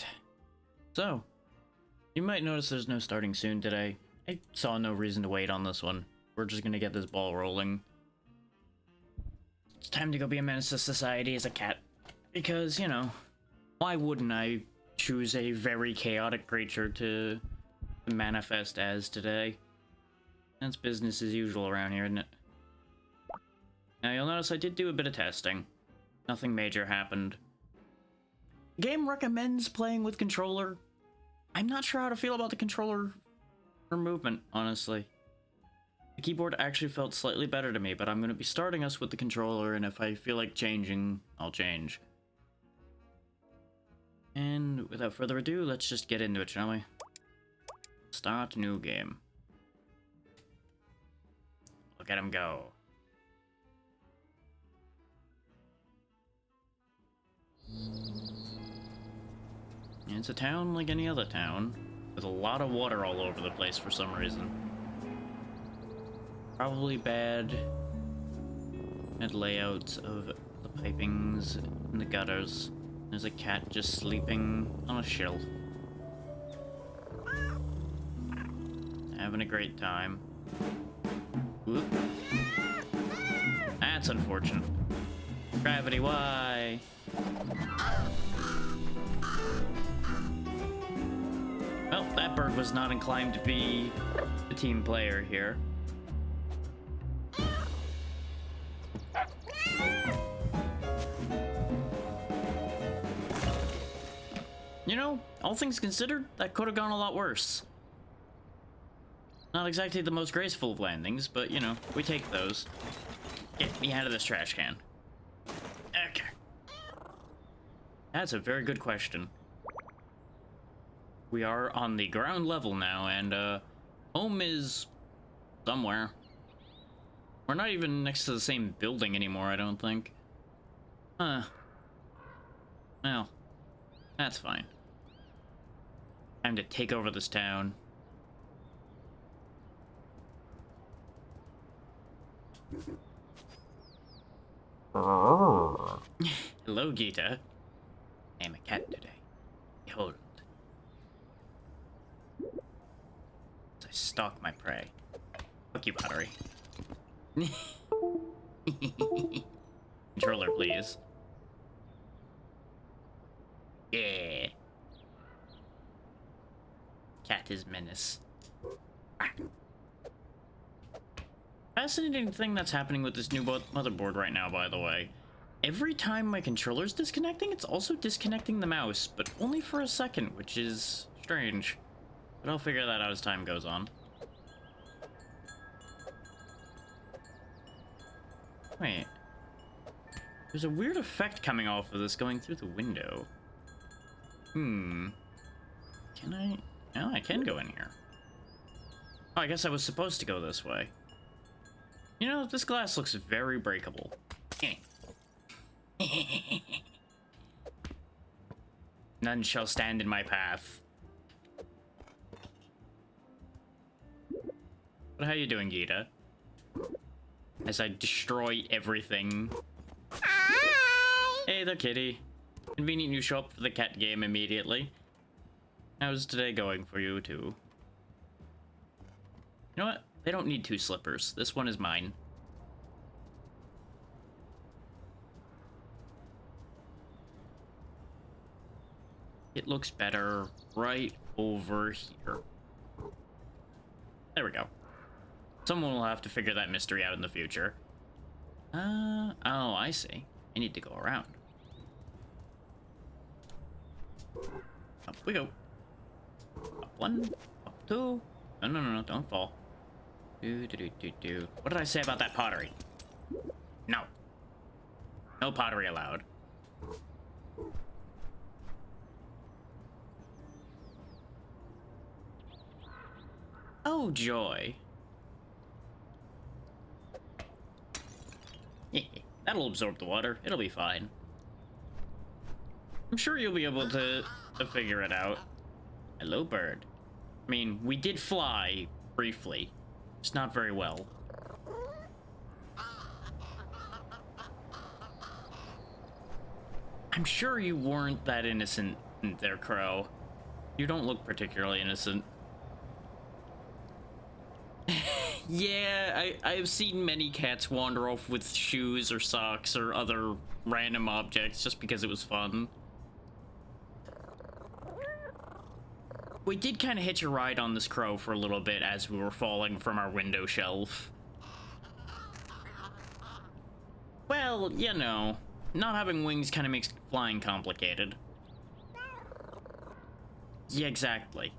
Alright. So, you might notice there's no starting soon today. I saw no reason to wait on this one. We're just gonna get this ball rolling. It's time to go be a menace to society as a cat. Because, you know, why wouldn't I choose a very chaotic creature to manifest as today? That's business as usual around here, isn't it? Now, you'll notice I did do a bit of testing. Nothing major happened. Game recommends playing with controller. I'm not sure how to feel about the controller for movement, honestly. The keyboard actually felt slightly better to me, but I'm going to be starting us with the controller, and if I feel like changing, I'll change. And without further ado, let's just get into it, shall we? Start new game. Look at him go. It's a town like any other town, with a lot of water all over the place for some reason. Probably bad layouts of the pipings and the gutters. There's a cat just sleeping on a shelf. Having a great time. Whoop. That's unfortunate. Gravity, why? Well, that bird was not inclined to be a team player here. You know, all things considered, that could have gone a lot worse. Not exactly the most graceful of landings, but, you know, we take those. Get me out of this trash can. Okay. That's a very good question. We are on the ground level now, and, home is somewhere. We're not even next to the same building anymore, I don't think. Huh. Well, that's fine. Time to take over this town. Hello, Gita. I am a cat today. Behold. As I stalk my prey. Fuck you, pottery. Controller, please. Yeah. Cat is menace. Ah. Fascinating thing that's happening with this new motherboard right now, by the way. Every time my controller's disconnecting, it's also disconnecting the mouse, but only for a second, which is strange. But I'll figure that out as time goes on. Wait. There's a weird effect coming off of this going through the window. Can I? Oh, I can go in here. Oh, I guess I was supposed to go this way. You know, this glass looks very breakable. None shall stand in my path. But how you doing, Gita? As I destroy everything. Hi! Hey there, kitty. Convenient you show up for the cat game immediately. How's today going for you, too? You know what? They don't need two slippers. This one is mine. It looks better right over here. There we go. Someone will have to figure that mystery out in the future. Oh, I see. I need to go around. Up we go. Up one, up two. No, don't fall. Do. What did I say about that pottery? No. No pottery allowed. Oh, joy. That'll absorb the water. It'll be fine. I'm sure you'll be able to figure it out. Hello, bird. I mean, we did fly, briefly. Just not very well. I'm sure you weren't that innocent There, Crow. You don't look particularly innocent. Yeah, I've seen many cats wander off with shoes or socks or other random objects just because it was fun. We did kind of hitch a ride on this crow for a little bit as we were falling from our window shelf. Well, you know, not having wings kind of makes flying complicated. Yeah, exactly.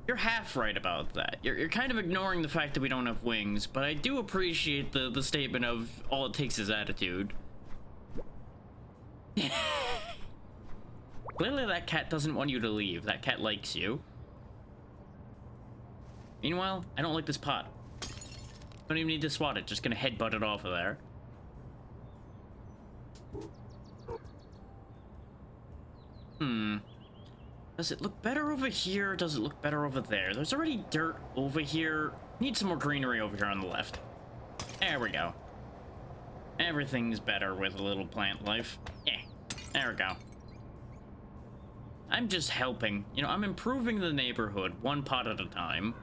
You're half right about that. You're kind of ignoring the fact that we don't have wings, but I do appreciate the statement of all it takes is attitude. Clearly that cat doesn't want you to leave. That cat likes you. Meanwhile, I don't like this pot. Don't even need to swat it, just gonna headbutt it off of there. Does it look better over here? Does it look better over there? There's already dirt over here. Need some more greenery over here on the left. There we go. Everything's better with a little plant life. Yeah, there we go. I'm just helping. You know, I'm improving the neighborhood one pot at a time.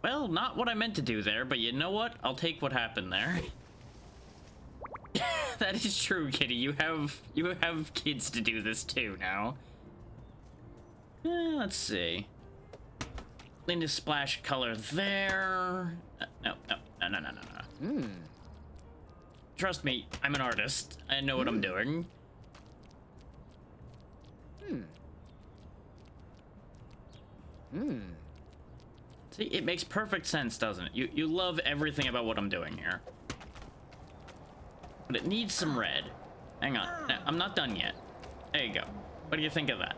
Well, not what I meant to do there, but you know what? I'll take what happened there. That is true, Kitty. You have kids to do this too now. Let's see. Linda splash color there. No. Trust me, I'm an artist. I know what I'm doing. See, it makes perfect sense, doesn't it? You love everything about what I'm doing here. But it needs some red. Hang on. No, I'm not done yet. There you go. What do you think of that?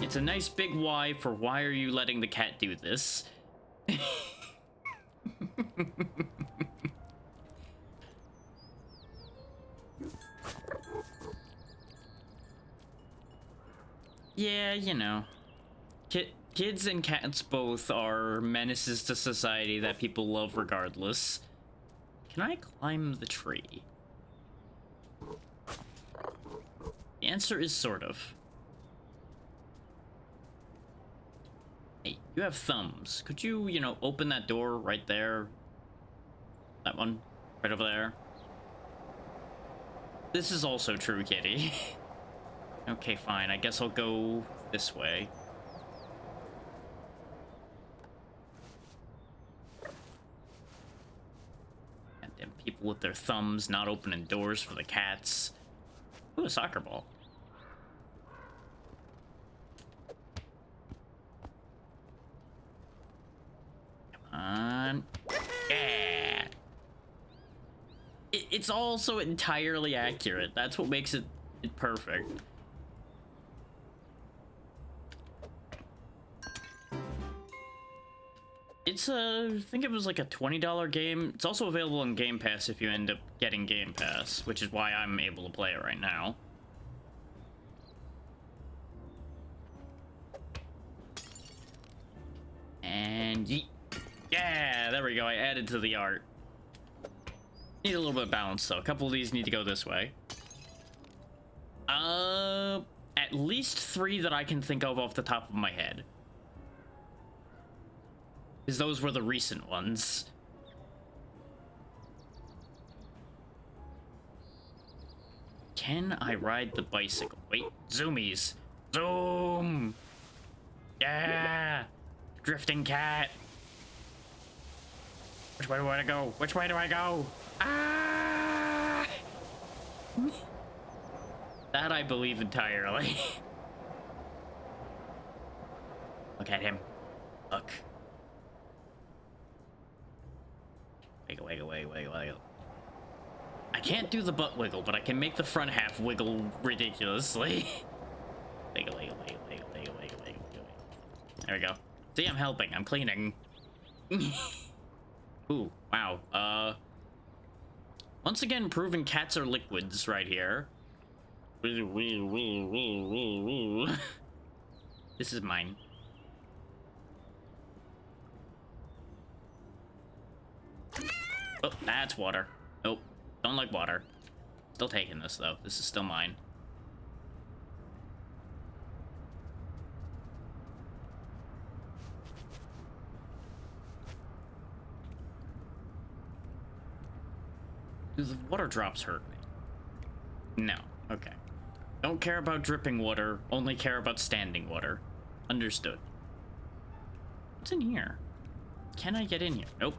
It's a nice big Y for why are you letting the cat do this? Yeah, you know. Kids and cats both are menaces to society that people love regardless. Can I climb the tree? The answer is sort of. Hey, you have thumbs. Could you, you know, open that door right there? That one? Right over there? This is also true, Kitty. Okay, fine. I guess I'll go this way. And then people with their thumbs not opening doors for the cats. Ooh, a soccer ball. Come on. Yeah. It's also entirely accurate. That's what makes it perfect. It's I think it was like a $20 game. It's also available on Game Pass if you end up getting Game Pass, which is why I'm able to play it right now. And yeah, there we go. I added to the art. Need a little bit of balance though. A couple of these need to go this way. At least 3 that I can think of off the top of my head. Because those were the recent ones. Can I ride the bicycle? Wait, zoomies. Zoom! Yeah! Drifting cat! Which way do I go? Which way do I go? Ah! That I believe entirely. Look at him. Look. Wiggle, wiggle, wiggle, wiggle, wiggle. I can't do the butt wiggle, but I can make the front half wiggle ridiculously. Wiggle, wiggle, wiggle, wiggle, wiggle, wiggle, wiggle, wiggle. There we go. See, I'm helping. I'm cleaning. Ooh, wow. Once again, proving cats are liquids right here. This is mine. Oh, that's water. Nope. Don't like water. Still taking this, though. This is still mine. Do the water drops hurt me? No. Okay. Don't care about dripping water, only care about standing water. Understood. What's in here? Can I get in here? Nope.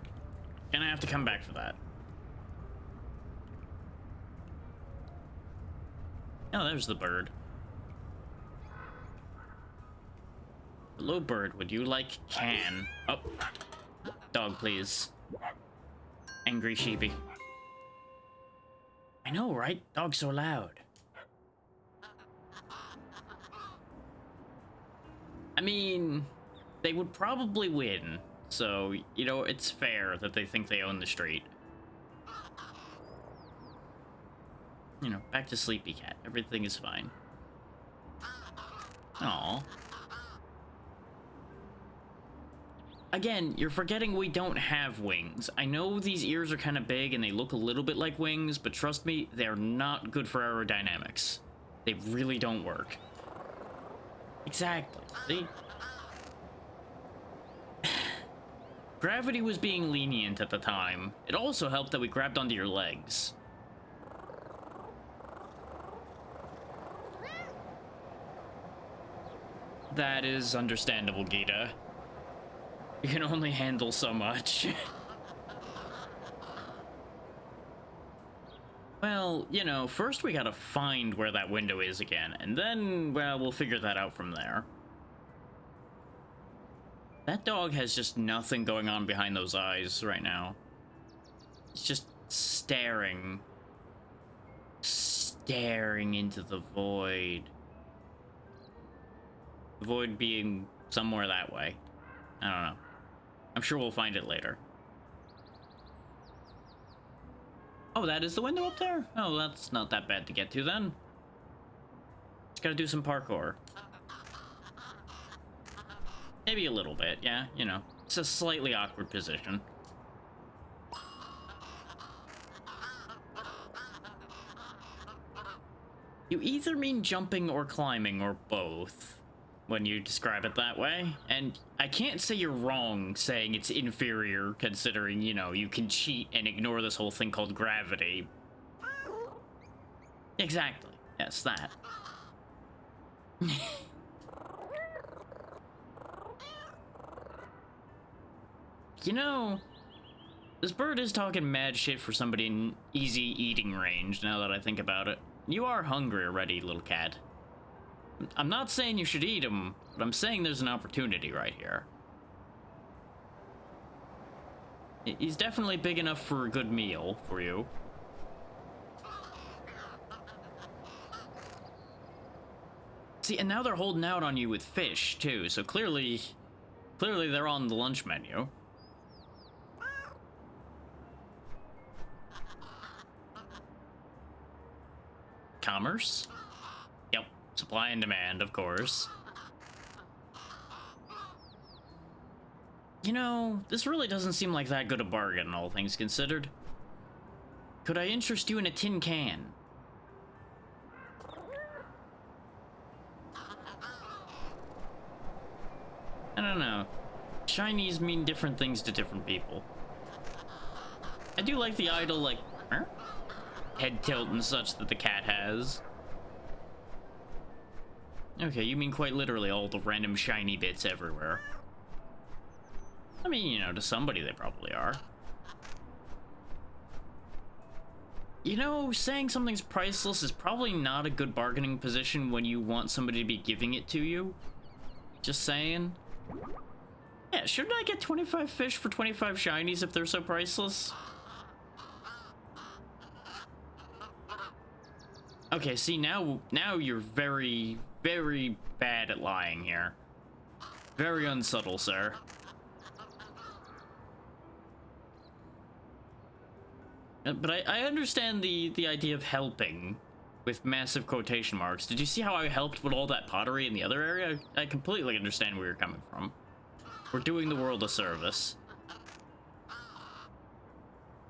Gonna have to come back for that. Oh, there's the bird. Hello, bird. Would you like can? Oh. Dog, please. Angry sheepy. I know, right? Dog's so loud. I mean, they would probably win. So, you know, it's fair that they think they own the street. You know, back to Sleepy Cat. Everything is fine. Aww. Again, you're forgetting we don't have wings. I know these ears are kind of big and they look a little bit like wings, but trust me, they're not good for aerodynamics. They really don't work. Exactly. See? Gravity was being lenient at the time. It also helped that we grabbed onto your legs. That is understandable, Gita. You can only handle so much. Well, you know, first we gotta find where that window is again, and then, well, we'll figure that out from there. That dog has just nothing going on behind those eyes right now. It's just staring. Staring into the void. The void being somewhere that way. I don't know. I'm sure we'll find it later. Oh, that is the window up there? Oh, that's not that bad to get to then. Just gotta do some parkour. Maybe a little bit, yeah, you know. It's a slightly awkward position. You either mean jumping or climbing or both when you describe it that way. And I can't say you're wrong saying it's inferior considering, you know, you can cheat and ignore this whole thing called gravity. Exactly. Yes, that. You know, this bird is talking mad shit for somebody in easy eating range, now that I think about it. You are hungry already, little cat. I'm not saying you should eat him, but I'm saying there's an opportunity right here. He's definitely big enough for a good meal for you. See, and now they're holding out on you with fish, too, so clearly they're on the lunch menu. Commerce? Yep, supply and demand, of course. You know, this really doesn't seem like that good a bargain, all things considered. Could I interest you in a tin can? I don't know. Shinies mean different things to different people. I do like the idle, like, head tilt and such that the cat has. Okay, you mean quite literally all the random shiny bits everywhere. I mean, you know, to somebody they probably are. You know, saying something's priceless is probably not a good bargaining position when you want somebody to be giving it to you. Just saying. Yeah, shouldn't I get 25 fish for 25 shinies if they're so priceless? Okay, see, now you're very, very bad at lying here. Very unsubtle, sir. But I understand the idea of helping with massive quotation marks. Did you see how I helped with all that pottery in the other area? I completely understand where you're coming from. We're doing the world a service.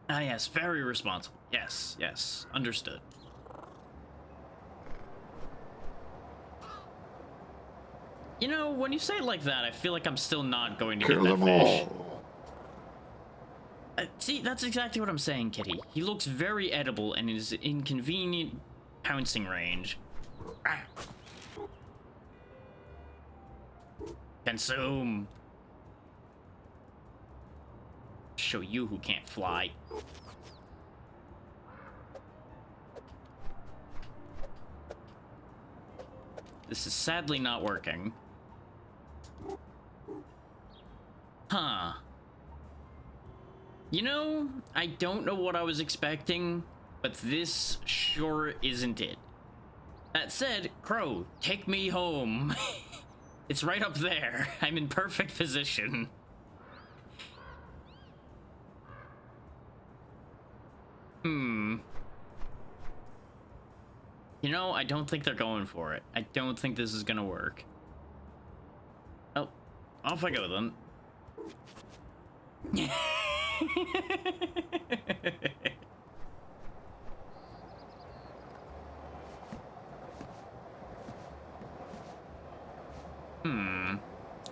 Ah, yes, very responsible. Yes, yes, understood. You know, when you say it like that, I feel like I'm still not going to Kill get that them fish. all. See, that's exactly what I'm saying, Kitty. He looks very edible and is in convenient pouncing range. Ah. Consume. Show you who can't fly. This is sadly not working. Huh. You know, I don't know what I was expecting, but this sure isn't it. That said, Crow, take me home. It's right up there. I'm in perfect position. You know, I don't think they're going for it. I don't think this is gonna work. Oh, off I go then.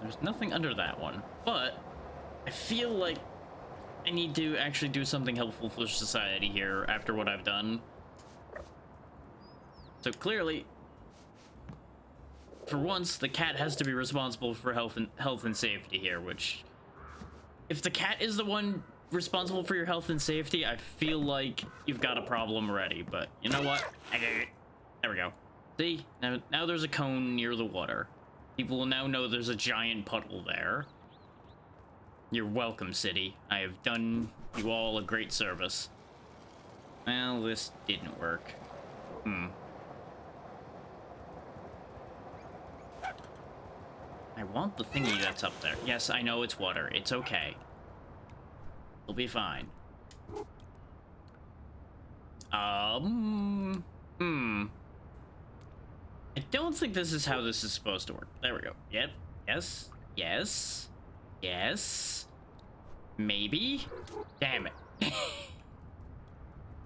There's nothing under that one, but I feel like I need to actually do something helpful for society here after what I've done. So clearly, for once, the cat has to be responsible for health and safety here, which, if the cat is the one responsible for your health and safety, I feel like you've got a problem already, but you know what? There we go. See? Now there's a cone near the water. People will now know there's a giant puddle there. You're welcome, city. I have done you all a great service. Well, this didn't work. I want the thingy that's up there. Yes, I know it's water. It's okay. It'll be fine. I don't think this is how this is supposed to work. There we go. Yep. Yes. Yes. Yes. Maybe. Damn it.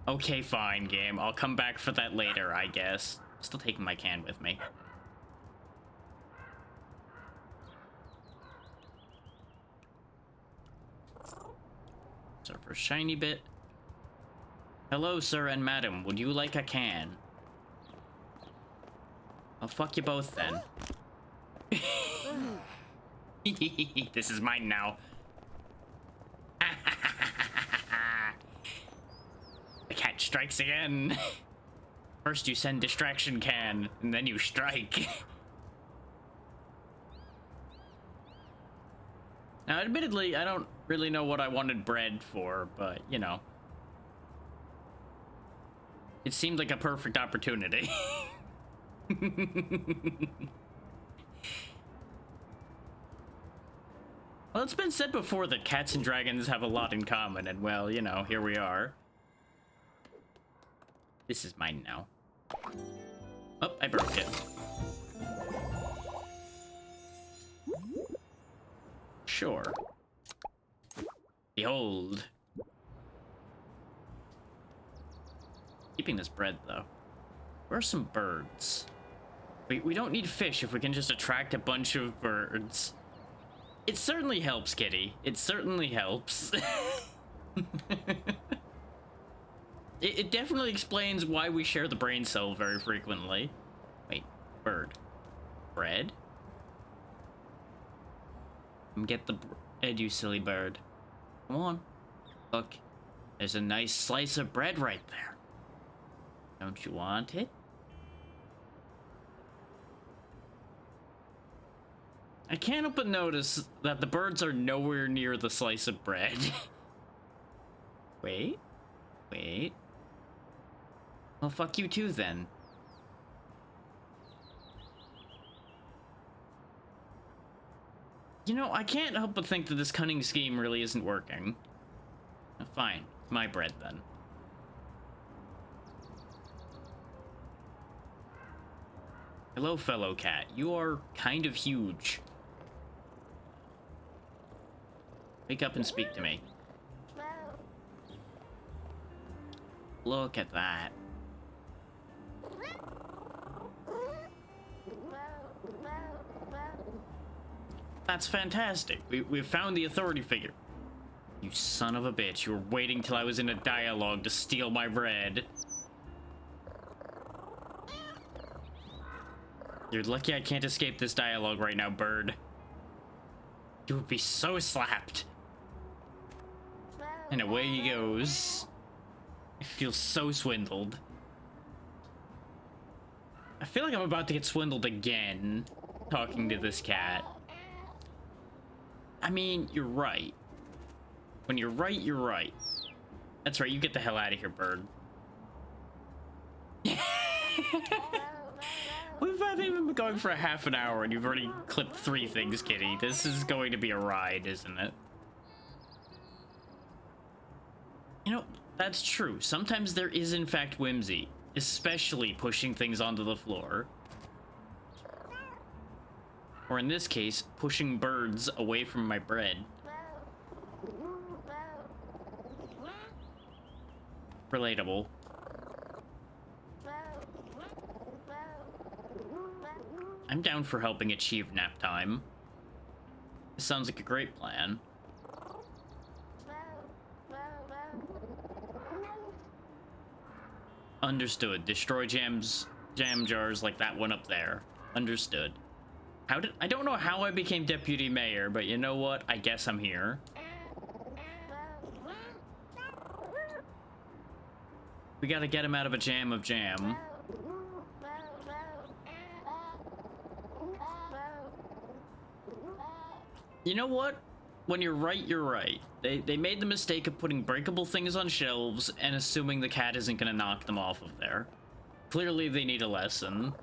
Okay, fine, game. I'll come back for that later, I guess. Still taking my can with me. So for shiny bit. Hello, sir and madam. Would you like a can? I'll fuck you both then. This is mine now. The cat strikes again. First you send distraction can, and then you strike. Now, admittedly, I don't really know what I wanted bread for, but, you know. It seemed like a perfect opportunity. Well, it's been said before that cats and dragons have a lot in common, and well, you know, here we are. This is mine now. Oh, I broke it. Sure. Behold. Keeping this bread, though. Where are some birds? We don't need fish if we can just attract a bunch of birds. It certainly helps, Kitty. It certainly helps. It definitely explains why we share the brain cell very frequently. Wait, bird. Bread? Get the bread, you silly bird. Come on. Look, there's a nice slice of bread right there. Don't you want it? I can't help but notice that the birds are nowhere near the slice of bread. Wait. Wait. Well, fuck you too, then. You know, I can't help but think that this cunning scheme really isn't working. Fine. My bread, then. Hello, fellow cat. You are kind of huge. Wake up and speak to me. Look at that. That's fantastic. We've found the authority figure. You son of a bitch. You were waiting till I was in a dialogue to steal my bread. You're lucky I can't escape this dialogue right now, bird. You would be so slapped. And away he goes. I feel so swindled. I feel like I'm about to get swindled again, talking to this cat. I mean, you're right. When you're right, you're right. That's right, you get the hell out of here, bird. We've even been going for a half an hour and you've already clipped 3 things, kitty. This is going to be a ride, isn't it? You know, that's true. Sometimes there is in fact whimsy, especially pushing things onto the floor. Or in this case, pushing birds away from my bread. Relatable. I'm down for helping achieve nap time. This sounds like a great plan. Understood. Destroy jam jars like that one up there. Understood. I don't know how I became deputy mayor, but you know what? I guess I'm here. We gotta get him out of a jam of jam. You know what? When you're right, you're right. They made the mistake of putting breakable things on shelves and assuming the cat isn't gonna knock them off of there. Clearly they need a lesson.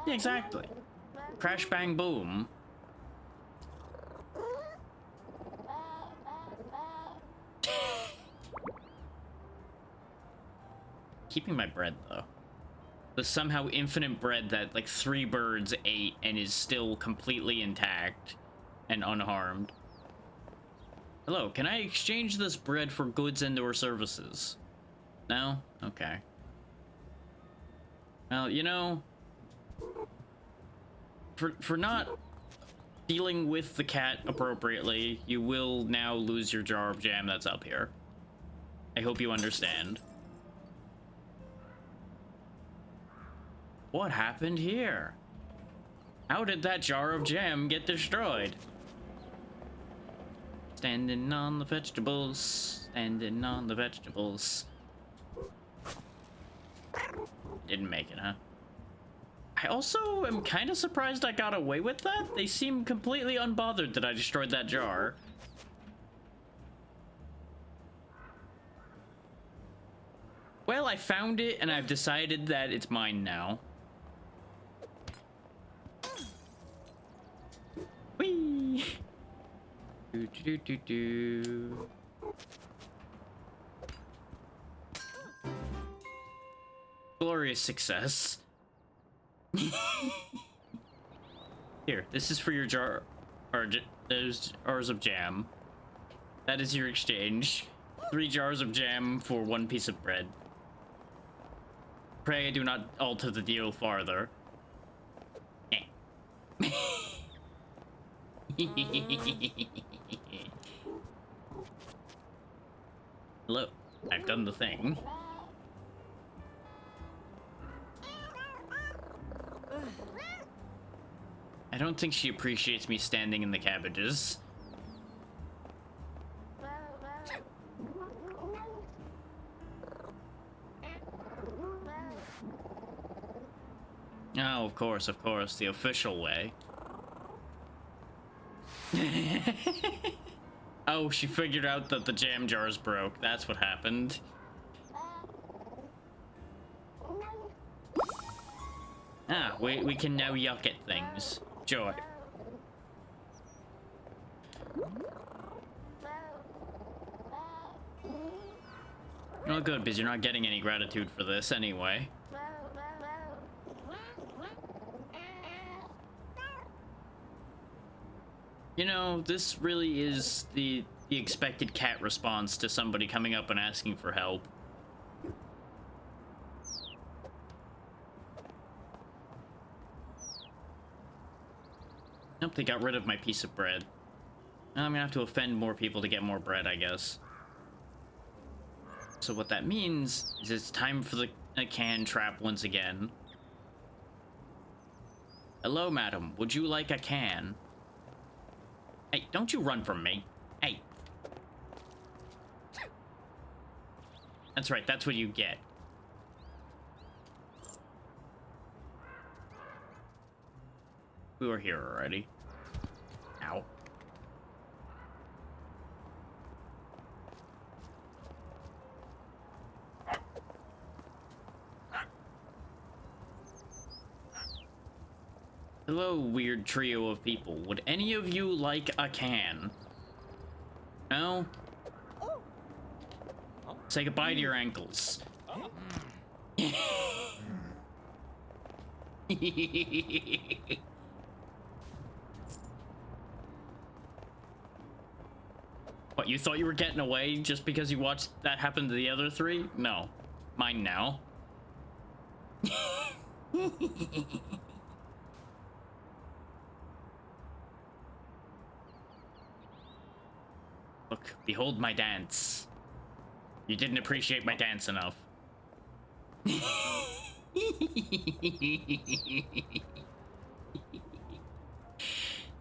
Yeah, exactly. Crash, bang, boom. Keeping my bread, though. The somehow infinite bread that, like, 3 birds ate and is still completely intact and unharmed. Hello, can I exchange this bread for goods and/or services? No? Okay. Well, you know, for not dealing with the cat appropriately, you will now lose your jar of jam that's up here. I hope you understand. What happened here? How did that jar of jam get destroyed? Standing on the vegetables, standing on the vegetables. Didn't make it, huh? I also am kind of surprised I got away with that. They seem completely unbothered that I destroyed that jar. Well, I found it and I've decided that it's mine now. Whee! Do do do do. Glorious success. Here, this is for your jar, or those jars of jam. That is your exchange. 3 jars of jam for 1 piece of bread. Pray I do not alter the deal farther. Look, I've done the thing. I don't think she appreciates me standing in the cabbages. Oh, of course, the official way. Oh, she figured out that the jam jars broke. That's what happened. Ah, we can now yuck at things. Joy. Oh, good, because you're not getting any gratitude for this anyway. You know, this really is the the expected cat response to somebody coming up and asking for help. Nope, they got rid of my piece of bread. I'm gonna have to offend more people to get more bread, I guess. So what that means is it's time for the can trap once again. Hello, madam. Would you like a can? Hey, don't you run from me. Hey. That's right, that's what you get. We were here already. Ow. Hello, weird trio of people. Would any of you like a can? No? Say goodbye to your ankles. What, you thought you were getting away just because you watched that happen to the other three? No. Mine now. Look, behold my dance. You didn't appreciate my dance enough.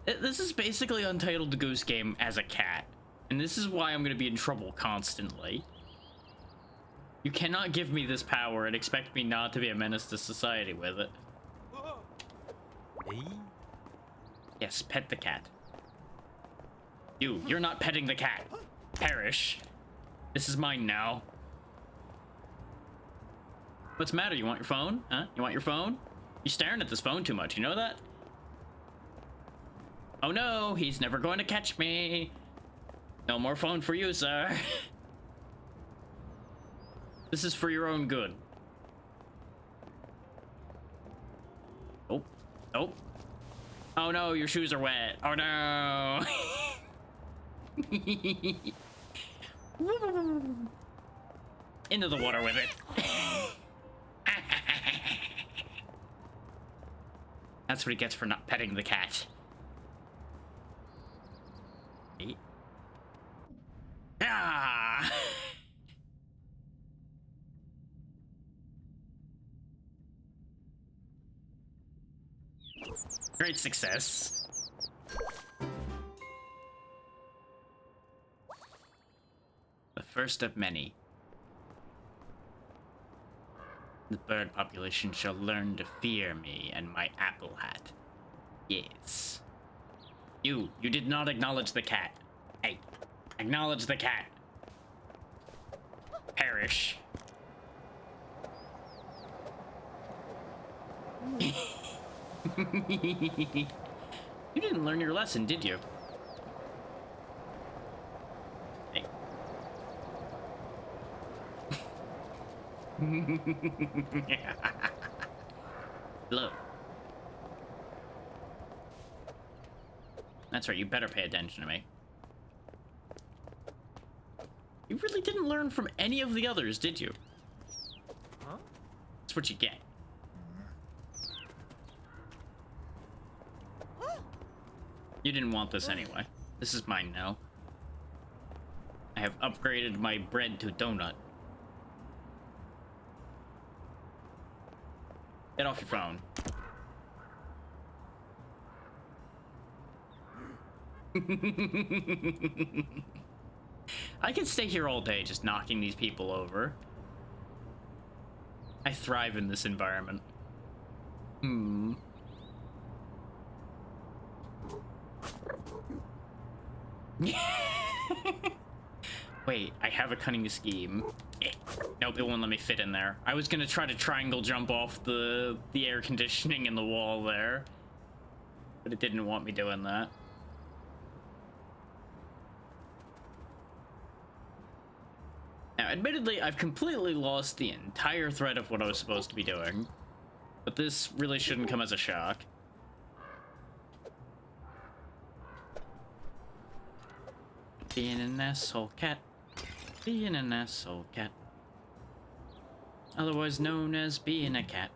This is basically Untitled Goose Game as a cat. And this is why I'm gonna be in trouble constantly. You cannot give me this power and expect me not to be a menace to society with it. Yes, pet the cat. You're not petting the cat. Perish. This is mine now. What's the matter? You want your phone? Huh? You want your phone? You're staring at this phone too much, you know that? Oh no, he's never going to catch me. No more phone for you, sir. This is for your own good. Oh. Oh. Oh no, your shoes are wet. Oh no. Into the water with it. That's what he gets for not petting the cat. Ah! Great success. The first of many. The bird population shall learn to fear me and my apple hat. Yes. You did not acknowledge the cat. Hey, acknowledge the cat. Perish. You didn't learn your lesson, did you? Hey. Look. That's right, you better pay attention to me. You really didn't learn from any of the others, did you? Huh? That's what you get. You didn't want this anyway. This is mine now. I have upgraded my bread to donut. Get off your phone. I could stay here all day just knocking these people over. I thrive in this environment. Wait, I have a cunning scheme. Nope, it won't let me fit in there. I was gonna try to triangle jump off the air conditioning in the wall there, but it didn't want me doing that. Now, admittedly, I've completely lost the entire thread of what I was supposed to be doing, but this really shouldn't come as a shock. Being an asshole cat. Being an asshole cat. Otherwise known as being a cat.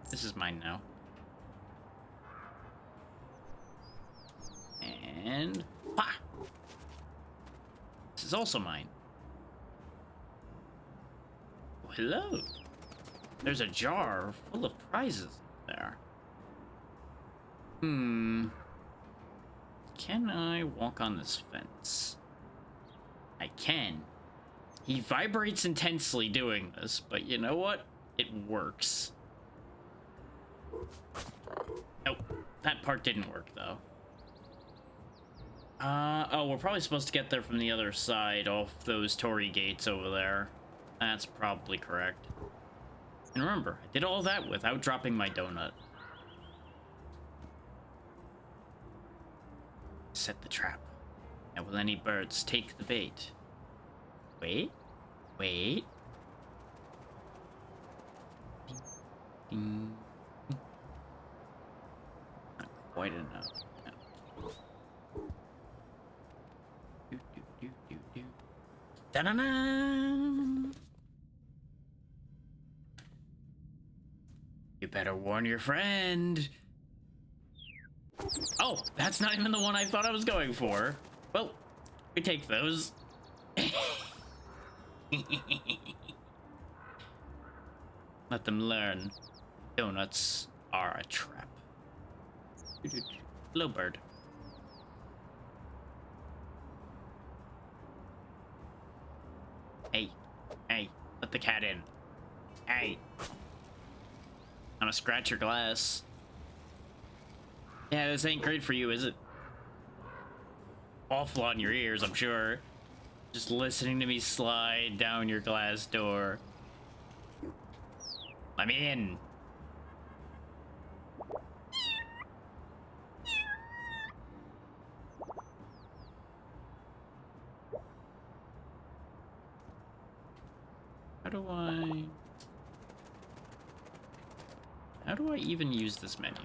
This is mine now. And... pa! This is also mine. Oh, hello. There's a jar full of prizes there. Can I walk on this fence? I can. He vibrates intensely doing this, but you know what? It works. Nope, that part didn't work though. Oh, we're probably supposed to get there from the other side off those Torii gates over there. That's probably correct. And remember, I did all that without dropping my donut. Set the trap. Now will any birds take the bait? Wait. Wait. Ding. Not quite enough. No. Do, do, do, do, do. Da-da-da! You better warn your friend. Oh, that's not even the one I thought I was going for. Well, we take those. Let them learn. Donuts are a trap. Hello, bird. Hey, hey, let the cat in. Hey. I'm gonna scratch your glass. Yeah, this ain't great for you, is it? Awful on your ears, I'm sure. Just listening to me slide down your glass door. Let me in. How do I even use this menu?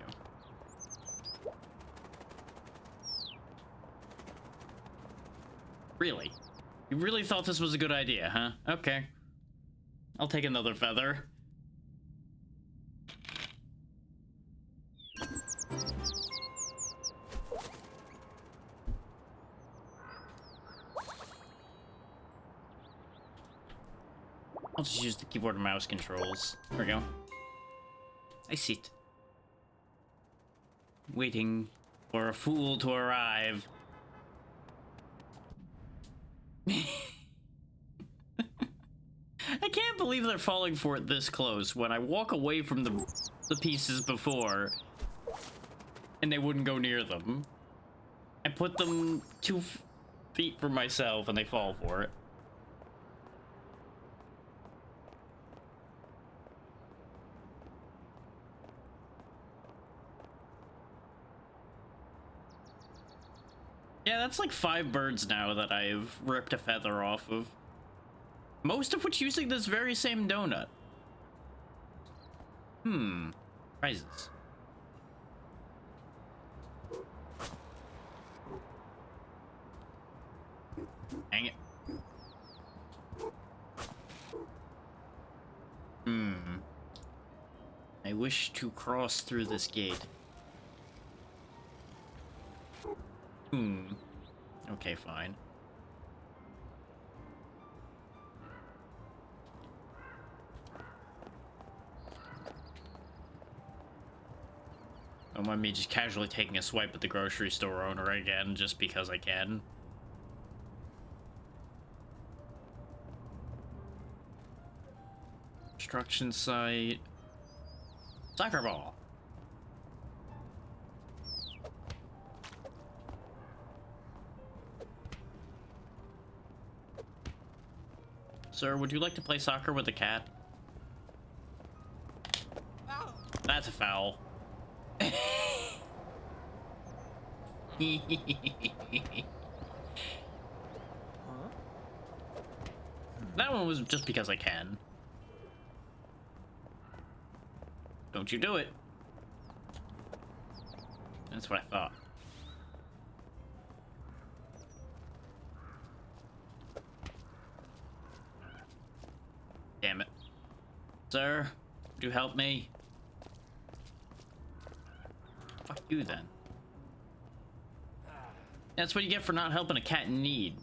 Really? You really thought this was a good idea, huh? Okay. I'll take another feather. I'll just use the keyboard and mouse controls. There we go. I sit. Waiting for a fool to arrive. I can't believe they're falling for it this close when I walk away from the pieces before and they wouldn't go near them. I put them 2 feet from myself and they fall for it. Yeah, that's like 5 birds now that I've ripped a feather off of. Most of which using this very same donut. Prizes. Dang it. I wish to cross through this gate. Okay, fine. Don't mind me just casually taking a swipe at the grocery store owner again, just because I can. Construction site. Soccer ball. Sir, would you like to play soccer with a cat? Oh. That's a foul. That one was just because I can. Don't you do it. That's what I thought. Sir, would you help me? Fuck you then. That's what you get for not helping a cat in need.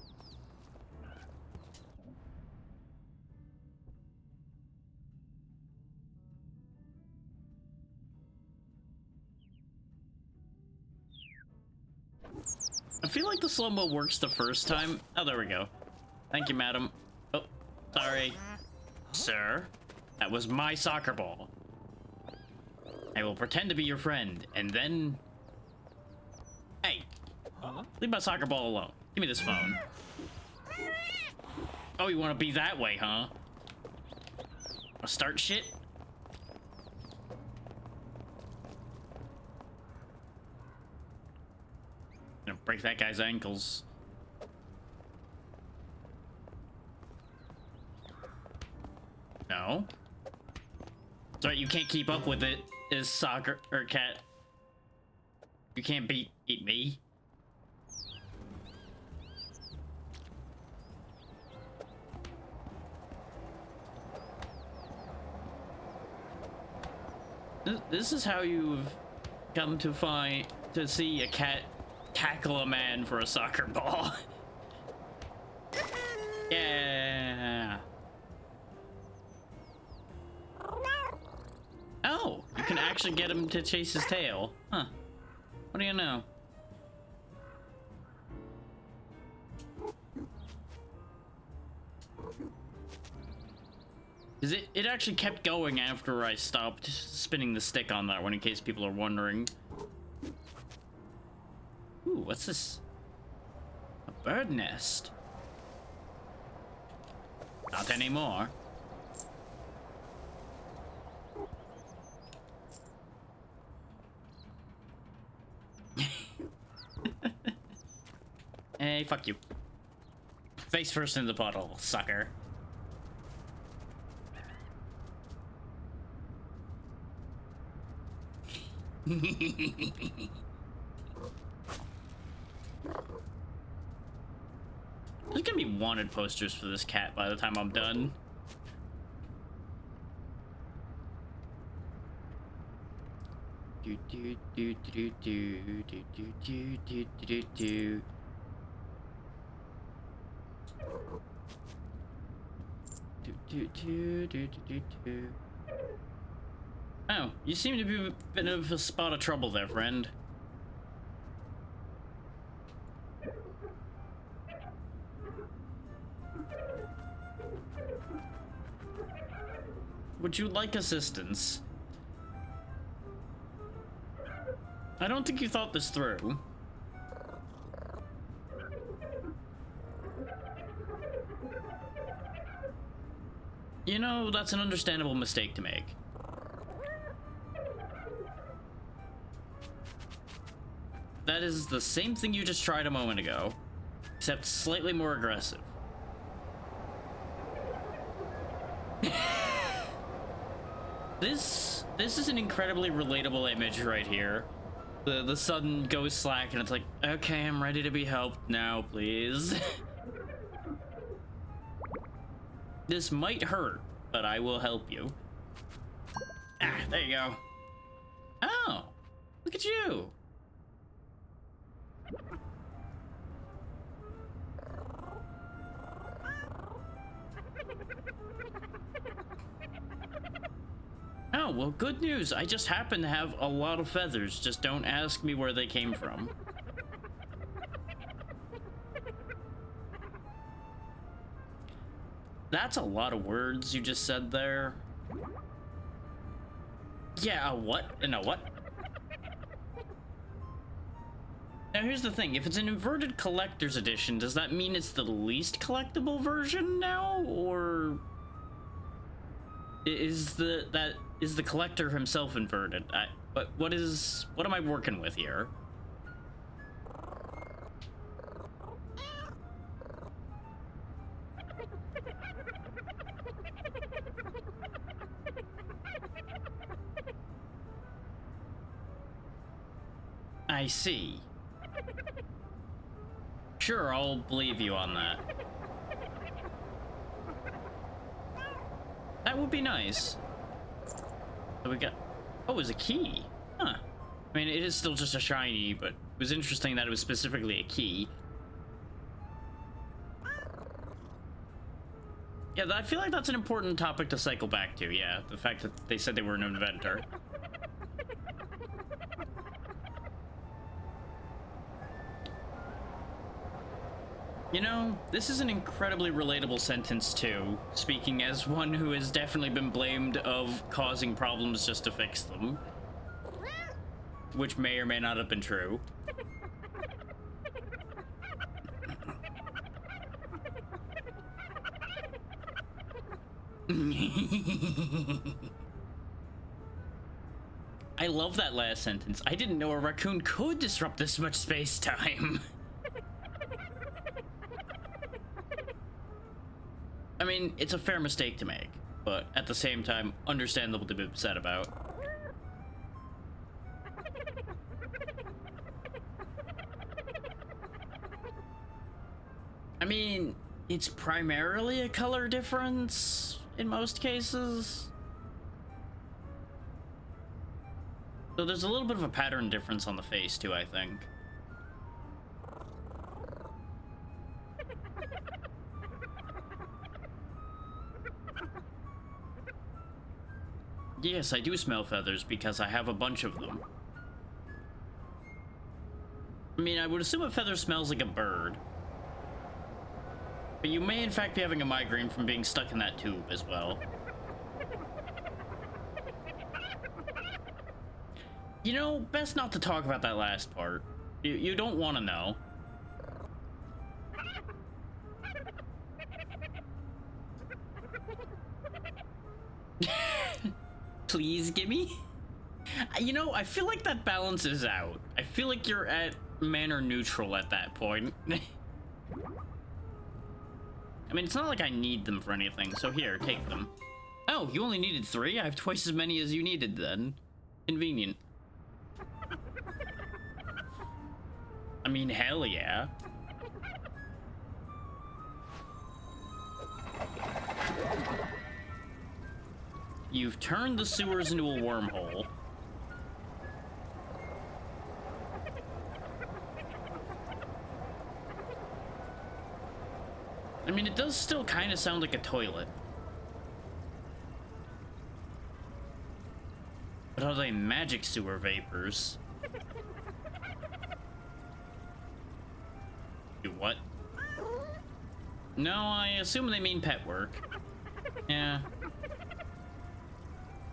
I feel like the slow-mo works the first time. Oh, there we go. Thank you, madam. Oh, sorry. Sir, that was my soccer ball. I will pretend to be your friend, and then... Hey, leave my soccer ball alone. Give me this phone. Oh, you want to be that way, huh? Wanna start shit? Gonna break that guy's ankles. No. Sorry, you can't keep up with it. Is soccer or cat? You can't beat me. This is how you've come to see a cat tackle a man for a soccer ball. Yeah. Oh, you can actually get him to chase his tail. Huh. What do you know? Because it actually kept going after I stopped spinning the stick on that one, in case people are wondering. Ooh, what's this? A bird nest. Not anymore. Hey, fuck you. Face first in the puddle, sucker. There's gonna be wanted posters for this cat by the time I'm done. Do do do do do do do do do do do. Do do do do do do. Oh, you seem to be a bit of a spot of trouble there, friend. Would you like assistance? I don't think you thought this through. You know, that's an understandable mistake to make. That is the same thing you just tried a moment ago, except slightly more aggressive. This is an incredibly relatable image right here. The sudden goes slack and it's like, okay, I'm ready to be helped now, please. This might hurt, but I will help you. Ah, there you go. Oh, look at you. Oh, well, good news. I just happen to have a lot of feathers. Just don't ask me where they came from. That's a lot of words you just said there. Yeah, a what? And a what? Now here's the thing, if it's an inverted collector's edition, does that mean it's the least collectible version now? Or is the collector himself inverted? What am I working with here? I see. Sure, I'll believe you on that. That would be nice. So we got... Oh, it was a key. Huh. I mean, it is still just a shiny, but it was interesting that it was specifically a key. Yeah, I feel like that's an important topic to cycle back to, yeah. The fact that they said they were an inventor. You know, this is an incredibly relatable sentence too, speaking as one who has definitely been blamed of causing problems just to fix them. Which may or may not have been true. I love that last sentence. I didn't know a raccoon could disrupt this much space-time. I mean, it's a fair mistake to make, but at the same time, understandable to be upset about. I mean, it's primarily a color difference in most cases. So there's a little bit of a pattern difference on the face too, I think. Yes, I do smell feathers because I have a bunch of them. I mean, I would assume a feather smells like a bird. But you may in fact be having a migraine from being stuck in that tube as well. You know, best not to talk about that last part. You don't want to know. Please, gimme? You know, I feel like that balances out. I feel like you're at manner neutral at that point. I mean, it's not like I need them for anything, so here, take them. Oh, you only needed 3? I have twice as many as you needed then. Convenient. I mean, hell yeah. You've turned the sewers into a wormhole. I mean, it does still kind of sound like a toilet. But are they magic sewer vapors? Do what? No, I assume they mean pet work. Yeah.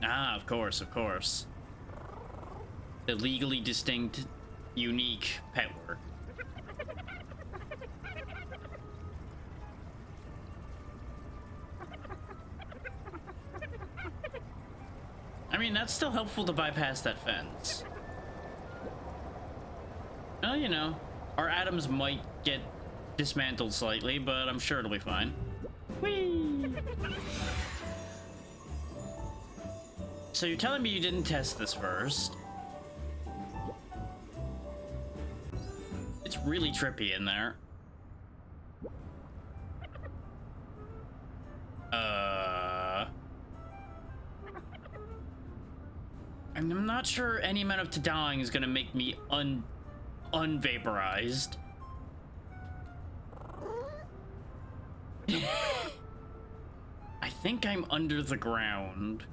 Ah, of course, of course. The legally distinct, unique pet work. I mean, that's still helpful to bypass that fence. Well, you know, our atoms might get dismantled slightly, but I'm sure it'll be fine. Whee! So you're telling me you didn't test this first? It's really trippy in there. I'm not sure any amount of dying is gonna make me unvaporized. I think I'm under the ground.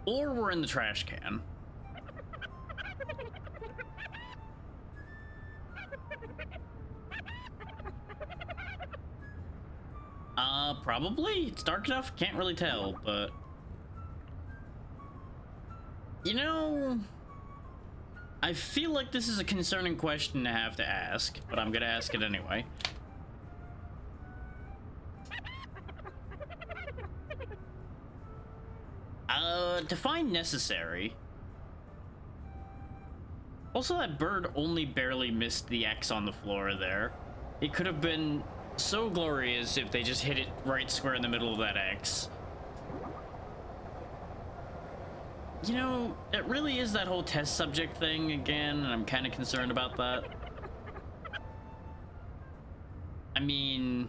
Or we're in the trash can. Probably. It's dark enough, can't really tell, but... You know... I feel like this is a concerning question to have to ask, but I'm gonna ask it anyway. Define necessary. Also, that bird only barely missed the X on the floor there. It could have been so glorious if they just hit it right square in the middle of that X. You know, it really is that whole test subject thing again, and I'm kind of concerned about that. I mean...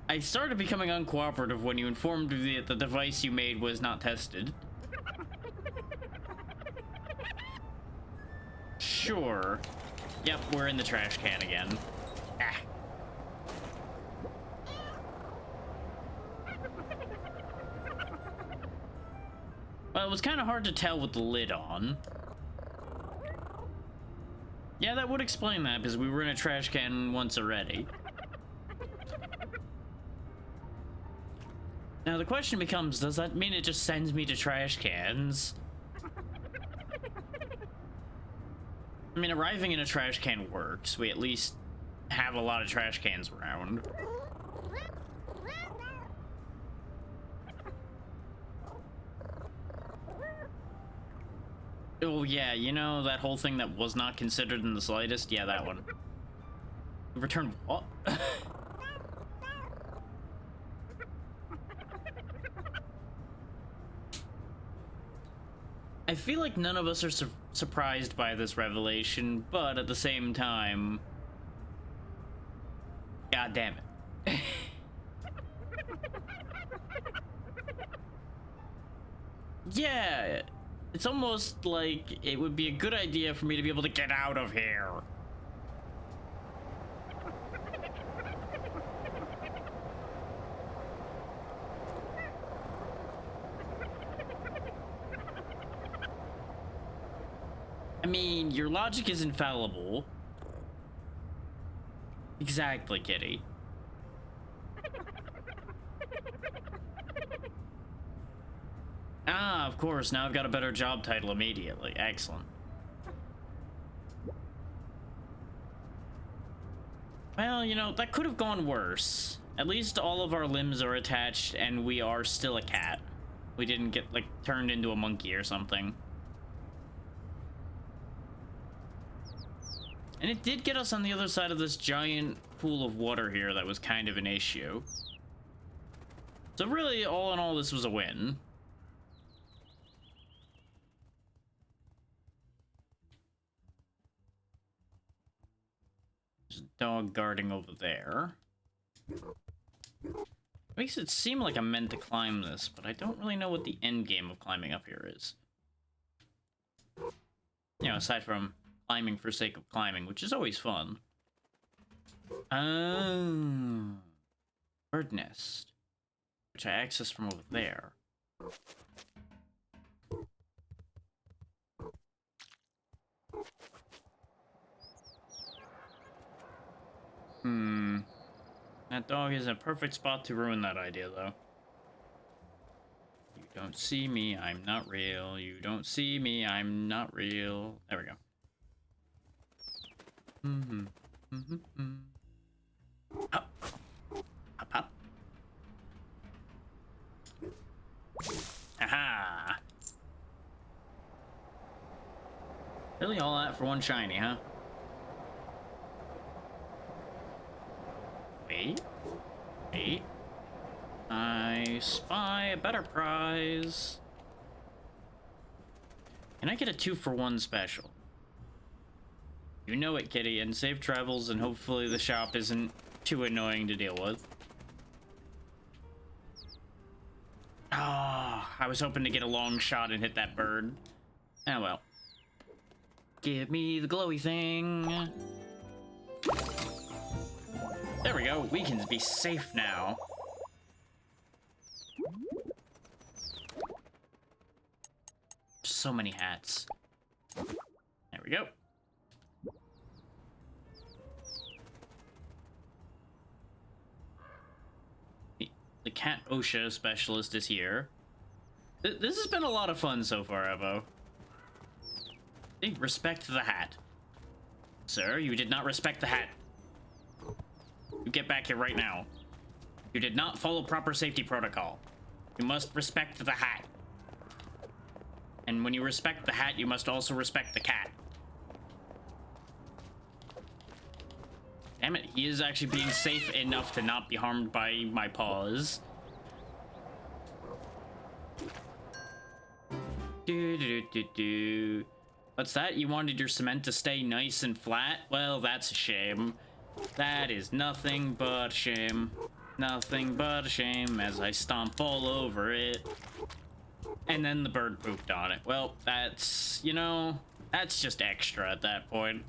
I started becoming uncooperative when you informed me that the device you made was not tested. Sure. Yep, we're in the trash can again. Ah. Well, it was kind of hard to tell with the lid on. Yeah, that would explain that, because we were in a trash can once already. Now the question becomes, does that mean it just sends me to trash cans? I mean, arriving in a trash can works. We at least have a lot of trash cans around. Oh yeah, you know that whole thing that was not considered in the slightest? Yeah, that one. Return what? I feel like none of us are surprised by this revelation, but at the same time... God damn it. Yeah, it's almost like it would be a good idea for me to be able to get out of here. I mean, your logic is infallible. Exactly, kitty. Ah, of course, now I've got a better job title immediately. Excellent. Well, you know, that could have gone worse. At least all of our limbs are attached and we are still a cat. We didn't get, like, turned into a monkey or something. And it did get us on the other side of this giant pool of water here that was kind of an issue. So really, all in all, this was a win. There's a dog guarding over there. Makes it seem like I'm meant to climb this, but I don't really know what the end game of climbing up here is. You know, aside from climbing for sake of climbing, which is always fun. Oh. Bird nest. Which I accessed from over there. That dog is a perfect spot to ruin that idea, though. You don't see me, I'm not real. You don't see me, I'm not real. There we go. Up. Up, up. Aha! Really all that for one shiny, huh? Wait. Wait. I spy a better prize. Can I get a 2-for-1 special? You know it, kitty, and safe travels, and hopefully the shop isn't too annoying to deal with. Ah, I was hoping to get a long shot and hit that bird. Oh well. Give me the glowy thing. There we go. We can be safe now. So many hats. There we go. The cat OSHA specialist is here. This has been a lot of fun so far, Evo. Hey, respect the hat. Sir, you did not respect the hat. You get back here right now. You did not follow proper safety protocol. You must respect the hat. And when you respect the hat, you must also respect the cat. Damn it, he is actually being safe enough to not be harmed by my paws. What's that? You wanted your cement to stay nice and flat? Well, that's a shame. That is nothing but a shame. Nothing but a shame as I stomp all over it. And then the bird pooped on it. Well, that's, you know, that's just extra at that point.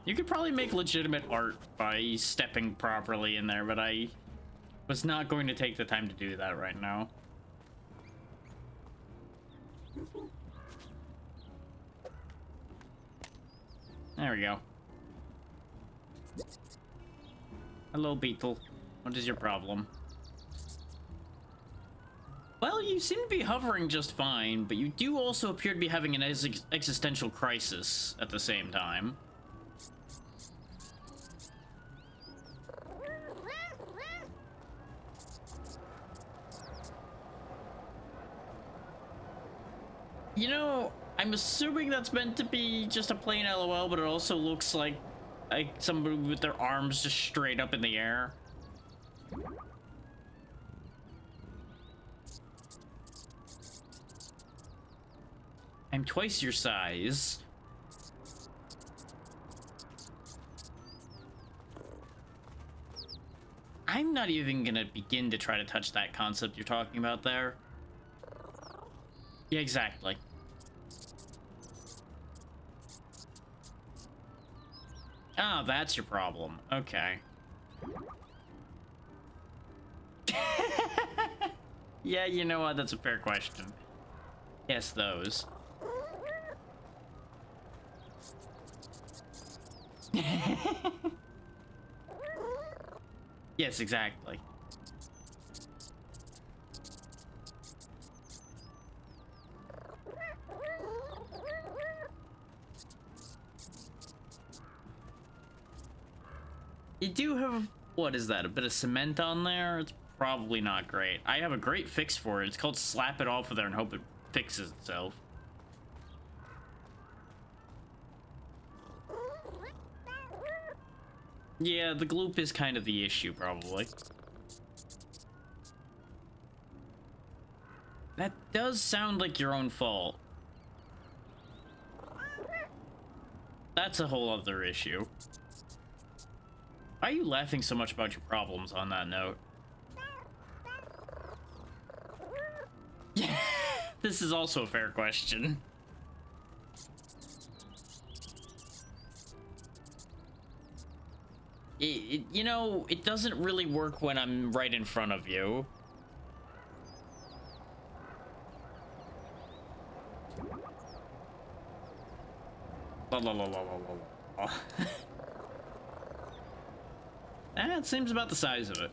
You could probably make legitimate art by stepping properly in there, but I was not going to take the time to do that right now. There we go. Hello, Beetle. What is your problem? Well, you seem to be hovering just fine, but you do also appear to be having an existential crisis at the same time. You know, I'm assuming that's meant to be just a plain LOL, but it also looks like somebody with their arms just straight up in the air. I'm twice your size. I'm not even gonna begin to try to touch that concept you're talking about there. Yeah, exactly. Ah, that's your problem. Okay. Yeah, you know what? That's a fair question. Yes, those. Yes, exactly. You do have, what is that, a bit of cement on there? It's probably not great. I have a great fix for it. It's called slap it off of there and hope it fixes itself. Yeah, the gloop is kind of the issue, probably. That does sound like your own fault. That's a whole other issue. Why are you laughing so much about your problems on that note? This is also a fair question. You know, it doesn't really work when I'm right in front of you. La la la la la la. It seems about the size of it.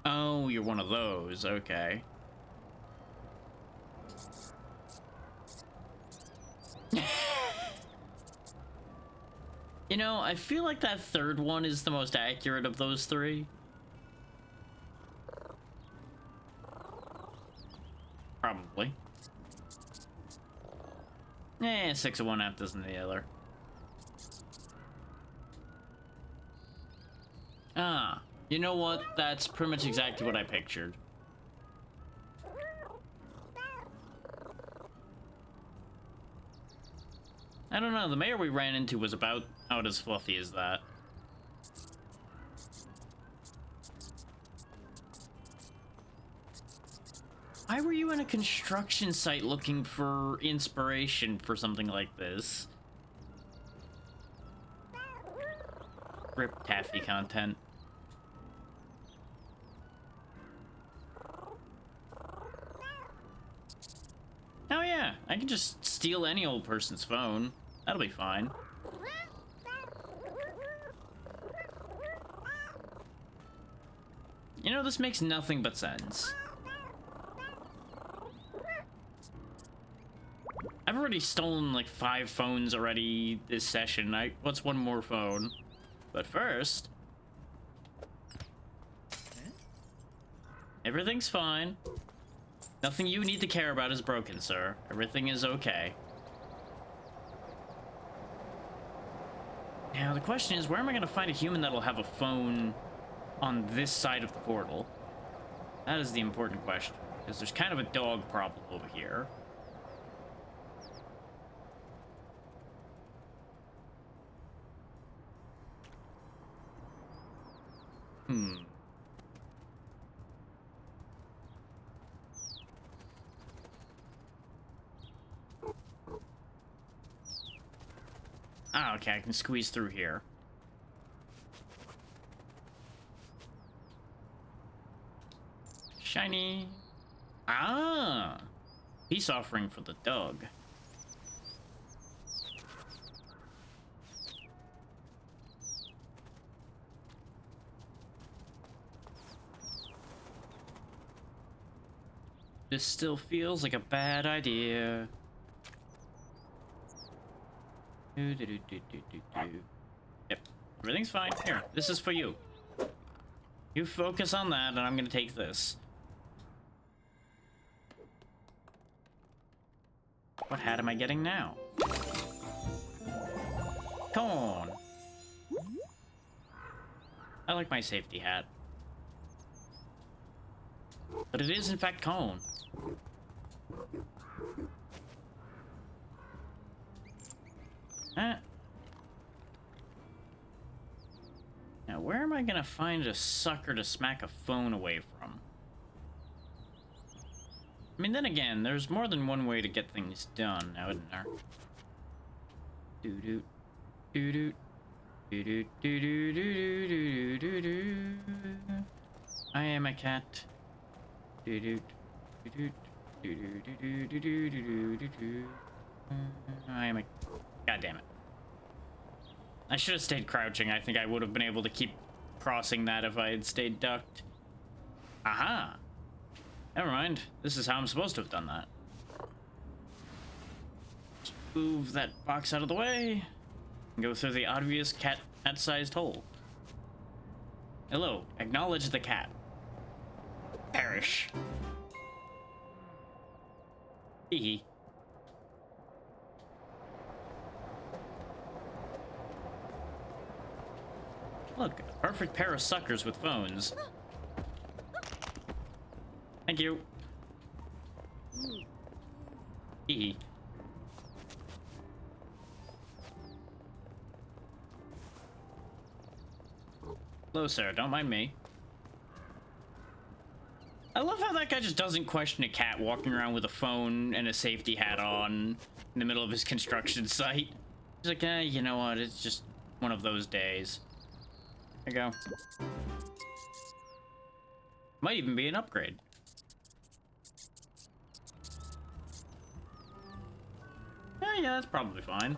Oh, you're one of those. Okay. You know, I feel like that third one is the most accurate of those three. Probably. 6 of one, half dozen of the other. Ah, you know what? That's pretty much exactly what I pictured. I don't know, the mayor we ran into was about out as fluffy as that. Why were you in a construction site looking for inspiration for something like this? Rip taffy content. Oh yeah, I can just steal any old person's phone. That'll be fine. You know, this makes nothing but sense. I've already stolen like 5 phones already this session. What's one more phone? But first... Everything's fine. Nothing you need to care about is broken, sir. Everything is okay. Now, the question is, where am I going to find a human that'll have a phone on this side of the portal? That is the important question. Because there's kind of a dog problem over here. Ah, okay, I can squeeze through here. Shiny. Ah! Peace offering for the dog. This still feels like a bad idea. Yep, everything's fine. Here, this is for you. You focus on that, and I'm gonna take this. What hat am I getting now? Cone. I like my safety hat. But it is, in fact, cone. Now, where am I gonna find a sucker to smack a phone away from? I mean, then again, there's more than one way to get things done, now isn't there? Doo-doo. Doo-doo. Doo-doo. Doo-doo. Doo-doo. Doo-doo. I am a cat. Doo-doo. Doo-doo. Doo-doo. Doo-doo. Doo-doo. Doo-doo. Doo-doo. I am a... God damn it. I should have stayed crouching. I think I would have been able to keep crossing that if I had stayed ducked. Aha! Never mind. This is how I'm supposed to have done that. Just move that box out of the way. And go through the obvious cat-sized hole. Hello. Acknowledge the cat. Perish. Hee. Look, a perfect pair of suckers with phones. Thank you. Hee. Hello, sir. Don't mind me. I love how that guy just doesn't question a cat walking around with a phone and a safety hat on in the middle of his construction site. He's like, you know what? It's just one of those days. There you go. Might even be an upgrade. Yeah, that's probably fine.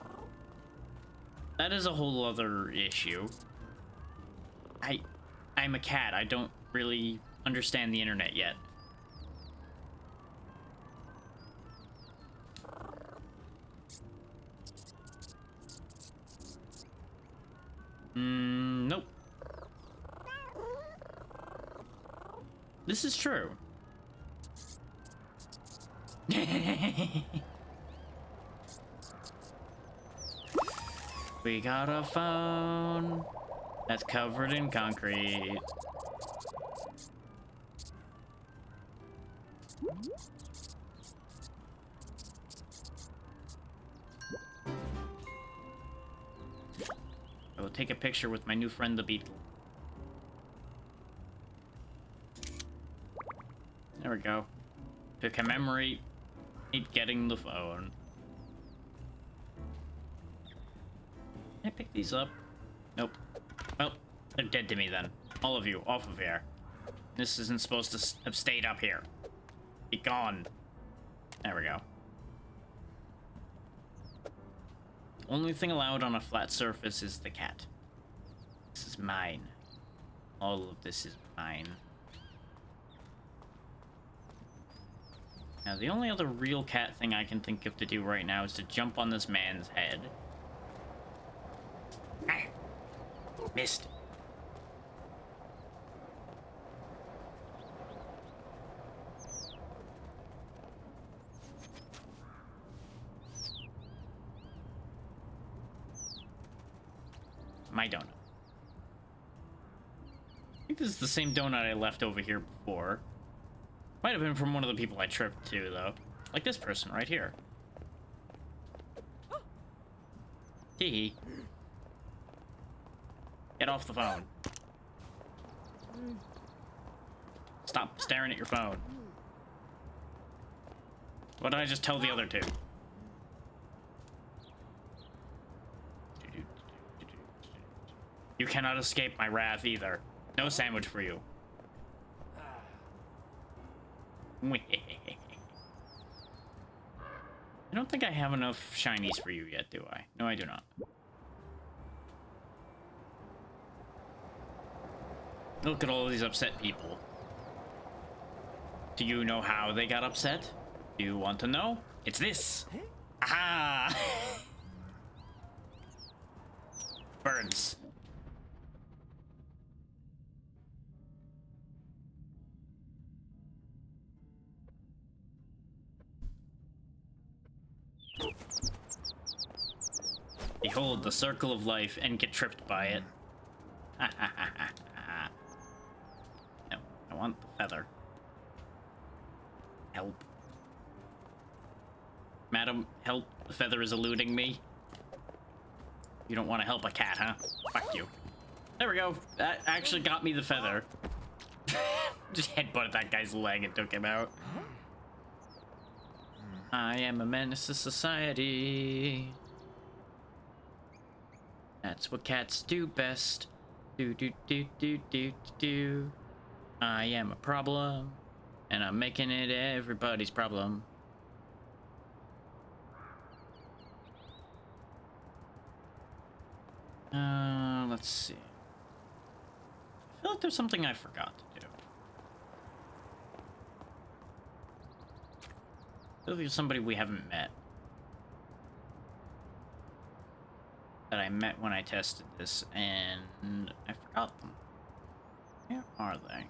That is a whole other issue. I'm a cat. I don't really understand the internet yet. Nope. This is true. We got a phone that's covered in concrete. I will take a picture with my new friend the beetle. There we go. To commemorate it getting the phone. Can I pick these up? Nope. Well, they're dead to me then. All of you, off of here. This isn't supposed to have stayed up here. Be gone. There we go. Only thing allowed on a flat surface is the cat. This is mine. All of this is mine. Now, the only other real cat thing I can think of to do right now is to jump on this man's head. Ah! Missed. my donut. I think this is the same donut I left over here before. Might have been from one of the people I tripped to, though. Like this person right here. Tee. Get off the phone. Stop staring at your phone. What did I just tell the other two? You cannot escape my wrath either. No sandwich for you. I don't think I have enough shinies for you yet, do I? No, I do not. Look at all these upset people. Do you know how they got upset? Do you want to know? It's this! Aha! Birds. Behold the circle of life and get tripped by it. No, I want the feather. Help. Madam, help. The feather is eluding me. You don't want to help a cat, huh? Fuck you. There we go. That actually got me the feather. Just headbutted that guy's leg and took him out. I am a menace to society. That's what cats do best. Do do do do do do. I am a problem, and I'm making it everybody's problem. Let's see. I feel like there's something I forgot to do. I feel like there's somebody we haven't met. That I met when I tested this, and I forgot them. Where are they?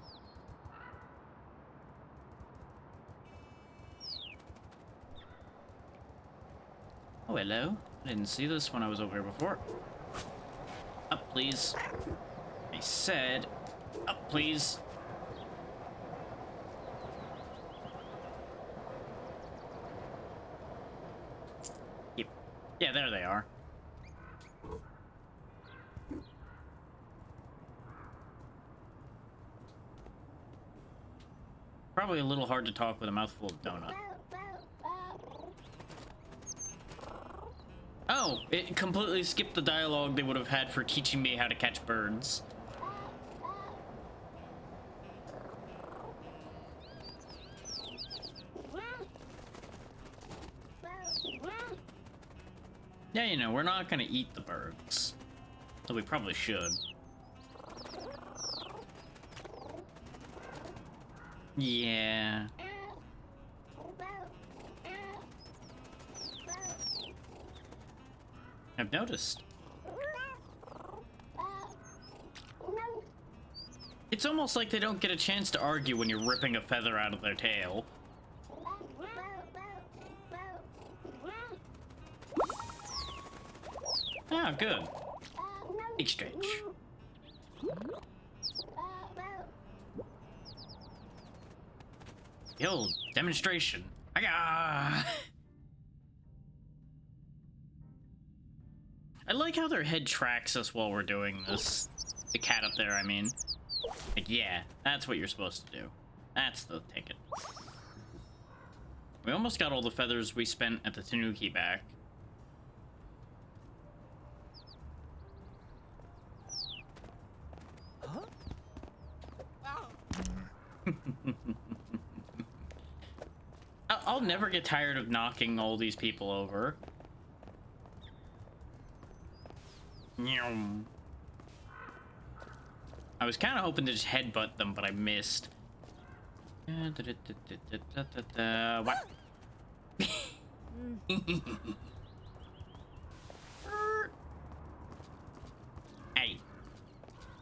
Oh, hello. I didn't see this when I was over here before. Up, please. I said, up, please. Yep. Yeah, there they are. Probably a little hard to talk with a mouthful of donut. Oh, it completely skipped the dialogue they would have had for teaching me how to catch birds. Yeah, you know, we're not gonna eat the birds. Though we probably should. Yeah. I've noticed. It's almost like they don't get a chance to argue when you're ripping a feather out of their tail. Ah, good. Big stretch. Yo, demonstration. I like how their head tracks us while we're doing this. The cat up there, I mean. Like, yeah, that's what you're supposed to do. That's the ticket. We almost got all the feathers we spent at the Tanuki back. I'll never get tired of knocking all these people over. I was kind of hoping to just headbutt them, but I missed. What? Hey,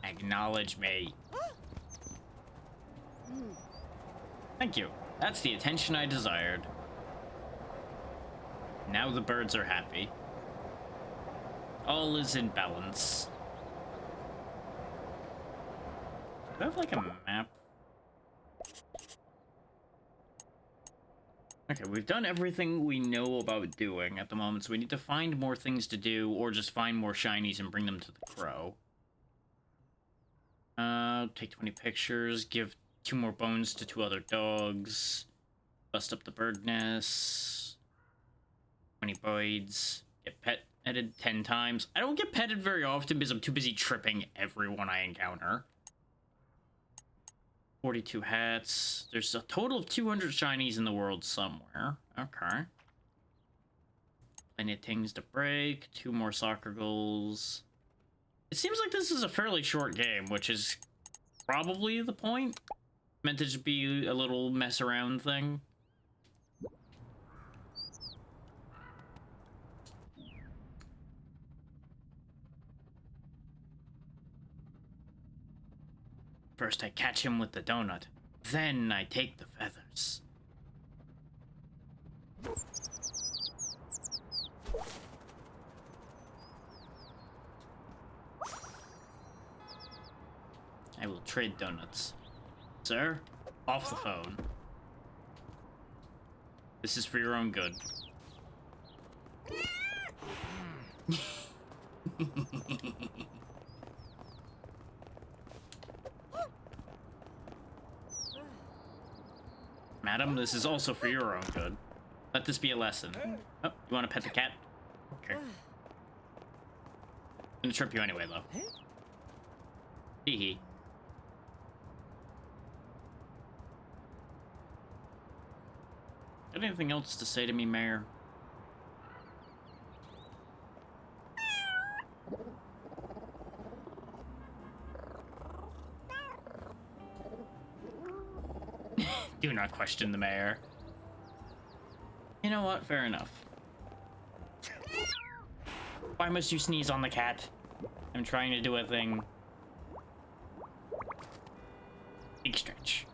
acknowledge me. Thank you. That's the attention I desired. Now the birds are happy. All is in balance. I have, like, a map? Okay, we've done everything we know about doing at the moment, so we need to find more things to do, or just find more shinies and bring them to the crow. Take 20 pictures, give 2 more bones to 2 other dogs, bust up the bird nest, 20 birds, get petted 10 times. I don't get petted very often because I'm too busy tripping everyone I encounter. 42 hats. There's a total of 200 shinies in the world somewhere. Okay. Plenty of things to break. 2 more soccer goals. It seems like this is a fairly short game, which is probably the point. Meant to just be a little mess around thing. First I catch him with the donut. Then I take the feathers. I will trade donuts. Sir, off the phone. This is for your own good. Madam, this is also for your own good. Let this be a lesson. Oh, you want to pet the cat? Okay. I'm gonna trip you anyway, though. Hee hee. Got anything else to say to me, Mayor? Do not question the mayor. You know what? Fair enough. Why must you sneeze on the cat? I'm trying to do a thing. Big stretch.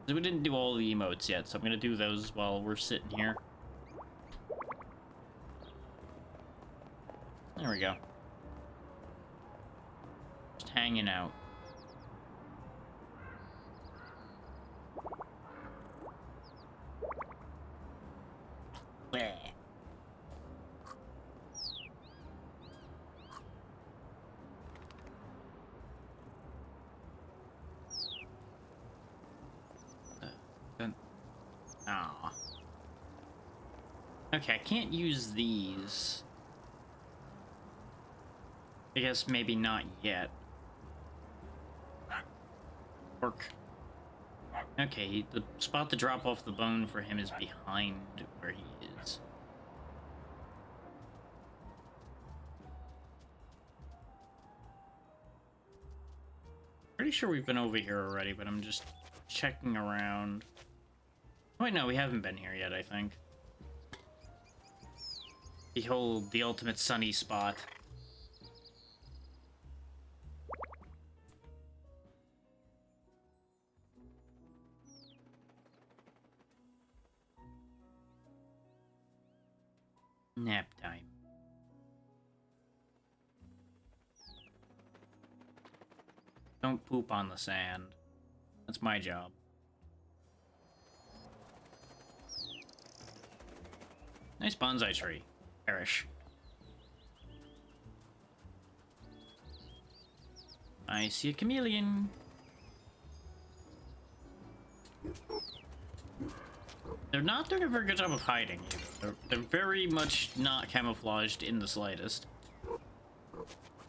We didn't do all the emotes yet, so I'm gonna do those while we're sitting here. There we go. Just hanging out. Bleh. Aw. Okay, I can't use these. I guess maybe not yet. Work. Okay, the spot to drop off the bone for him is behind where he is. Pretty sure we've been over here already, but I'm just checking around. Wait, no, we haven't been here yet, I think. Behold, the ultimate sunny spot. Nap time. Don't poop on the sand. That's my job. Nice bonsai tree. Perish. I see a chameleon. They're not doing a very good job of hiding either. They're very much not camouflaged in the slightest.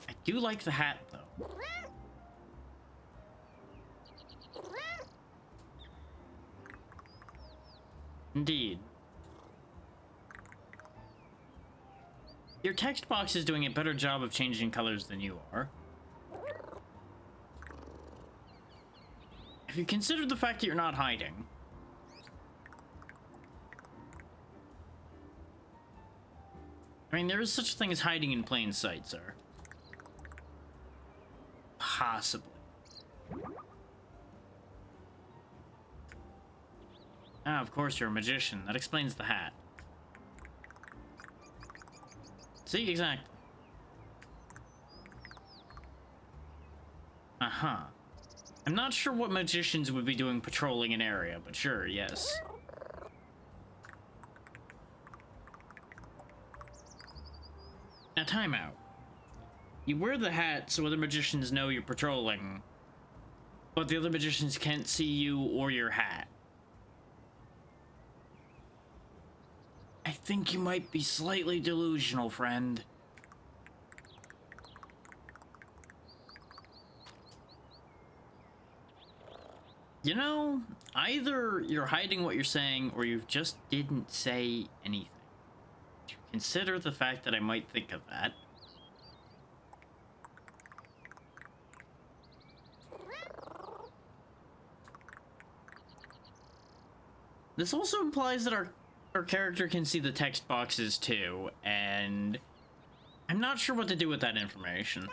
I do like the hat, though. Indeed. Your text box is doing a better job of changing colors than you are. Have you considered the fact that you're not hiding? I mean, there is such a thing as hiding in plain sight, sir. Possibly. Ah, of course you're a magician. That explains the hat. See, exactly. Uh-huh. I'm not sure what magicians would be doing patrolling an area, but sure, yes. Now, time out. You wear the hat so other magicians know you're patrolling, but the other magicians can't see you or your hat. I think you might be slightly delusional, friend. You know, either you're hiding what you're saying or you just didn't say anything. Consider the fact that I might think of that. This also implies that our character can see the text boxes too, and I'm not sure what to do with that information.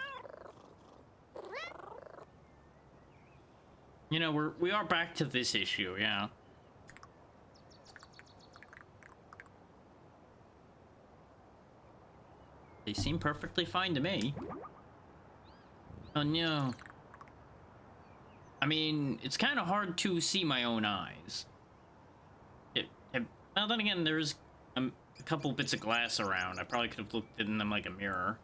You know, we are back to this issue, yeah. They seem perfectly fine to me. Oh no. I mean, it's kind of hard to see my own eyes. Well, then again, there's a couple bits of glass around. I probably could have looked in them like a mirror.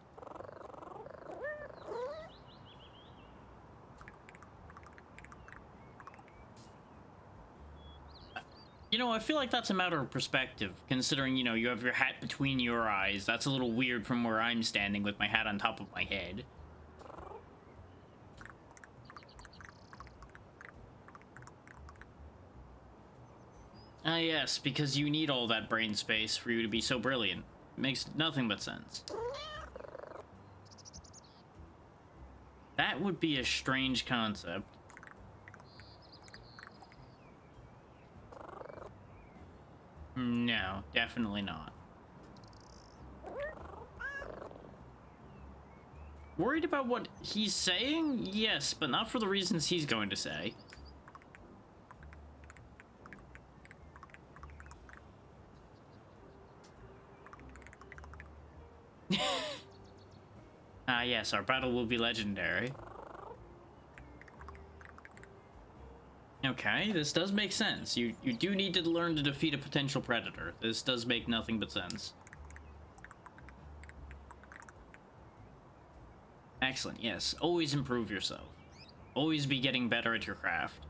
You know, I feel like that's a matter of perspective, considering, you know, you have your hat between your eyes. That's a little weird from where I'm standing with my hat on top of my head. Ah, yes, because you need all that brain space for you to be so brilliant. It makes nothing but sense. That would be a strange concept. No, definitely not. Worried about what he's saying? Yes, but not for the reasons he's going to say. Ah, yes, our battle will be legendary. Okay, this does make sense. You do need to learn to defeat a potential predator. This does make nothing but sense. Excellent, yes. Always improve yourself. Always be getting better at your craft.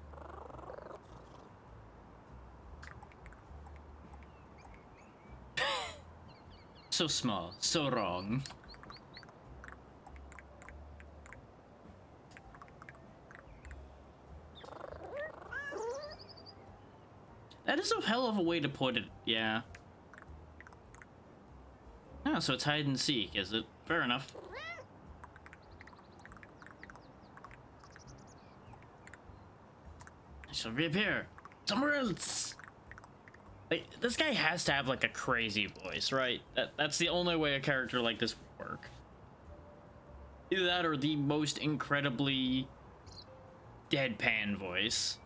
So small, so wrong. That is a hell of a way to put it, yeah. Oh, so it's hide and seek, is it? Fair enough. I shall reappear somewhere else. Like, this guy has to have like a crazy voice, right? That's the only way a character like this would work. Either that or the most incredibly deadpan voice.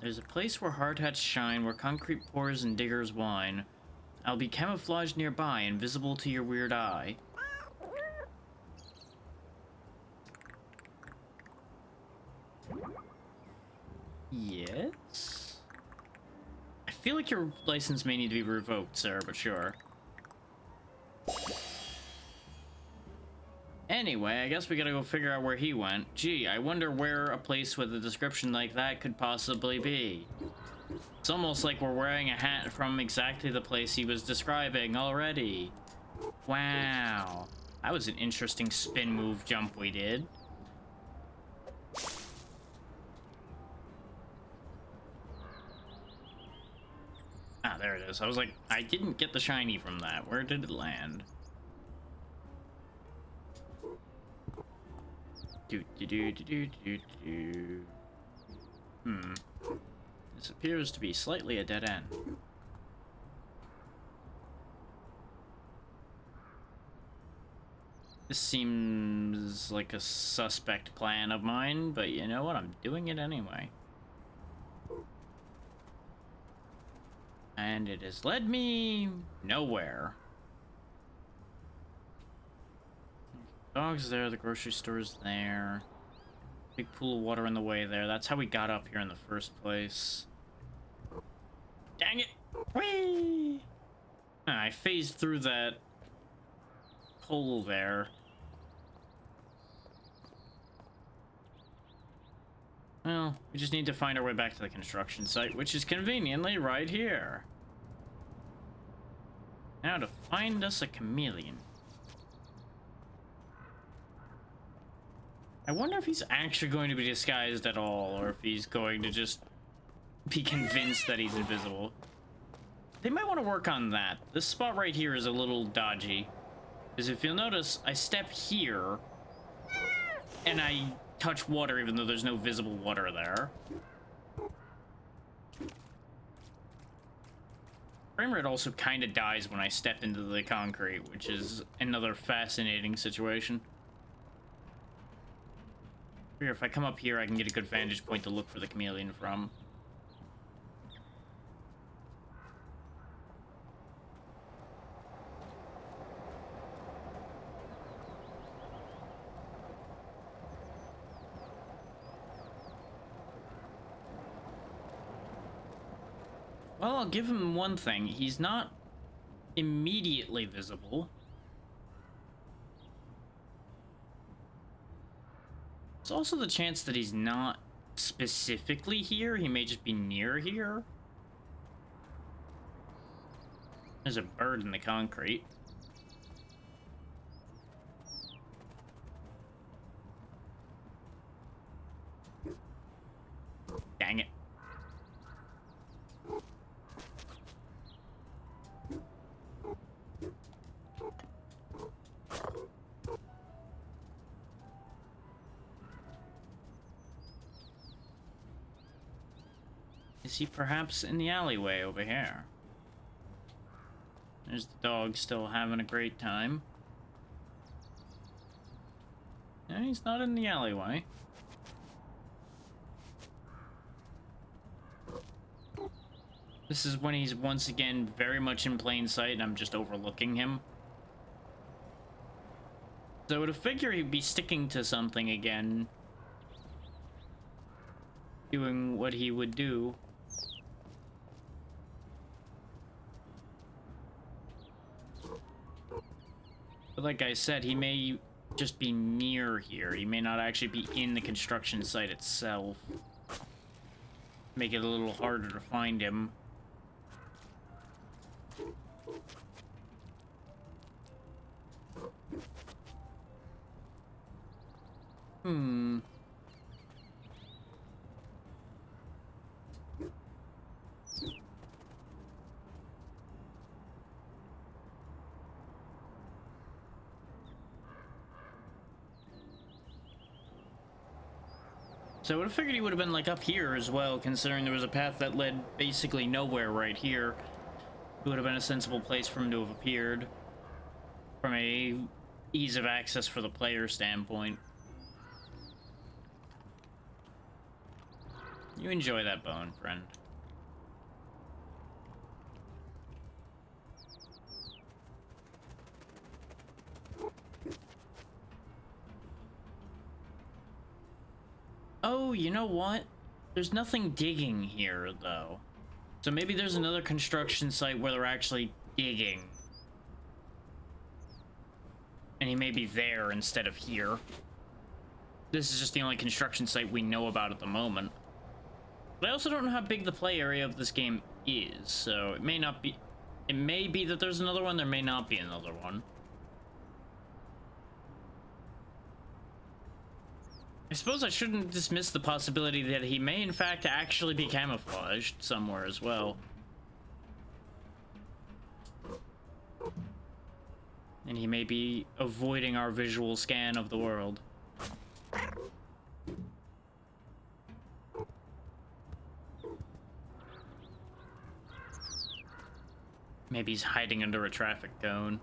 There's a place where hardhats shine, where concrete pours and diggers whine. I'll be camouflaged nearby, invisible to your weird eye. Yes? I feel like your license may need to be revoked, sir, but sure. Anyway, I guess we gotta go figure out where he went. Gee, I wonder where a place with a description like that could possibly be. It's almost like we're wearing a hat from exactly the place he was describing already. Wow. That was an interesting spin move jump we did. Ah, there it is. I was like, I didn't get the shiny from that. Where did it land? This appears to be slightly a dead end. This seems like a suspect plan of mine, but you know what? I'm doing it anyway. And it has led me nowhere. Dog's there, the grocery store's there. Big pool of water in the way there. That's how we got up here in the first place. Dang it! Whee! I phased through that hole there. Well, we just need to find our way back to the construction site, which is conveniently right here. Now to find us a chameleon. I wonder if he's actually going to be disguised at all, or if he's going to just be convinced that he's invisible. They might want to work on that. This spot right here is a little dodgy. Because if you'll notice, I step here, and I touch water even though there's no visible water there. Frame rate also kind of dies when I step into the concrete, which is another fascinating situation. Here, if I come up here, I can get a good vantage point to look for the chameleon from. Well, I'll give him one thing. He's not immediately visible. There's also the chance that he's not specifically here. He may just be near here. There's a bird in the concrete. Dang it. Is he perhaps in the alleyway over here? There's the dog still having a great time. No, he's not in the alleyway. This is when he's once again very much in plain sight and I'm just overlooking him. So I would have figured he'd be sticking to something again. Doing what he would do. But like I said, he may just be near here. He may not actually be in the construction site itself. Make it a little harder to find him. So I would have figured he would have been like up here as well, considering there was a path that led basically nowhere right here. It would have been a sensible place for him to have appeared from a ease of access for the player standpoint. You enjoy that bone, friend. Oh, you know what? There's nothing digging here, though. So maybe there's another construction site where they're actually digging. And he may be there instead of here. This is just the only construction site we know about at the moment. But I also don't know how big the play area of this game is, so it may not be... It may be that there's another one, there may not be another one. I suppose I shouldn't dismiss the possibility that he may in fact actually be camouflaged somewhere as well. And he may be avoiding our visual scan of the world. Maybe he's hiding under a traffic cone.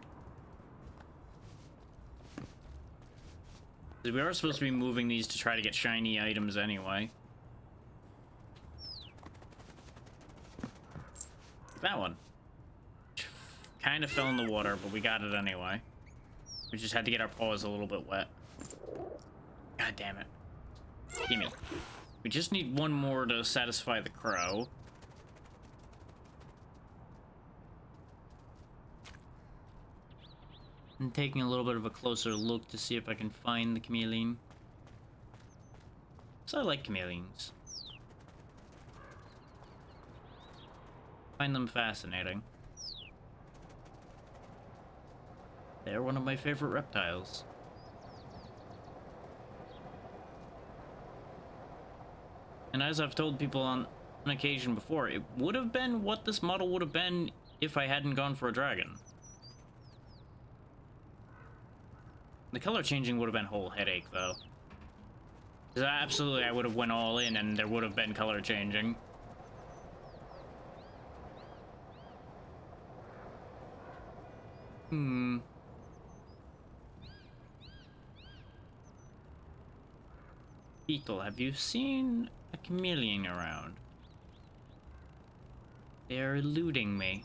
We are supposed to be moving these to try to get shiny items anyway. That one. Kind of fell in the water, but we got it anyway. We just had to get our paws a little bit wet. God damn it. Gimme. We just need one more to satisfy the crow. I'm taking a little bit of a closer look to see if I can find the chameleon. So I like chameleons. Find them fascinating. They're one of my favorite reptiles. And as I've told people on an occasion before, it would have been what this model would have been if I hadn't gone for a dragon. The color changing would have been a whole headache, though. Because absolutely, I would have went all in and there would have been color changing. Beetle, have you seen a chameleon around? They're eluding me.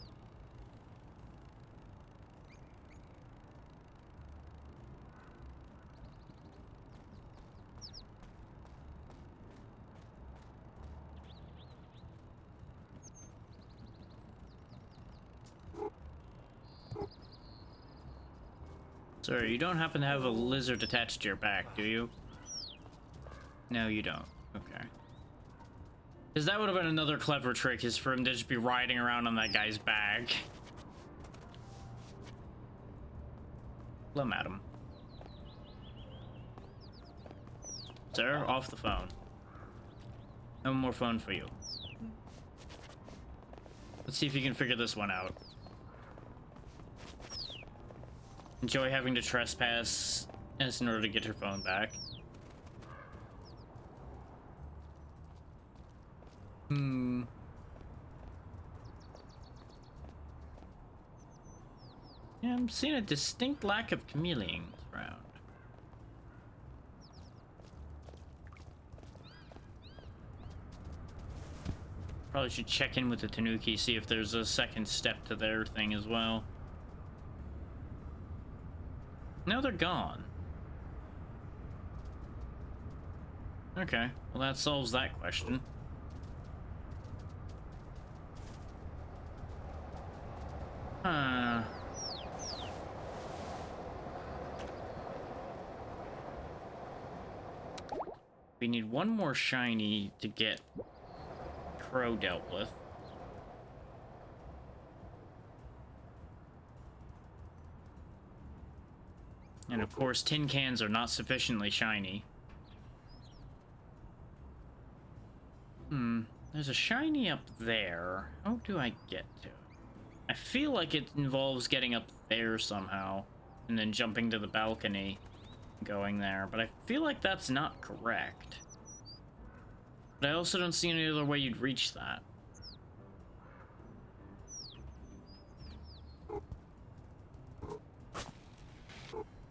Sir, you don't happen to have a lizard attached to your back, do you? No, you don't. Okay. Because that would have been another clever trick, is for him to just be riding around on that guy's back. Plum at him. Sir, off the phone. No more phone for you. Let's see if you can figure this one out. Enjoy having to trespass in order to get your phone back. Yeah, I'm seeing a distinct lack of chameleons around. Probably should check in with the Tanuki, see if there's a second step to their thing as well. No, they're gone. Okay, well that solves that question. We need one more shiny to get Crow dealt with. And of course, tin cans are not sufficiently shiny. There's a shiny up there. How do I get to it? I feel like it involves getting up there somehow, and then jumping to the balcony, going there, but I feel like that's not correct. But I also don't see any other way you'd reach that.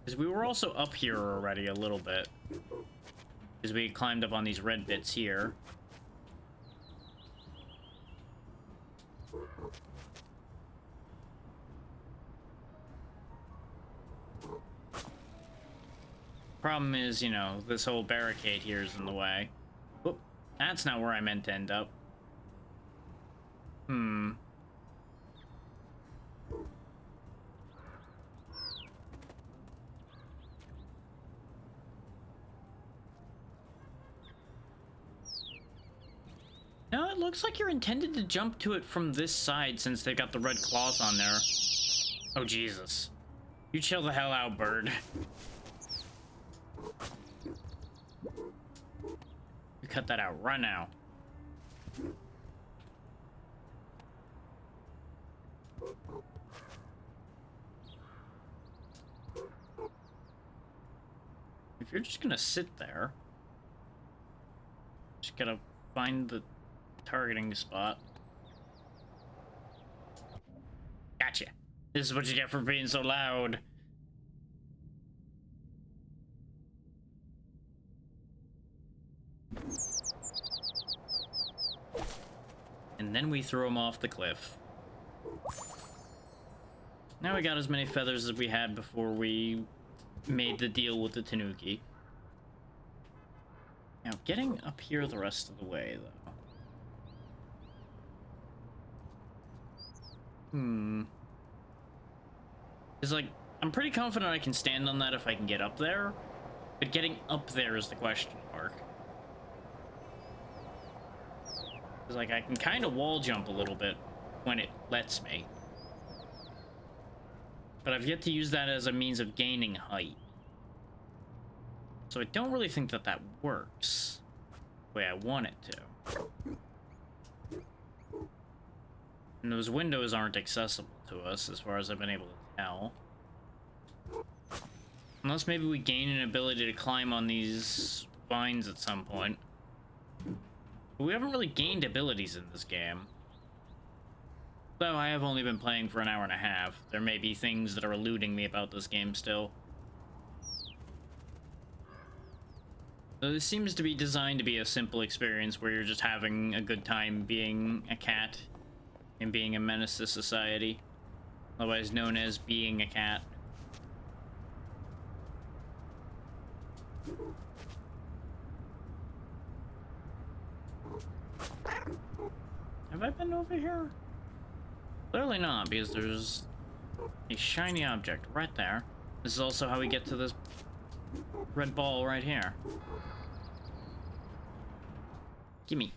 Because we were also up here already a little bit. Because we climbed up on these red bits here. Problem is, you know, this whole barricade here is in the way. Whoop, that's not where I meant to end up. No, it looks like you're intended to jump to it from this side since they've got the red cloth on there. Oh, Jesus. You chill the hell out, bird. You cut that out. Run now. If you're just gonna sit there, just gotta find the targeting spot. Gotcha. This is what you get for being so loud. And then we throw him off the cliff. Now we got as many feathers as we had before we made the deal with the Tanuki. Now, getting up here the rest of the way, though. It's like, I'm pretty confident I can stand on that if I can get up there, but getting up there is the question mark. It's like, I can kind of wall jump a little bit when it lets me. But I've yet to use that as a means of gaining height. So I don't really think that that works the way I want it to. And those windows aren't accessible to us as far as I've been able to tell. Unless maybe we gain an ability to climb on these vines at some point. But we haven't really gained abilities in this game. Though I have only been playing for an hour and a half. There may be things that are eluding me about this game still. So this seems to be designed to be a simple experience where you're just having a good time being a cat and being a menace to society. Otherwise known as being a cat. Have I been over here? Clearly not, because there's a shiny object right there. This is also how we get to this red ball right here. Gimme.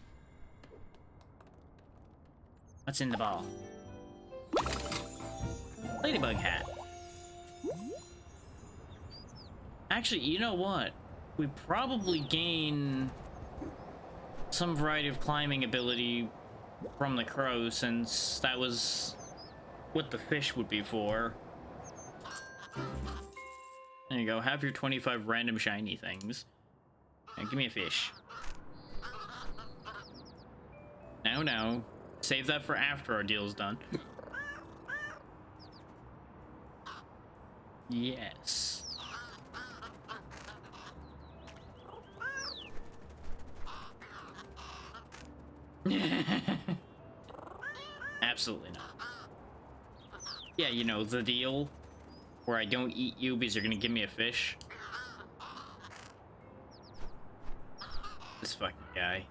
What's in the ball? Ladybug hat. Actually, you know what? We probably gain some variety of climbing ability from the crow, since that was what the fish would be for. There you go, have your 25 random shiny things. And give me a fish. No. Save that for after our deal's done. Yes. Absolutely not. Yeah, you know, the deal where I don't eat you because you're gonna give me a fish. This fucking guy.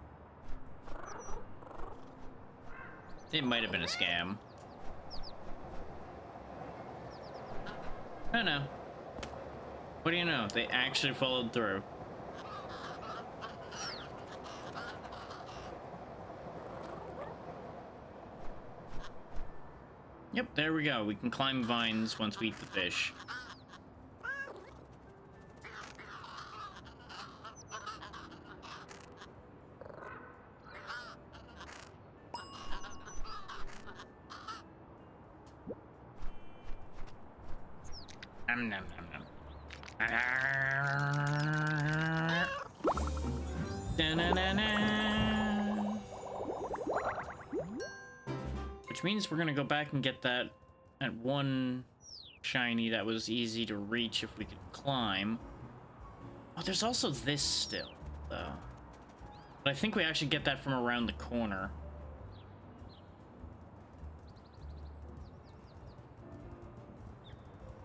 It might have been a scam. I don't know. What do you know? They actually followed through. Yep, there we go. We can climb vines once we eat the fish. Nom nom nom nom. Da-na-na-na. Which means we're gonna go back and get that one shiny that was easy to reach if we could climb. Oh, there's also this still, though. But I think we actually get that from around the corner.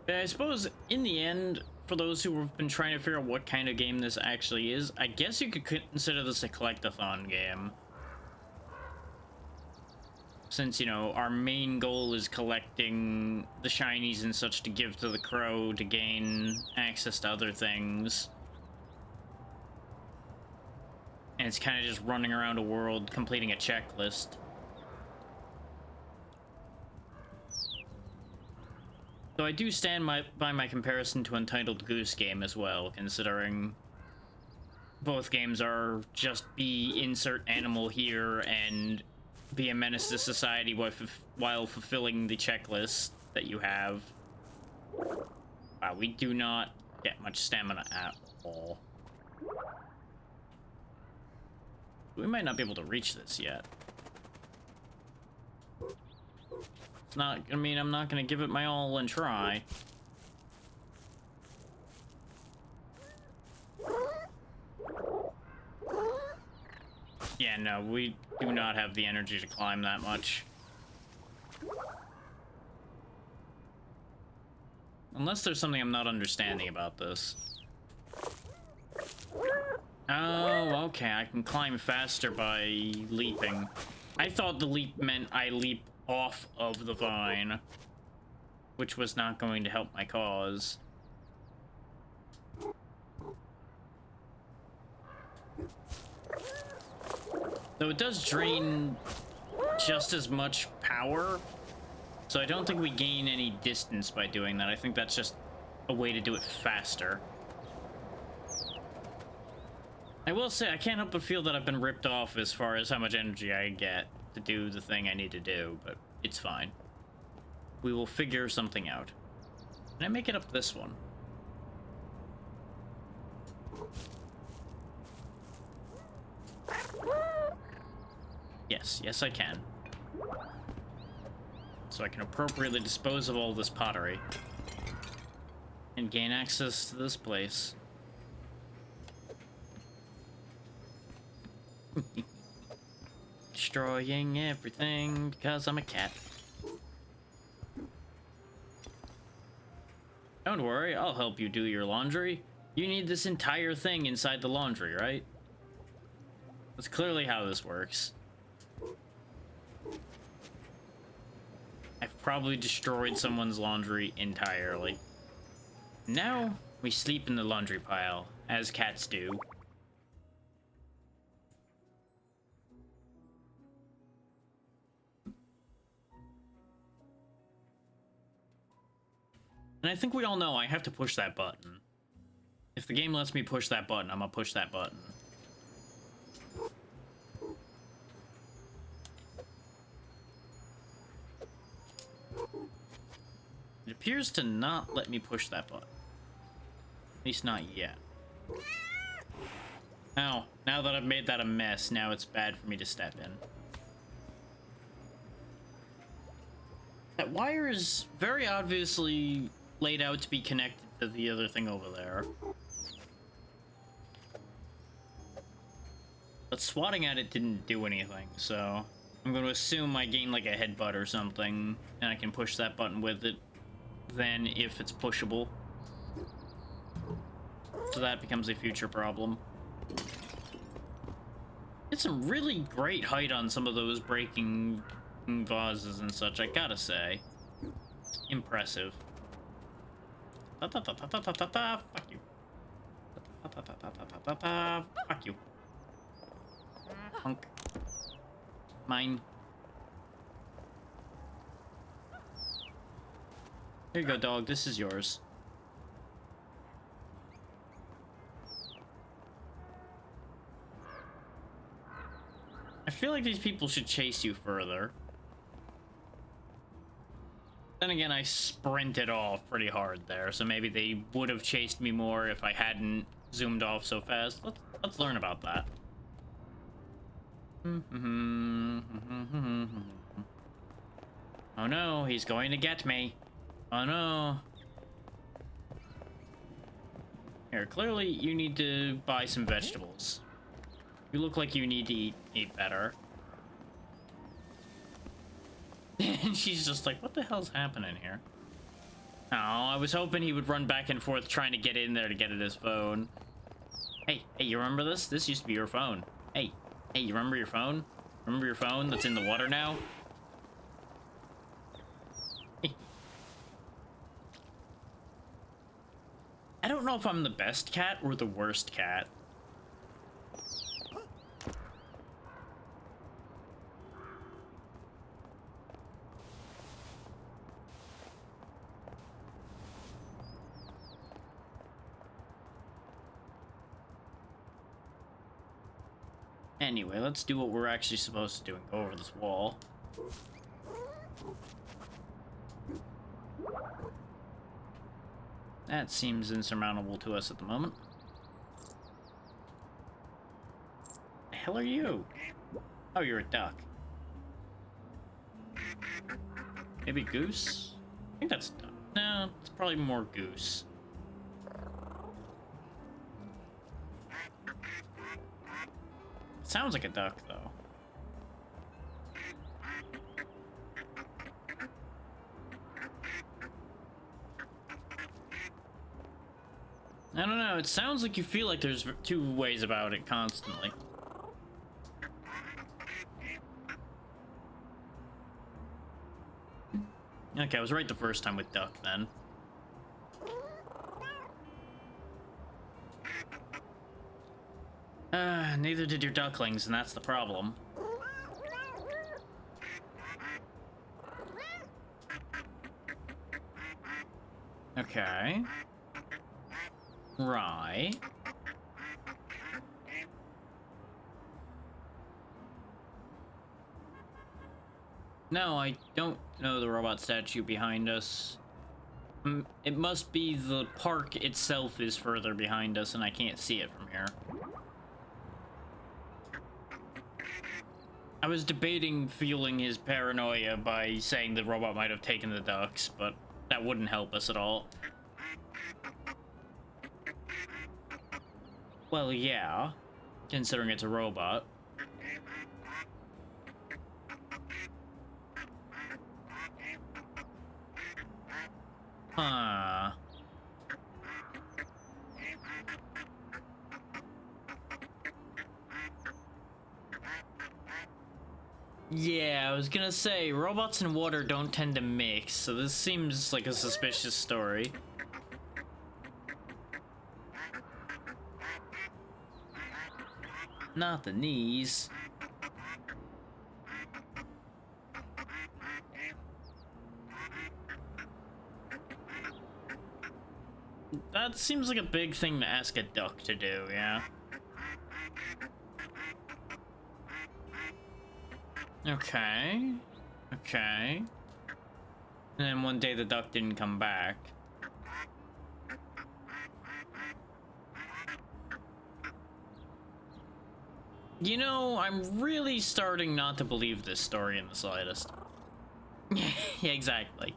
But I suppose, in the end, for those who have been trying to figure out what kind of game this actually is, I guess you could consider this a collectathon game. Since, you know, our main goal is collecting the shinies and such to give to the crow to gain access to other things. And it's kind of just running around a world completing a checklist. So I do stand by my comparison to Untitled Goose Game as well, considering both games are just be insert animal here and be a menace to society while fulfilling the checklist that you have. Wow, we do not get much stamina at all. We might not be able to reach this yet. It's not, I mean, I'm not gonna give it my all and try. Yeah, no, we do not have the energy to climb that much. Unless there's something I'm not understanding about this. Oh, okay, I can climb faster by leaping. I thought the leap meant I leap off of the vine, which was not going to help my cause. Though it does drain just as much power, so I don't think we gain any distance by doing that. I think that's just a way to do it faster. I will say, I can't help but feel that I've been ripped off as far as how much energy I get to do the thing I need to do, but it's fine. We will figure something out. Can I make it up this one? Yes, yes I can. So I can appropriately dispose of all this pottery and gain access to this place. Destroying everything because I'm a cat. Don't worry, I'll help you do your laundry. You need this entire thing inside the laundry, right? That's clearly how this works. I've probably destroyed someone's laundry entirely. Now, we sleep in the laundry pile, as cats do. And I think we all know I have to push that button. If the game lets me push that button, I'm gonna push that button. It appears to not let me push that button. At least not yet. Now that I've made that a mess, now it's bad for me to step in. That wire is very obviously laid out to be connected to the other thing over there. But swatting at it didn't do anything, so I'm going to assume I gain like a headbutt or something, and I can push that button with it, then if it's pushable. So that becomes a future problem. It's some really great height on some of those breaking vases and such, I gotta say. Impressive. Fuck you. Fuck you. Punk. Mine. Here you go, dog. This is yours. I feel like these people should chase you further. Then again, I sprinted off pretty hard there, so maybe they would have chased me more if I hadn't zoomed off so fast. Let's learn about that. Oh no, he's going to get me. Oh no. Here, clearly you need to buy some vegetables. You look like you need to eat better. And she's just like, what the hell's happening here? Oh, I was hoping he would run back and forth trying to get in there to get at his phone. Hey, you remember this? This used to be your phone. Hey, you remember your phone? Remember your phone that's in the water now? Hey. I don't know if I'm the best cat or the worst cat. Anyway, let's do what we're actually supposed to do and go over this wall. That seems insurmountable to us at the moment. The hell are you? Oh, you're a duck. Maybe goose? I think that's duck. No, it's probably more goose. Sounds like a duck, though. I don't know, it sounds like you feel like there's two ways about it constantly. Okay, I was right the first time with duck then. Neither did your ducklings, and that's the problem. Okay. Right. No, I don't know the robot statue behind us. It must be the park itself is further behind us, and I can't see it from here. I was debating fueling his paranoia by saying the robot might have taken the ducks, but that wouldn't help us at all. Well, yeah, considering it's a robot. Huh. Yeah, I was gonna say, robots and water don't tend to mix, so this seems like a suspicious story. Not the knees. That seems like a big thing to ask a duck to do, yeah. Okay. Okay. And then one day the duck didn't come back. You know, I'm really starting not to believe this story in the slightest. Yeah, exactly.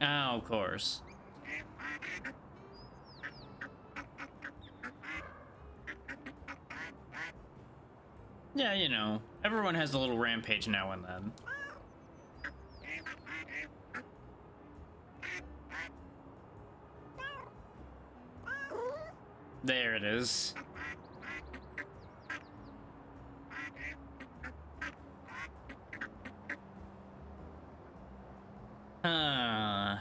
Oh, of course. Yeah, you know, everyone has a little rampage now and then. There it is. Huh.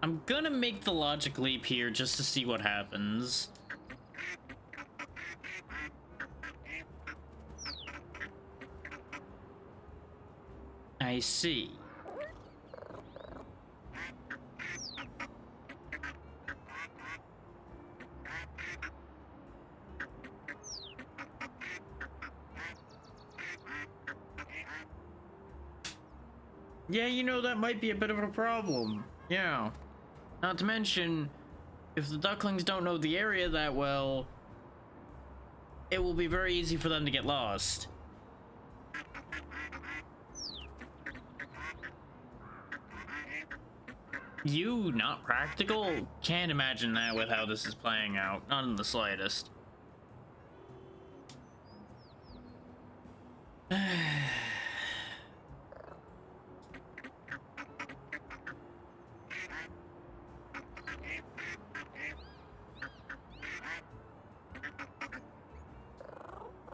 I'm gonna make the logic leap here just to see what happens. I see. Yeah, you know, that might be a bit of a problem. Yeah. Not to mention, if the ducklings don't know the area that well, it will be very easy for them to get lost. You not practical? Can't imagine that with how this is playing out. Not in the slightest.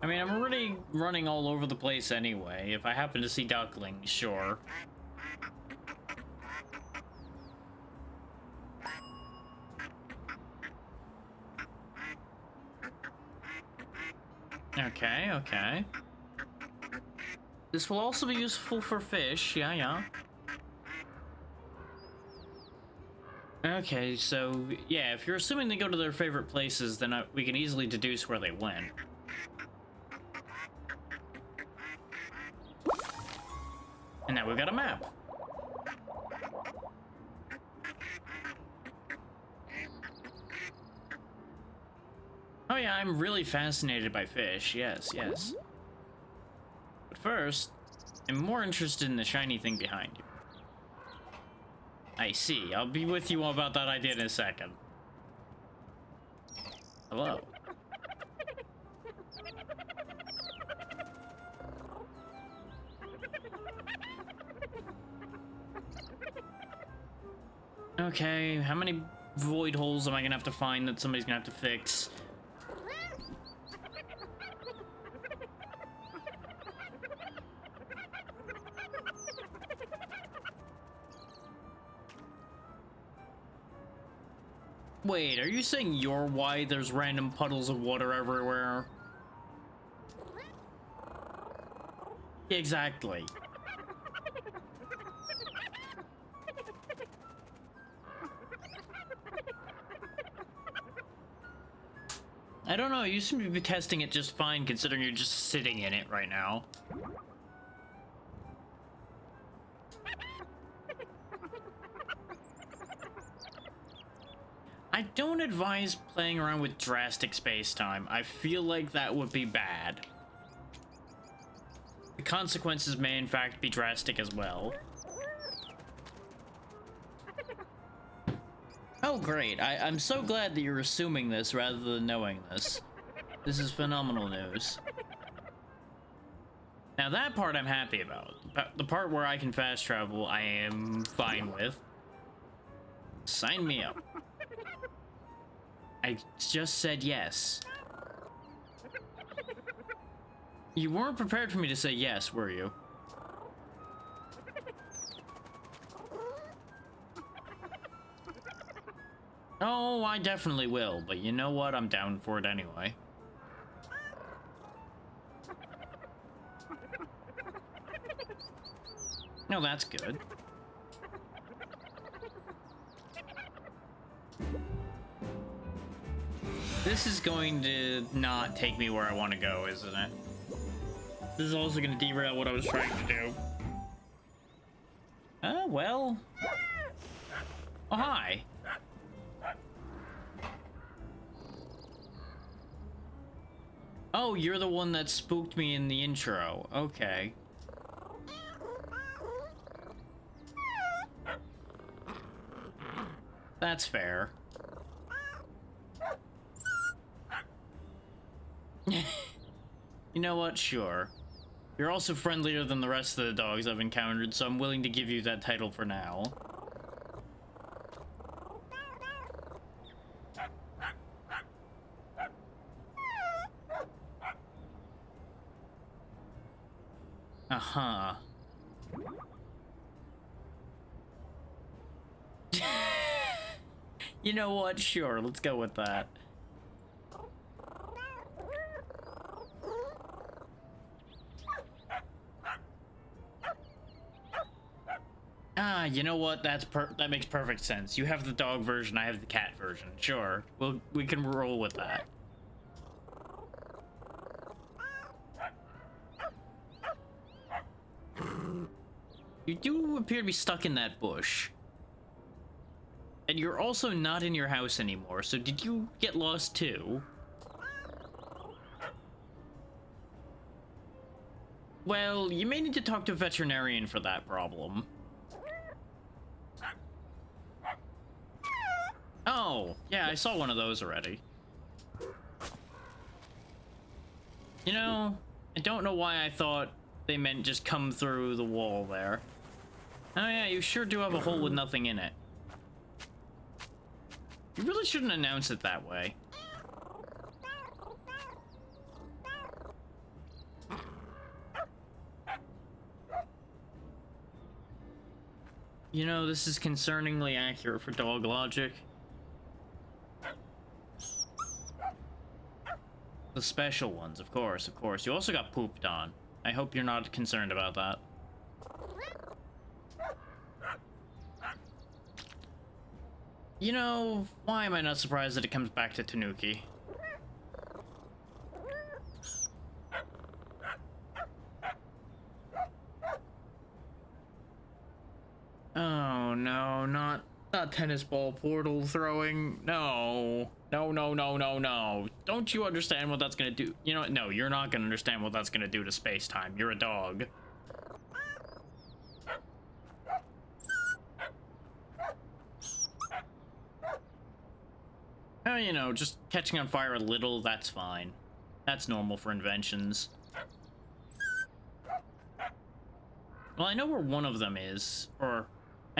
I mean, I'm already running all over the place anyway. If I happen to see ducklings, sure. Okay, okay. This will also be useful for fish, yeah. Okay, so, yeah, if you're assuming they go to their favorite places, then we can easily deduce where they went. And now we've got a map. Oh yeah, I'm really fascinated by fish, yes. But first, I'm more interested in the shiny thing behind you. I see. I'll be with you about that idea in a second. Hello. Okay, how many void holes am I gonna have to find that somebody's gonna have to fix? Wait, are you saying you're why there's random puddles of water everywhere? Exactly. I don't know, you seem to be testing it just fine considering you're just sitting in it right now. I don't advise playing around with drastic space-time. I feel like that would be bad. The consequences may in fact be drastic as well. Oh great, I'm so glad that you're assuming this rather than knowing this. This is phenomenal news. Now that part I'm happy about. The part where I can fast travel, I am fine with. Sign me up. I just said yes. You weren't prepared for me to say yes, were you? Oh, I definitely will, but you know what? I'm down for it anyway. No, that's good. This is going to not take me where I want to go, isn't it? This is also going to derail what I was trying to do. Well. Oh, hi. Oh, you're the one that spooked me in the intro. Okay. That's fair. You know what? Sure. You're also friendlier than the rest of the dogs I've encountered, so I'm willing to give you that title for now. Uh-huh. You know what? Sure, let's go with that. Ah, you know what? That makes perfect sense. You have the dog version, I have the cat version. Sure, we can roll with that. You do appear to be stuck in that bush. And you're also not in your house anymore, so did you get lost too? Well, you may need to talk to a veterinarian for that problem. Oh, yeah, I saw one of those already. You know, I don't know why I thought they meant just come through the wall there. Oh yeah, you sure do have a hole with nothing in it. You really shouldn't announce it that way. You know, this is concerningly accurate for dog logic. The special ones, of course, of course. You also got pooped on. I hope you're not concerned about that. You know, why am I not surprised that it comes back to Tanuki? Oh no, not tennis ball portal throwing. No. No, no, no, no, no. Don't you understand what that's gonna do? You know what? No, you're not gonna understand what that's gonna do to space-time. You're a dog. Oh, you know, just catching on fire a little, that's fine. That's normal for inventions. Well, I know where one of them is, or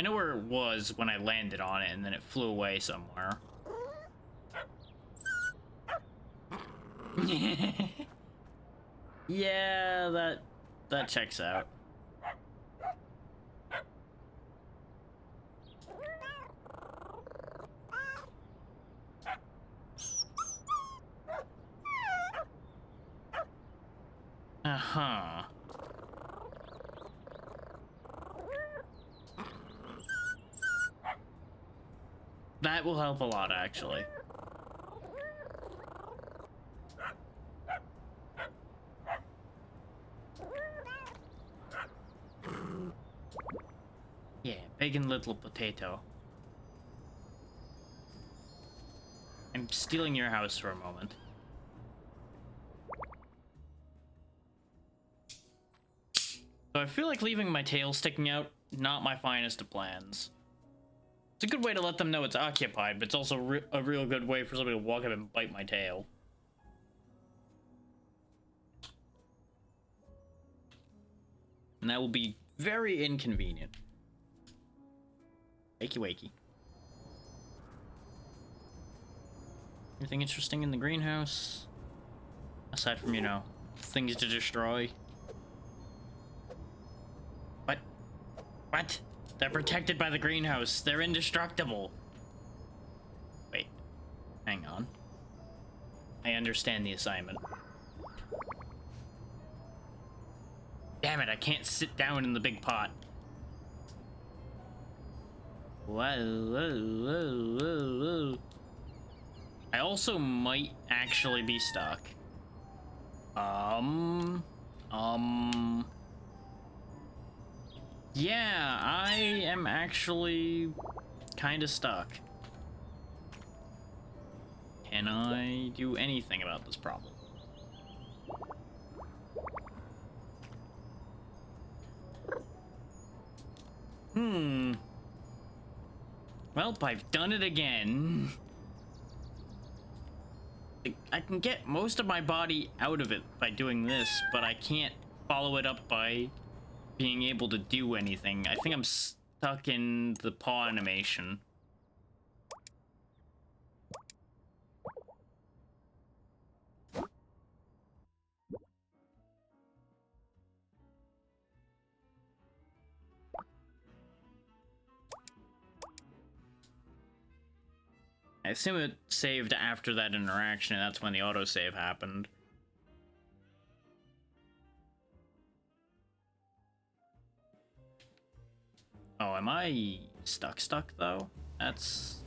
I know where it was when I landed on it, and then it flew away somewhere. Yeah, that checks out. Uh-huh. That will help a lot, actually. Yeah, big and little potato. I'm stealing your house for a moment. So I feel like leaving my tail sticking out, not my finest of plans. It's a good way to let them know it's occupied, but it's also a real good way for somebody to walk up and bite my tail. And that will be very inconvenient. Wakey wakey. Anything interesting in the greenhouse? Aside from, you know, things to destroy. What? What? They're protected by the greenhouse. They're indestructible. Wait. Hang on. I understand the assignment. Damn it, I can't sit down in the big pot. Whoa, whoa, whoa, whoa, whoa. I also might actually be stuck. Yeah, I am actually kind of stuck. Can I do anything about this problem? Well, I've done it again. I can get most of my body out of it by doing this, but I can't follow it up by being able to do anything. I think I'm stuck in the paw animation. I assume it saved after that interaction, and that's when the autosave happened. Oh, am I stuck though? That's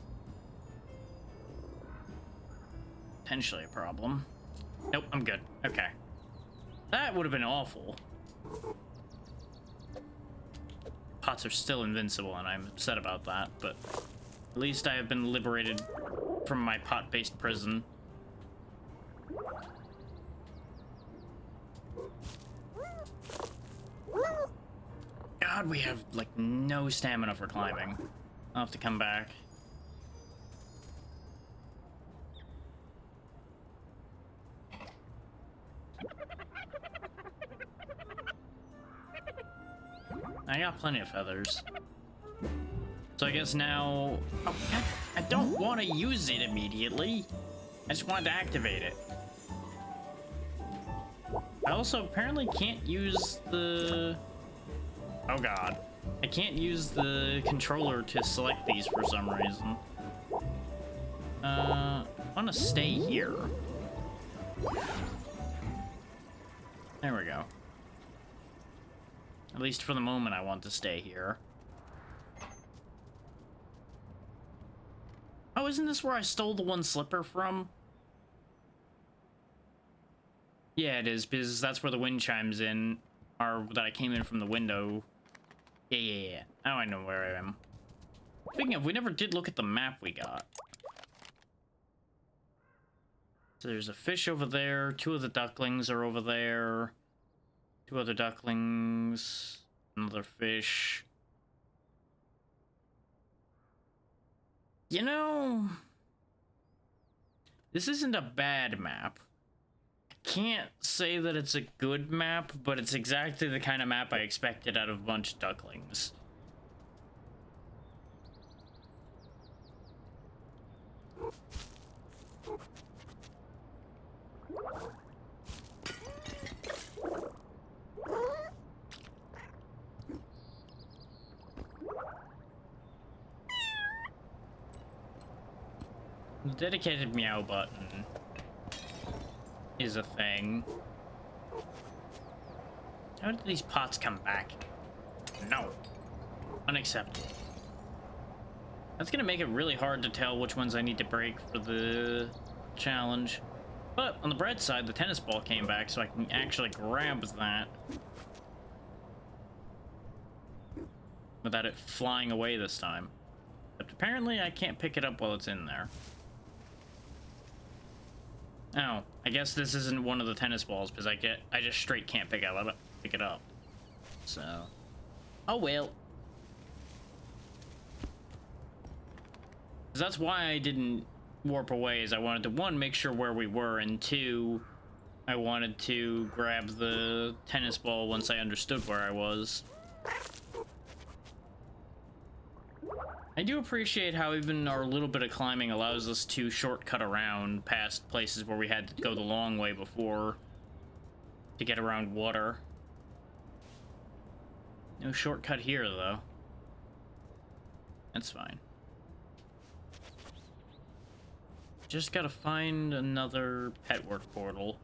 potentially a problem. Nope, I'm good. Okay. That would have been awful. Pots are still invincible, and I'm upset about that, but at least I have been liberated from my pot-based prison. God, we have, like, no stamina for climbing. I'll have to come back. I got plenty of feathers. So I guess now... Oh, I don't want to use it immediately. I just wanted to activate it. I also apparently can't use the... Oh god. I can't use the controller to select these for some reason. I want to stay here. There we go. At least for the moment I want to stay here. Oh, isn't this where I stole the one slipper from? Yeah, it is, because that's where the wind chimes in, or that I came in from the window. Yeah. Now I know where I am. Speaking of, we never did look at the map we got. So there's a fish over there, 2 of the ducklings are over there, 2 other ducklings, another fish. You know, this isn't a bad map. I can't say that it's a good map, but it's exactly the kind of map I expected out of a bunch of ducklings. The dedicated meow button is a thing. How did these pots come back? No. Unacceptable. That's gonna make it really hard to tell which ones I need to break for the challenge. But on the bright side, the tennis ball came back, so I can actually grab that without it flying away this time. But apparently I can't pick it up while it's in there. Oh, I guess this isn't one of the tennis balls because I just straight can't pick it up. So, oh well. 'Cause that's why I didn't warp away, is I wanted to, one, make sure where we were, and two, I wanted to grab the tennis ball once I understood where I was. I do appreciate how even our little bit of climbing allows us to shortcut around past places where we had to go the long way before to get around water. No shortcut here, though. That's fine. Just gotta find another pet work portal.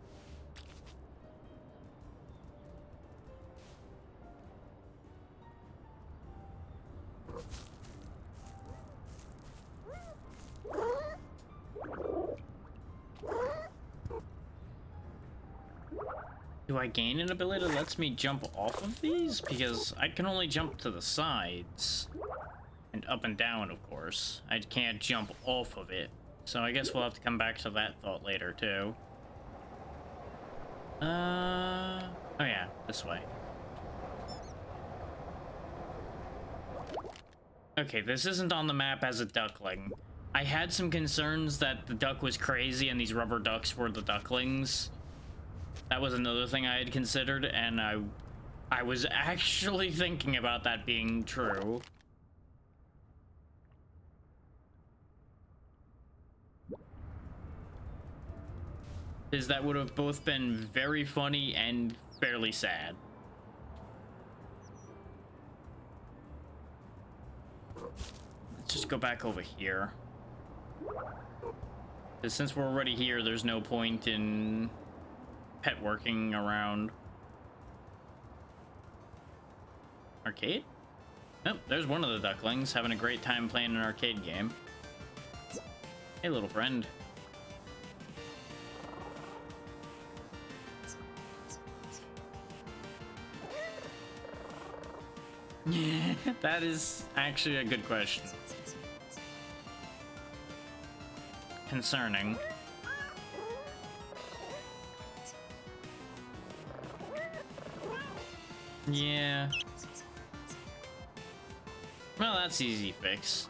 Do I gain an ability that lets me jump off of these? Because I can only jump to the sides. And up and down, of course. I can't jump off of it. So I guess we'll have to come back to that thought later, too. Oh yeah, this way. Okay, this isn't on the map as a duckling. I had some concerns that the duck was crazy and these rubber ducks were the ducklings. That was another thing I had considered, and I was actually thinking about that being true. Because that would have both been very funny and fairly sad. Let's just go back over here. Because since we're already here, there's no point in pet working around. Arcade? Oh, there's one of the ducklings having a great time playing an arcade game. Hey, little friend. Yeah, that is actually a good question. Concerning. Yeah. Well, that's easy fix.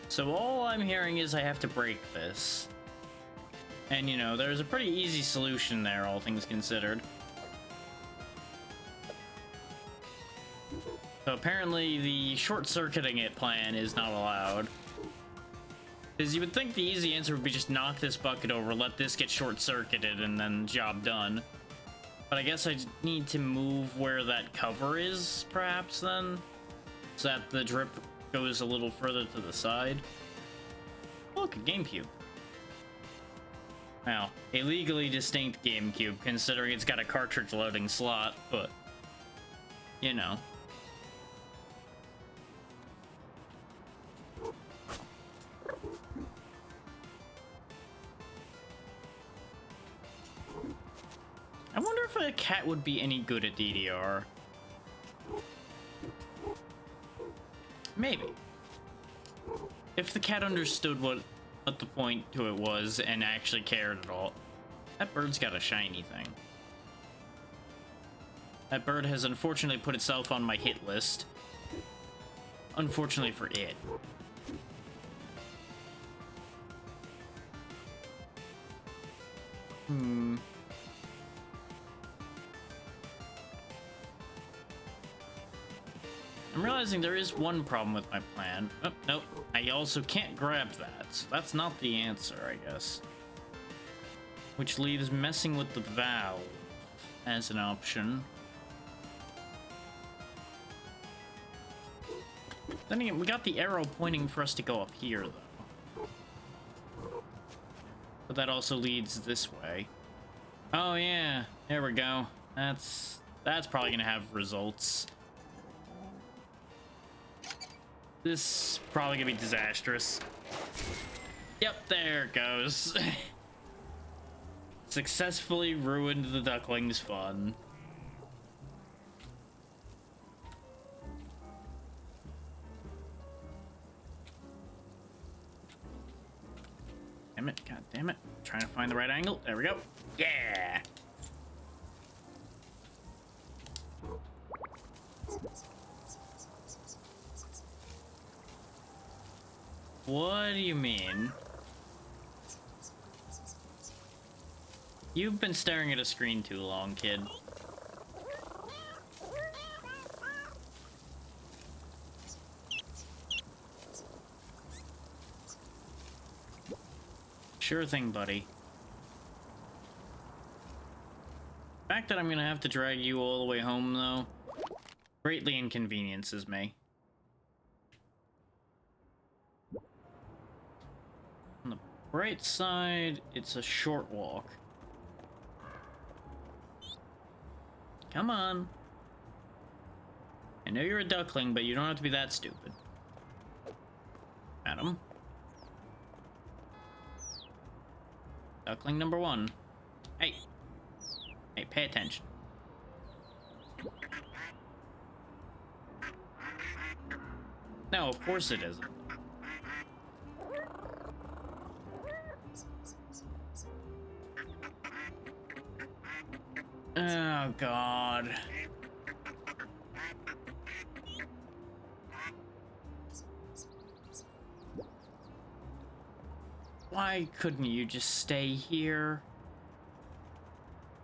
So all I'm hearing is I have to break this. And you know, there's a pretty easy solution there, all things considered. So apparently the short-circuiting it plan is not allowed. Because you would think the easy answer would be just knock this bucket over, let this get short-circuited, and then job done. But I guess I need to move where that cover is, perhaps, then? So that the drip goes a little further to the side. Oh, look, a GameCube. Well, a legally distinct GameCube, considering it's got a cartridge loading slot, but, you know. I wonder if a cat would be any good at DDR. Maybe. If the cat understood what the point to it was and actually cared at all. That bird's got a shiny thing. That bird has unfortunately put itself on my hit list. Unfortunately for it. realizing there is one problem with my plan. Oh, nope. I also can't grab that, so that's not the answer, I guess. Which leaves messing with the valve as an option. Then again, we got the arrow pointing for us to go up here, though. But that also leads this way. Oh yeah, there we go. That's probably gonna have results. This is probably gonna be disastrous. Yep, there it goes. Successfully ruined the duckling's fun. Damn it, god damn it. I'm trying to find the right angle. There we go. Yeah! What do you mean? You've been staring at a screen too long, kid. Sure thing, buddy. The fact that I'm gonna have to drag you all the way home, though, greatly inconveniences me. On the bright side, it's a short walk. Come on. I know you're a duckling, but you don't have to be that stupid. Adam. Duckling number one. Hey. Hey, pay attention. No, of course it isn't. Oh, God. Why couldn't you just stay here?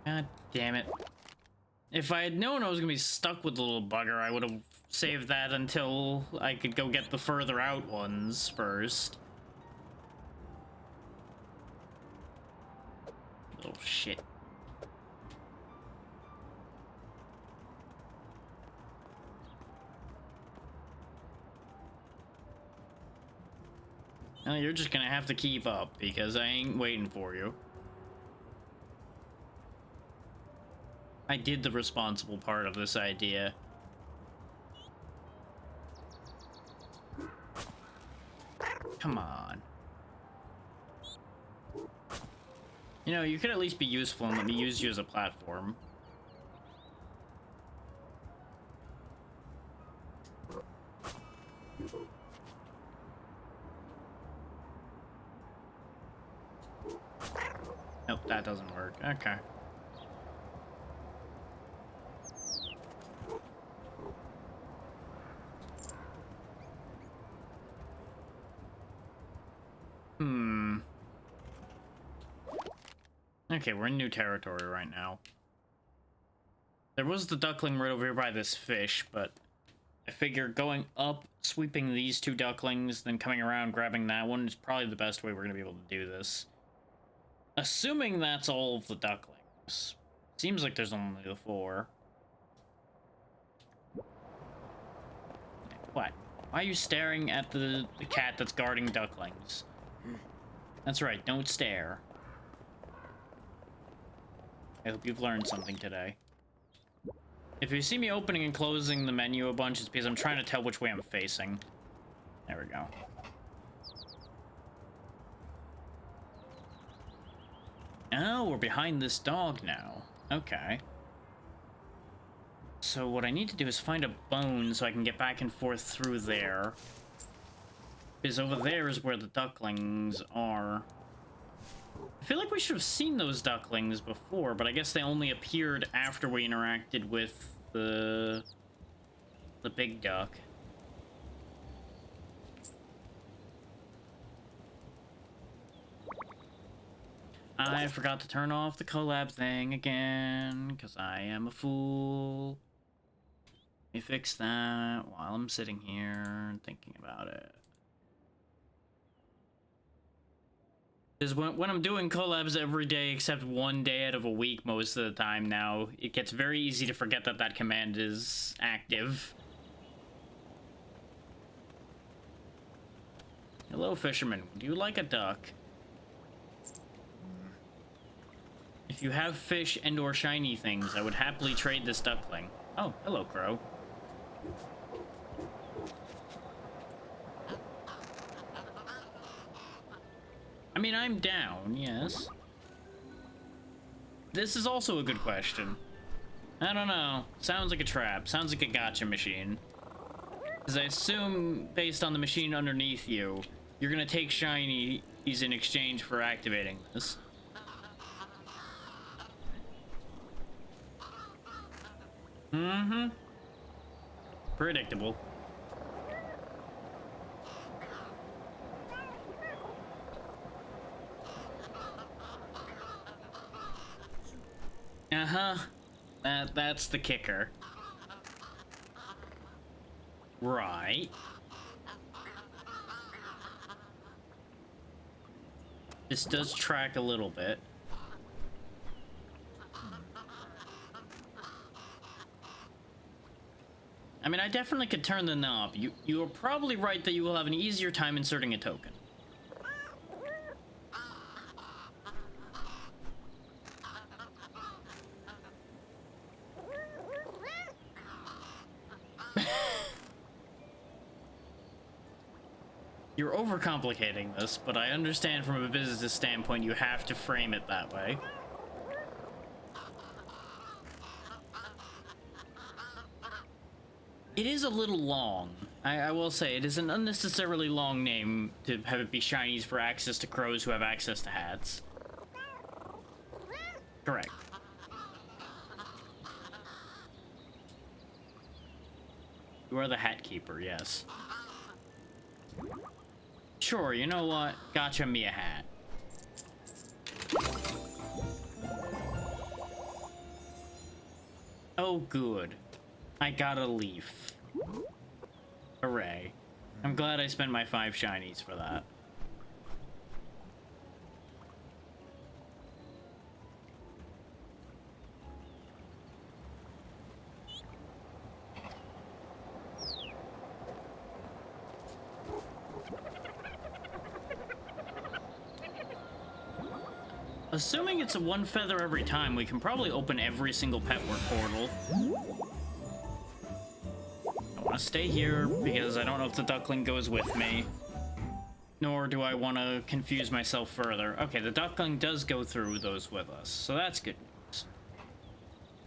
God damn it. If I had known I was gonna be stuck with the little bugger, I would have saved that until I could go get the further out ones first. Little shit. Well, you're just gonna have to keep up, because I ain't waiting for you. I did the responsible part of this idea. Come on. You know, you could at least be useful and let me use you as a platform. Nope, that doesn't work. Okay. Okay, we're in new territory right now. There was the duckling right over here by this fish, but I figure going up, sweeping these two ducklings, then coming around, grabbing that one is probably the best way we're going to be able to do this. Assuming that's all of the ducklings. Seems like there's only the 4. What? Why are you staring at the cat that's guarding ducklings? That's right, don't stare. I hope you've learned something today. If you see me opening and closing the menu a bunch, it's because I'm trying to tell which way I'm facing. There we go. Oh, we're behind this dog now. Okay. So what I need to do is find a bone so I can get back and forth through there. Because over there is where the ducklings are. I feel like we should have seen those ducklings before, but I guess they only appeared after we interacted with the big duck. I forgot to turn off the collab thing again, because I am a fool. me fix that while I'm sitting here thinking about it. Because when I'm doing collabs every day except one day out of a week most of the time now, it gets very easy to forget that that command is active. Hello, fisherman. Would you like a duck? If you have fish and or shiny things, I would happily trade this duckling. Oh, hello, crow. I mean, I'm down, yes. This is also a good question. I don't know. Sounds like a trap. Sounds like a gotcha machine. Because I assume, based on the machine underneath you, you're gonna take shinies in exchange for activating this. Mm-hmm. Predictable. Uh-huh. That's the kicker. Right. This does track a little bit. I mean, I definitely could turn the knob. You are probably right that you will have an easier time inserting a token. You're overcomplicating this, but I understand from a business standpoint you have to frame it that way. It is a little long. I will say, it is an unnecessarily long name to have it be shinies for access to crows who have access to hats. Correct. You are the hat keeper, yes. Sure, you know what? Gotcha me a hat. Oh, good. I got a leaf. Hooray. I'm glad I spent my 5 shinies for that. Assuming it's a 1 feather every time, we can probably open every single pet work portal. I want to stay here because I don't know if the duckling goes with me. Nor do I want to confuse myself further. Okay, the duckling does go through those with us, so that's good news.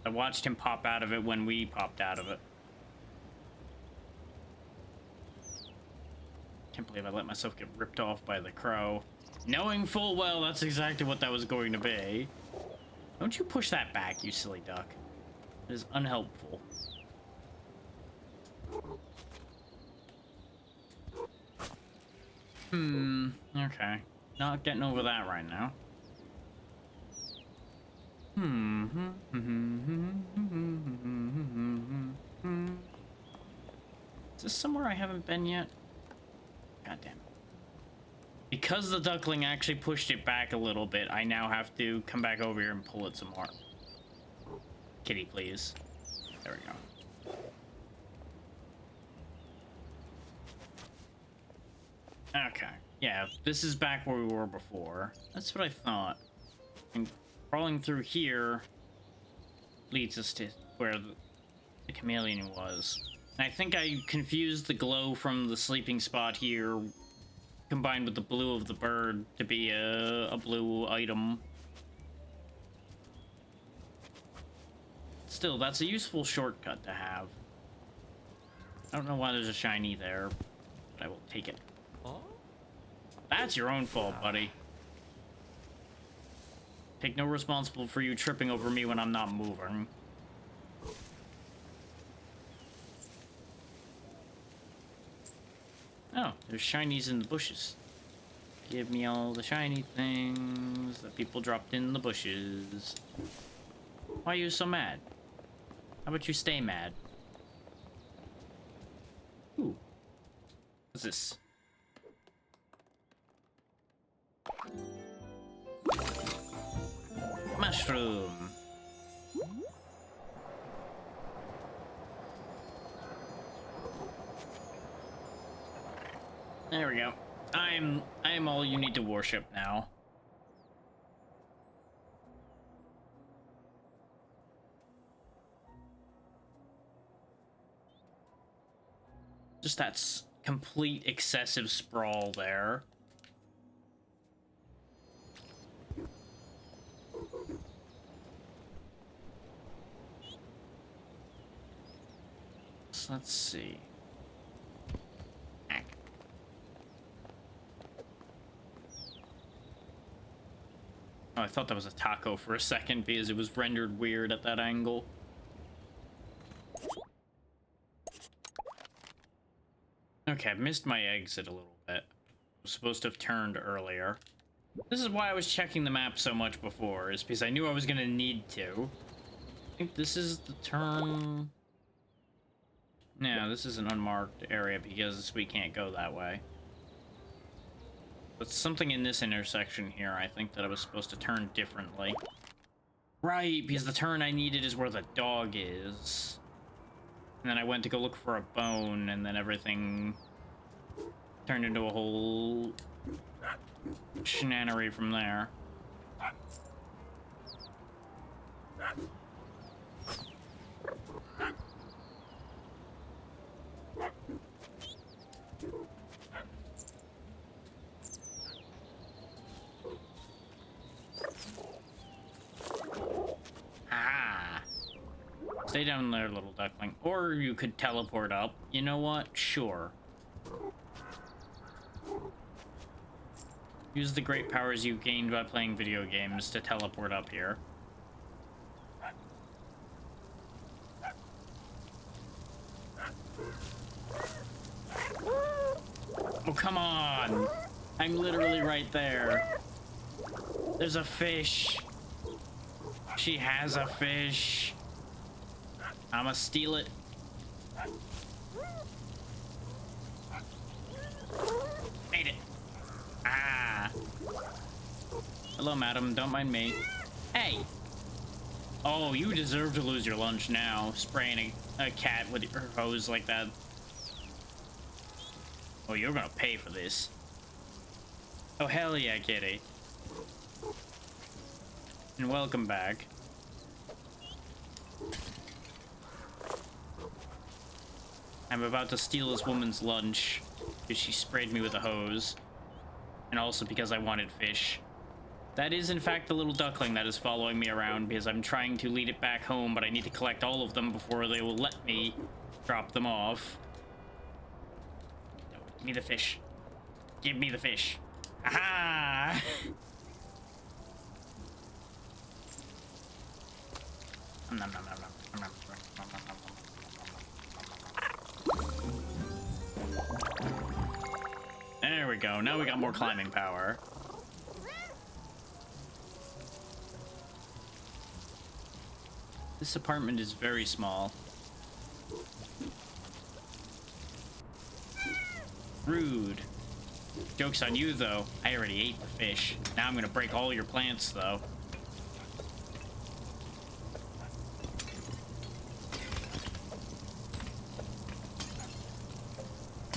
I watched him pop out of it when we popped out of it. Can't believe I let myself get ripped off by the crow. Knowing full well that's exactly what that was going to be. Don't you push that back, you silly duck. It is unhelpful. Okay. Not getting over that right now. Is this somewhere I haven't been yet? God damn it. Because the duckling actually pushed it back a little bit, I now have to come back over here and pull it some more. Kitty, please. There we go. Okay. Yeah, this is back where we were before. That's what I thought. And crawling through here leads us to where the chameleon was. And I think I confused the glow from the sleeping spot here combined with the blue of the bird to be a blue item. Still, that's a useful shortcut to have. I don't know why there's a shiny there, but I will take it. That's your own fault, buddy. Take no responsible for you tripping over me when I'm not moving. Oh, there's shinies in the bushes. Give me all the shiny things that people dropped in the bushes. Why are you so mad? How about you stay mad? What's this? Mushroom. There we go. I am all you need to worship now. Just that complete excessive sprawl there. So let's see. Oh, I thought that was a taco for a second because it was rendered weird at that angle. Okay, I've missed my exit a little bit. I was supposed to have turned earlier. This is why I was checking the map so much before, is because I knew I was gonna need to. I think this is the turn. No, this is an unmarked area because we can't go that way. But something in this intersection here, I think that I was supposed to turn differently. Right, because the turn I needed is where the dog is. And then I went to go look for a bone, and then everything turned into a whole shenanery from there. Stay down there, little duckling. Or you could teleport up. You know what? Sure. Use the great powers you gained by playing video games to teleport up here. Oh, come on! I'm literally right there. There's a fish. She has a fish. I'ma steal it. Made it. Ah. Hello, madam. Don't mind me. Hey. Oh, you deserve to lose your lunch now. Spraying a cat with your hose like that. Oh, you're gonna pay for this. Oh, hell yeah, kitty. And welcome back. I'm about to steal this woman's lunch because she sprayed me with a hose. And also because I wanted fish. That is, in fact, the little duckling that is following me around because I'm trying to lead it back home, but I need to collect all of them before they will let me drop them off. No, give me the fish. Give me the fish. Aha! Nom, nom, nom, nom, nom, nom, nom, nom, nom, nom. There we go. Now we got more climbing power. This apartment is very small. Rude. Joke's on you, though. I already ate the fish. Now I'm gonna break all your plants, though.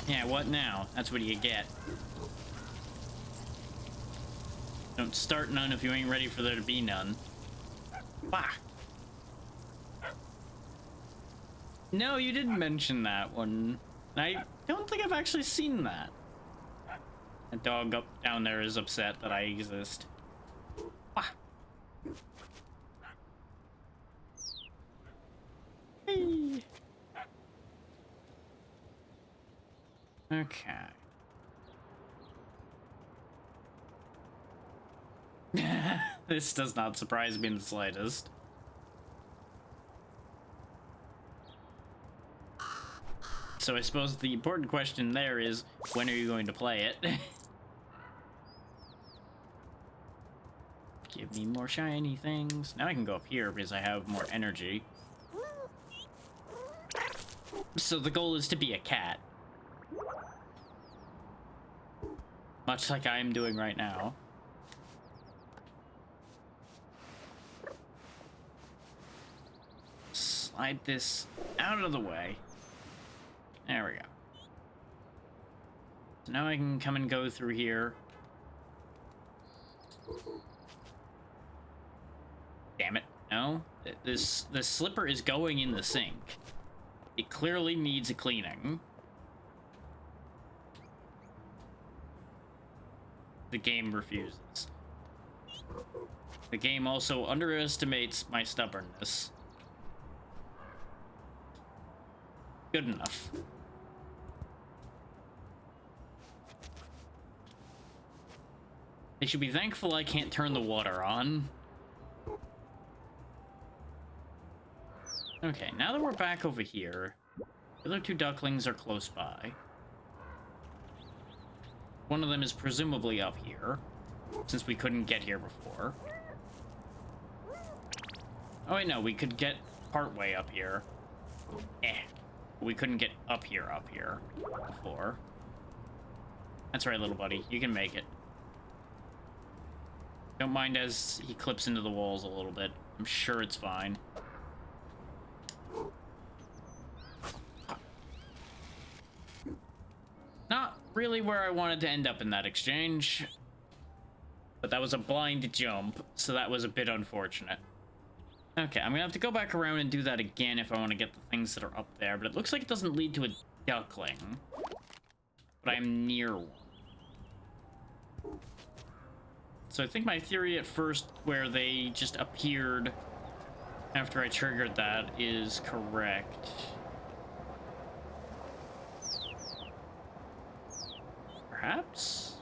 Yeah, what now? That's what you get. Don't start none if you ain't ready for there to be none. Bah! No, you didn't mention that one. I don't think I've actually seen that. The dog up down there is upset that I exist. Bah! Hey. Okay. This does not surprise me in the slightest. So I suppose the important question there is, when are you going to play it? Give me more shiny things. Now I can go up here because I have more energy. So the goal is to be a cat. Much like I am doing right now. Slide this out of the way. There we go. So now I can come and go through here. Damn it. No. This slipper is going in the sink. It clearly needs a cleaning. The game refuses. The game also underestimates my stubbornness. Good enough. They should be thankful I can't turn the water on. Okay, now that we're back over here, the other two ducklings are close by. One of them is presumably up here, since we couldn't get here before. Oh wait, no, we could get partway up here. We couldn't get up here before. That's right, little buddy, you can make it. Don't mind as he clips into the walls a little bit. I'm sure it's fine. Not really where I wanted to end up in that exchange. But that was a blind jump, so that was a bit unfortunate. Okay, I'm gonna have to go back around and do that again if I want to get the things that are up there, but it looks like it doesn't lead to a duckling. But I'm near one. So I think my theory at first, where they just appeared after I triggered that, is correct. Perhaps?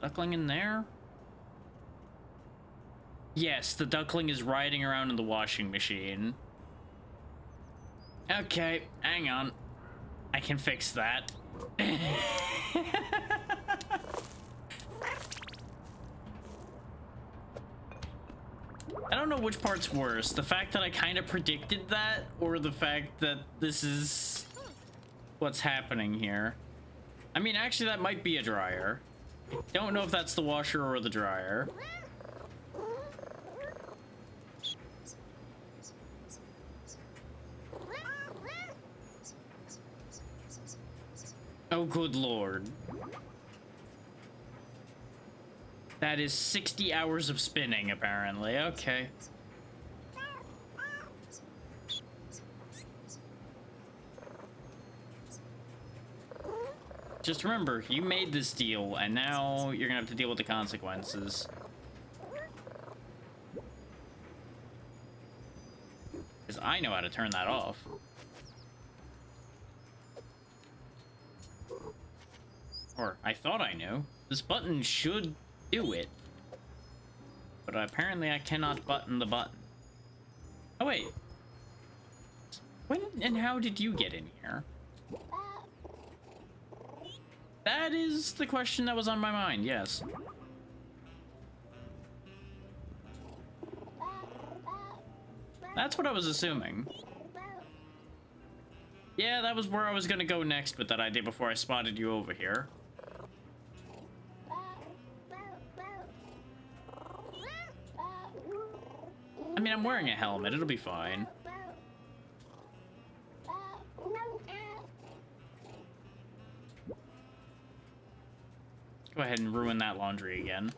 Duckling in there? Yes, the duckling is riding around in the washing machine. Okay, hang on. I can fix that. I don't know which part's worse, the fact that I kind of predicted that, or the fact that this is what's happening here. I mean, actually, that might be a dryer. Don't know if that's the washer or the dryer. Oh, good lord. That is 60 hours of spinning, apparently. Okay. Just remember, you made this deal, and now you're gonna have to deal with the consequences. Because I know how to turn that off. Or, I thought I knew. This button should do it. But apparently I cannot button the button. Oh, wait. When and how did you get in here? That is the question that was on my mind, yes. That's what I was assuming. Yeah, that was where I was gonna go next with that idea before I spotted you over here. I mean, I'm wearing a helmet, it'll be fine. Go ahead and ruin that laundry again.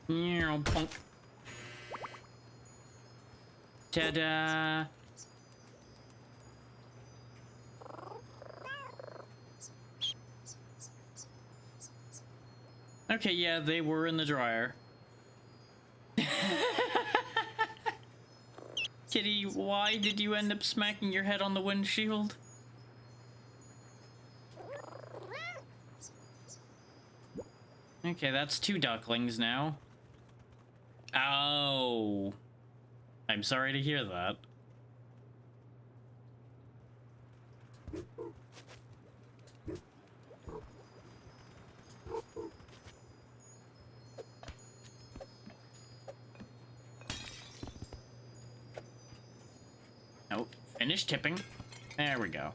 Punk. Ta-da! Okay, yeah, they were in the dryer. Kitty, why did you end up smacking your head on the windshield? Okay, that's 2 ducklings now. Oh. I'm sorry to hear that. Nope. Finish tipping. There we go.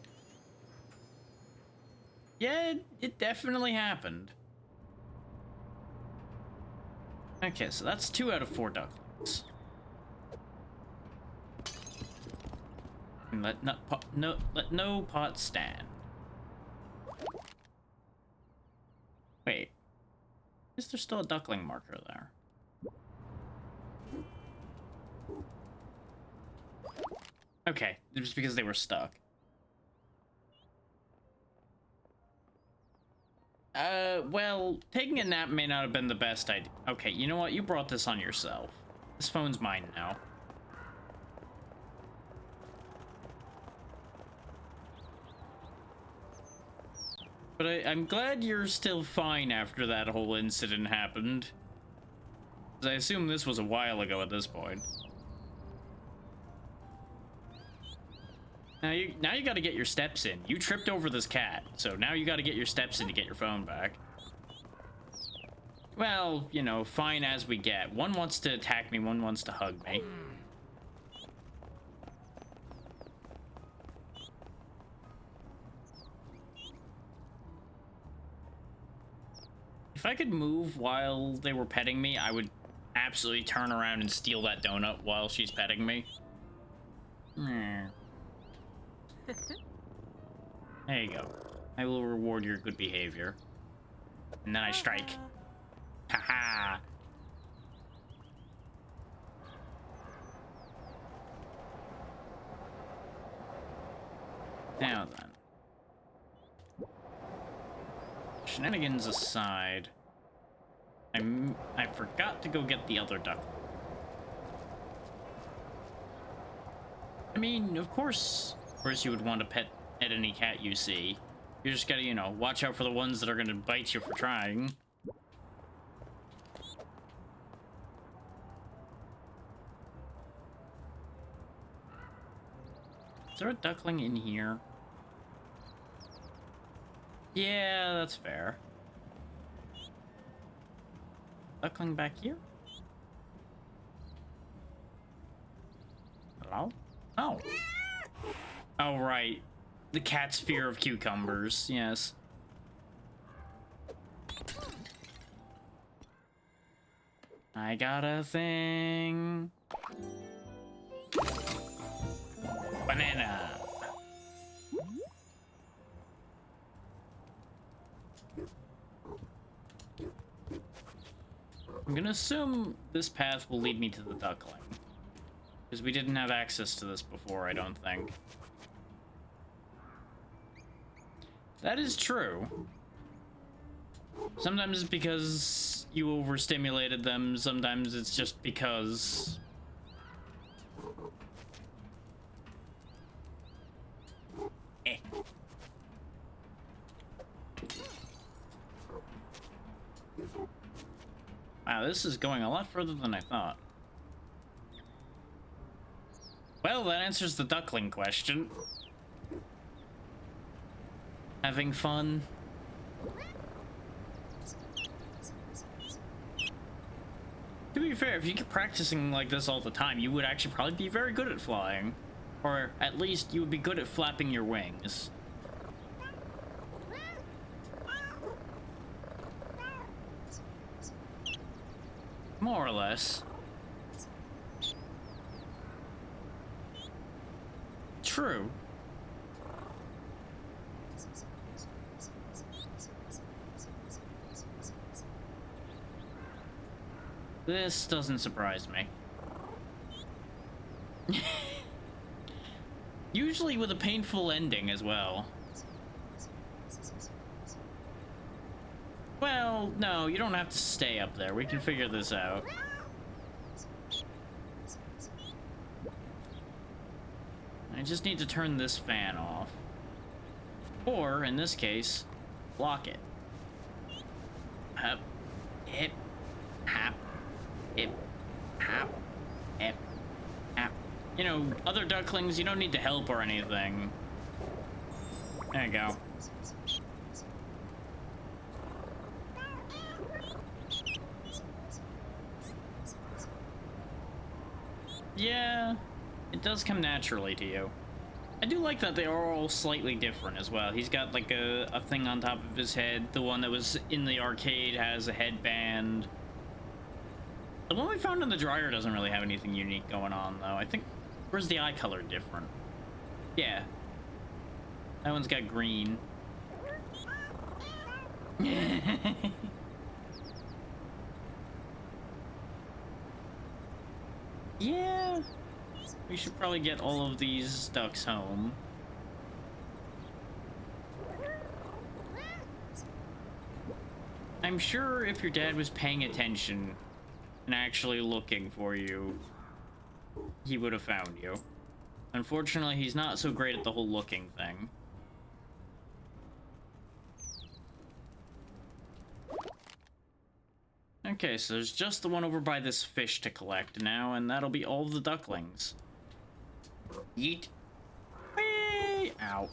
Yeah, it definitely happened. Okay, so that's 2 out of 4 ducklings. And let no pot stand. Wait, is there still a duckling marker there? Okay, it was because they were stuck. Well, taking a nap may not have been the best idea. Okay, you know what? You brought this on yourself. This phone's mine now. But I'm glad you're still fine after that whole incident happened. 'Cause I assume this was a while ago at this point. Now you gotta get your steps in. You tripped over this cat, so now you gotta get your steps in to get your phone back. Well, you know, fine as we get. One wants to attack me, one wants to hug me. If I could move while they were petting me, I would absolutely turn around and steal that donut while she's petting me. There you go. I will reward your good behavior. And then I strike. Haha. Now then. Shenanigans aside, I forgot to go get the other duck. I mean, of course you would want to pet any cat you see. You just gotta, you know, watch out for the ones that are gonna bite you for trying. Is there a duckling in here? Yeah, that's fair. Duckling back here? Hello? Oh. Oh, right. The cat's fear of cucumbers, yes. I got a thing. Banana. I'm gonna assume this path will lead me to the duckling. Because we didn't have access to this before, I don't think. That is true. Sometimes it's because you overstimulated them, sometimes it's just because... Wow, this is going a lot further than I thought. Well, that answers the duckling question. Having fun? To be fair, if you keep practicing like this all the time, you would actually probably be very good at flying. Or at least you would be good at flapping your wings. More or less. True. This doesn't surprise me. Usually with a painful ending as well. Well, no, you don't have to stay up there. We can figure this out. I just need to turn this fan off. Or, in this case, block it. Hop, hip, hop, hip, hop, hip, hop. You know, other ducklings, you don't need to help or anything. There you go. Yeah, it does come naturally to you. I do like that they are all slightly different as well. He's got like a thing on top of his head. The one that was in the arcade has a headband. The one we found in the dryer doesn't really have anything unique going on, though. I think... Where's the eye color different? Yeah. That one's got green. Yeah. We should probably get all of these ducks home. I'm sure if your dad was paying attention and actually looking for you, he would have found you. Unfortunately, he's not so great at the whole looking thing. Okay, so there's just the one over by this fish to collect now, and that'll be all the ducklings. Yeet. Whee! Ow.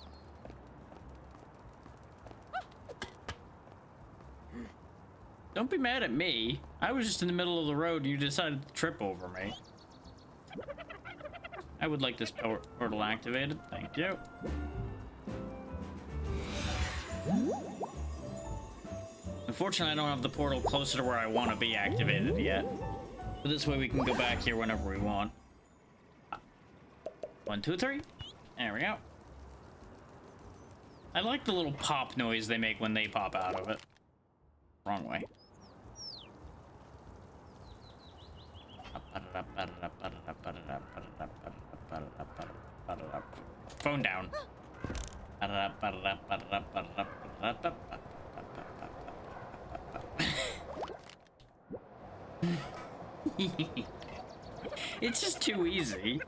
Don't be mad at me. I was just in the middle of the road and you decided to trip over me. I would like this portal activated. Thank you. Unfortunately, I don't have the portal closer to where I want to be activated yet. But this way we can go back here whenever we want. 1, 2, 3. There we go. I like the little pop noise they make when they pop out of it. Wrong way. Phone down. It's just too easy.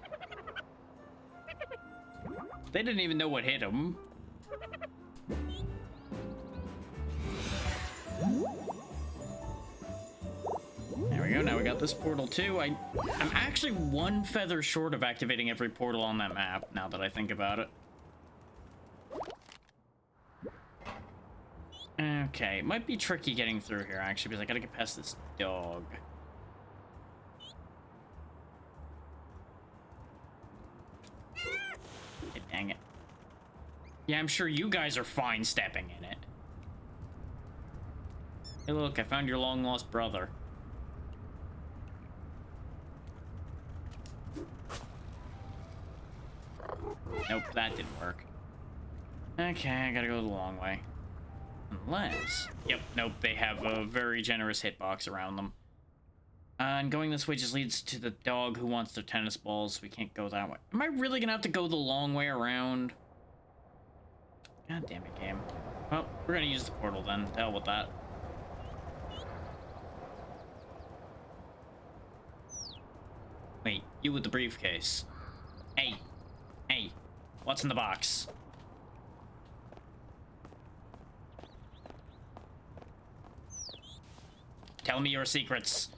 They didn't even know what hit them. There we go, now we got this portal too. I'm actually one feather short of activating every portal on that map, now that I think about it. Okay, it might be tricky getting through here, actually, because I gotta get past this dog. Hey, dang it. Yeah, I'm sure you guys are fine stepping in it. Hey, look, I found your long-lost brother. Nope, that didn't work. Okay, I gotta go the long way. Unless... Yep, nope, they have a very generous hitbox around them. And going this way just leads to the dog who wants their tennis balls. We can't go that way. Am I really gonna have to go the long way around? God damn it, game. Well, we're gonna use the portal then. To hell with that. Wait, you with the briefcase. Hey. Hey. What's in the box? Tell me your secrets.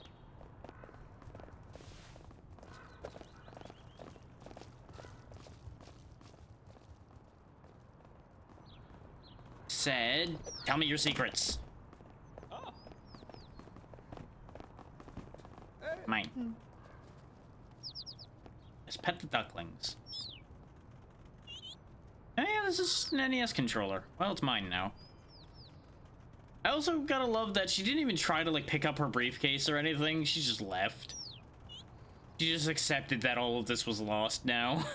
Said, tell me your secrets. Mine. Let's pet the ducklings. Oh yeah, this is just an NES controller. Well, it's mine now. I also gotta love that she didn't even try to, like, pick up her briefcase or anything. She just left. She just accepted that all of this was lost now.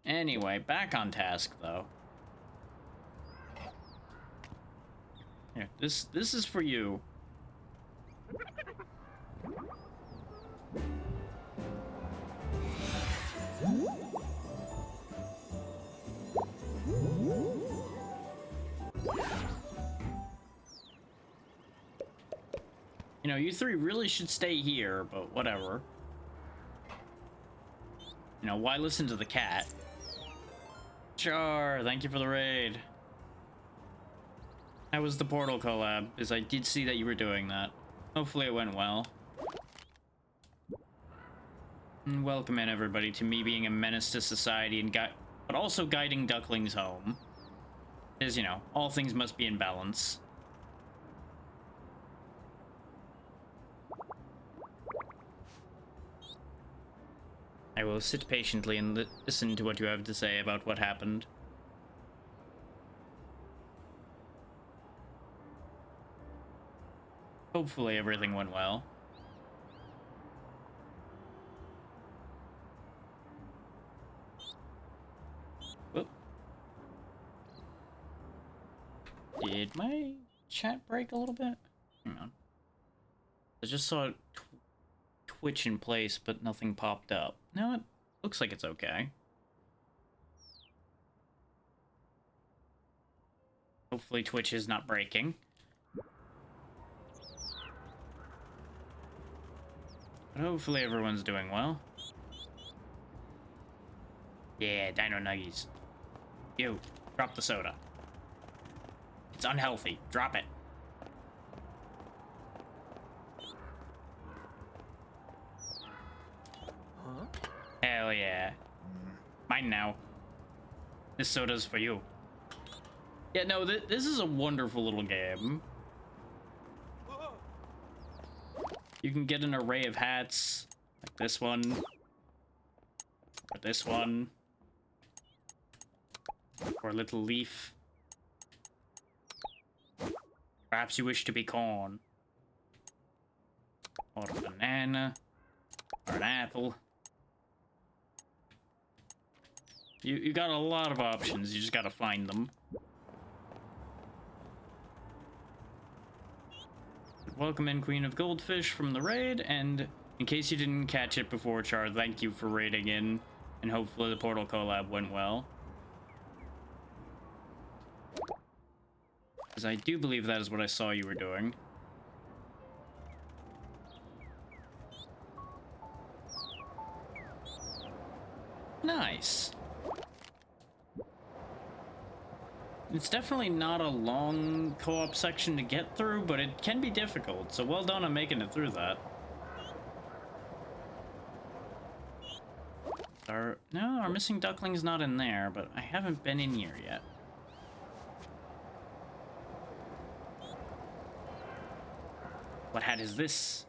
Anyway, back on task, though. Here, this is for you. You know, you three really should stay here, but whatever. You know, why listen to the cat? Sure, thank you for the raid. That was the portal collab, because I did see that you were doing that. Hopefully it went well. And welcome in, everybody, to me being a menace to society and but also guiding ducklings home. Because, you know, all things must be in balance. I will sit patiently and listen to what you have to say about what happened. Hopefully everything went well. Whoop. Did my chat break a little bit? Hang on. I just saw it twitch in place, but nothing popped up. No, it looks like it's okay. Hopefully Twitch is not breaking. But hopefully everyone's doing well. Yeah, Dino Nuggies. You, drop the soda. It's unhealthy. Drop it. Huh? Hell yeah. Mine now. This soda's for you. Yeah, no, this is a wonderful little game. You can get an array of hats, like this one, or this one, or a little leaf. Perhaps you wish to be corn, or a banana, or an apple. You got a lot of options, you just gotta find them. Welcome in, Queen of Goldfish from the raid, and in case you didn't catch it before, Char, thank you for raiding in, and hopefully the Portal collab went well. Because I do believe that is what I saw you were doing. Nice. It's definitely not a long co-op section to get through, but it can be difficult, so well done on making it through that. No, our missing duckling's not in there, but I haven't been in here yet. What hat is this?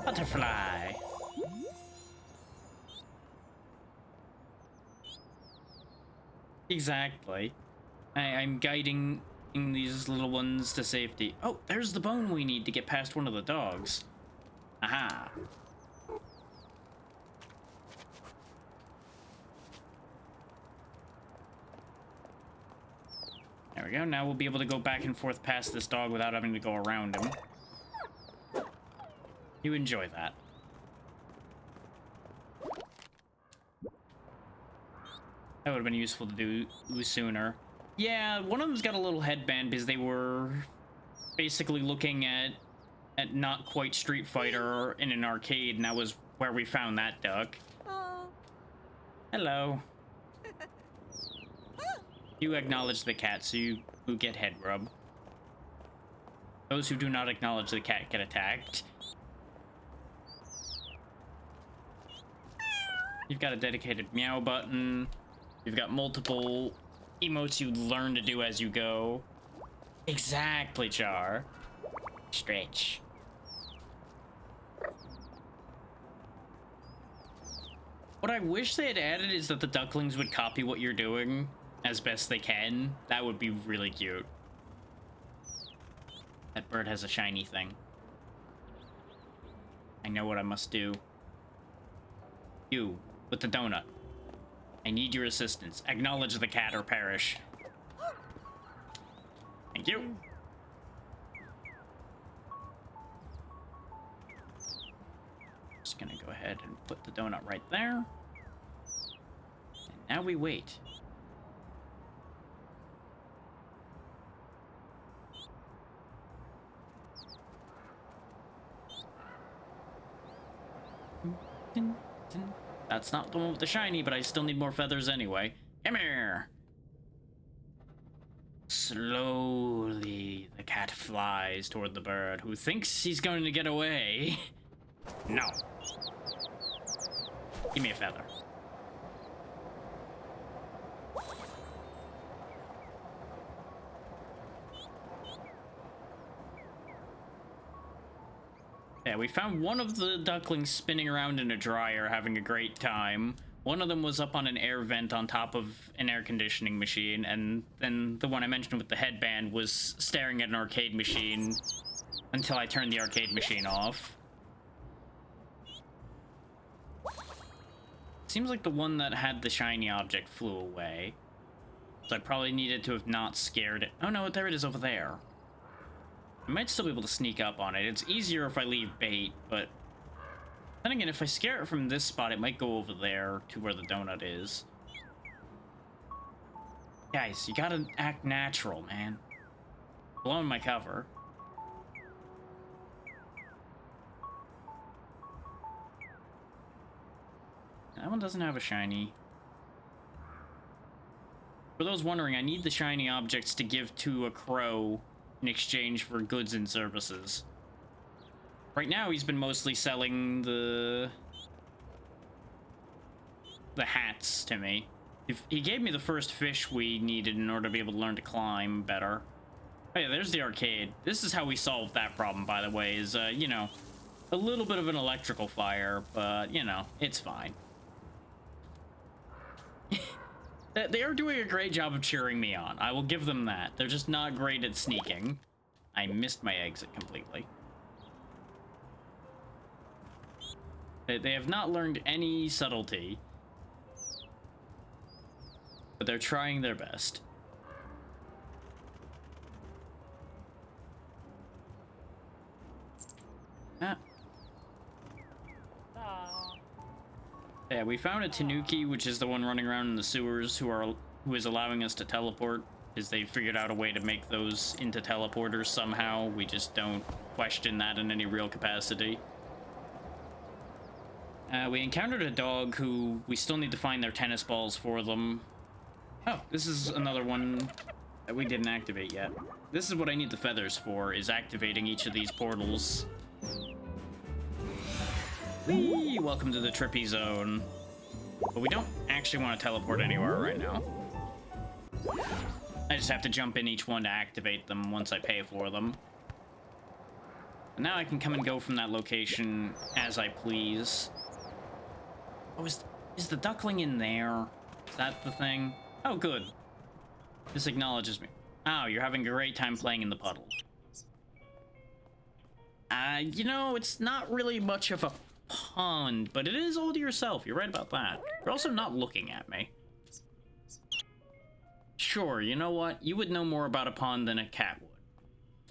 Butterfly! Exactly. I'm guiding these little ones to safety. Oh, there's the bone we need to get past one of the dogs. Aha. There we go. Now we'll be able to go back and forth past this dog without having to go around him. You enjoy that. That would have been useful to do sooner. Yeah, one of them's got a little headband because they were basically looking at not quite Street Fighter in an arcade, and that was where we found that duck. Oh. Hello. You acknowledge the cat, so you get head rub. Those who do not acknowledge the cat get attacked. You've got a dedicated meow button. You've got multiple emotes you learn to do as you go. Exactly, Char. Stretch. What I wish they had added is that the ducklings would copy what you're doing as best they can. That would be really cute. That bird has a shiny thing. I know what I must do. You, with the donut. I need your assistance. Acknowledge the cat or perish. Thank you. Just gonna go ahead and put the donut right there. And now we wait. That's not the one with the shiny, but I still need more feathers anyway. Come here! Slowly, the cat flies toward the bird, who thinks he's going to get away. No. Give me a feather. Yeah, we found one of the ducklings spinning around in a dryer, having a great time. One of them was up on an air vent on top of an air conditioning machine, and then the one I mentioned with the headband was staring at an arcade machine until I turned the arcade machine off. Seems like the one that had the shiny object flew away. So I probably needed to have not scared it. Oh no, there it is over there. I might still be able to sneak up on it. It's easier if I leave bait, but then again, if I scare it from this spot, it might go over there to where the donut is. Guys, you gotta act natural, man. Blowing my cover. That one doesn't have a shiny. For those wondering, I need the shiny objects to give to a crow in exchange for goods and services. Right now, he's been mostly selling the hats to me. If he gave me the first fish we needed in order to be able to learn to climb better. Oh yeah, there's the arcade. This is how we solved that problem, by the way, is, you know, a little bit of an electrical fire, but, you know, it's fine. They are doing a great job of cheering me on. I will give them that. They're just not great at sneaking. I missed my exit completely. They have not learned any subtlety. But they're trying their best. Ah. Yeah, we found a Tanuki, which is the one running around in the sewers who is allowing us to teleport, because they figured out a way to make those into teleporters somehow. We just don't question that in any real capacity. We encountered a dog who we still need to find their tennis balls for them. Oh, this is another one that we didn't activate yet. This is what I need the feathers for, is activating each of these portals. Whee! Welcome to the trippy zone. But we don't actually want to teleport anywhere right now. I just have to jump in each one to activate them once I pay for them. And now I can come and go from that location as I please. Oh, is the duckling in there? Is that the thing? Oh, good. This acknowledges me. Oh, you're having a great time playing in the puddle. You know, it's not really much of a pond, but it is all to yourself. You're right about that. You're also not looking at me. Sure, you know what? You would know more about a pond than a cat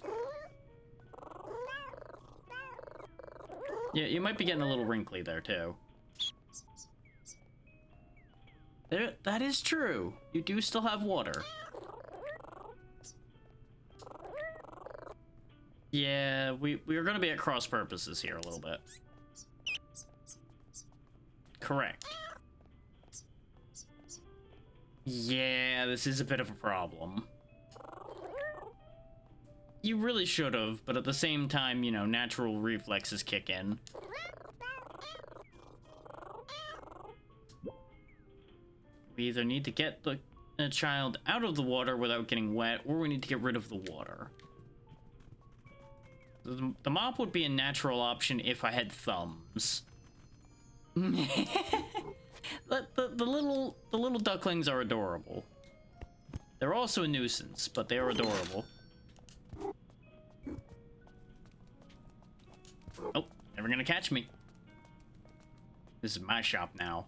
would. Yeah, you might be getting a little wrinkly there, too. That is true. You do still have water. Yeah, we're gonna be at cross purposes here a little bit. Correct. Yeah, this is a bit of a problem. You really should have, but at the same time, you know, natural reflexes kick in. We either need to get the child out of the water without getting wet, or we need to get rid of the water. The mop would be a natural option if I had thumbs. the little ducklings are adorable. They're also a nuisance, but they are adorable. Oh, never gonna catch me. This is my shop now.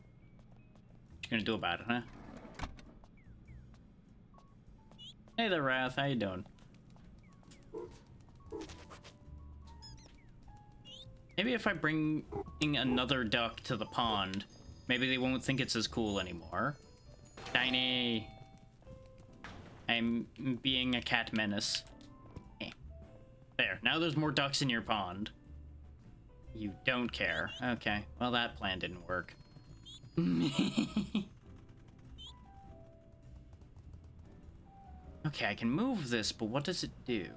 What you gonna do about it, huh? Hey there, Wrath. How you doing? Maybe if I bring another duck to the pond, maybe they won't think it's as cool anymore. Tiny. I'm being a cat menace. There, now there's more ducks in your pond. You don't care. Okay, well that plan didn't work. Okay, I can move this, but what does it do?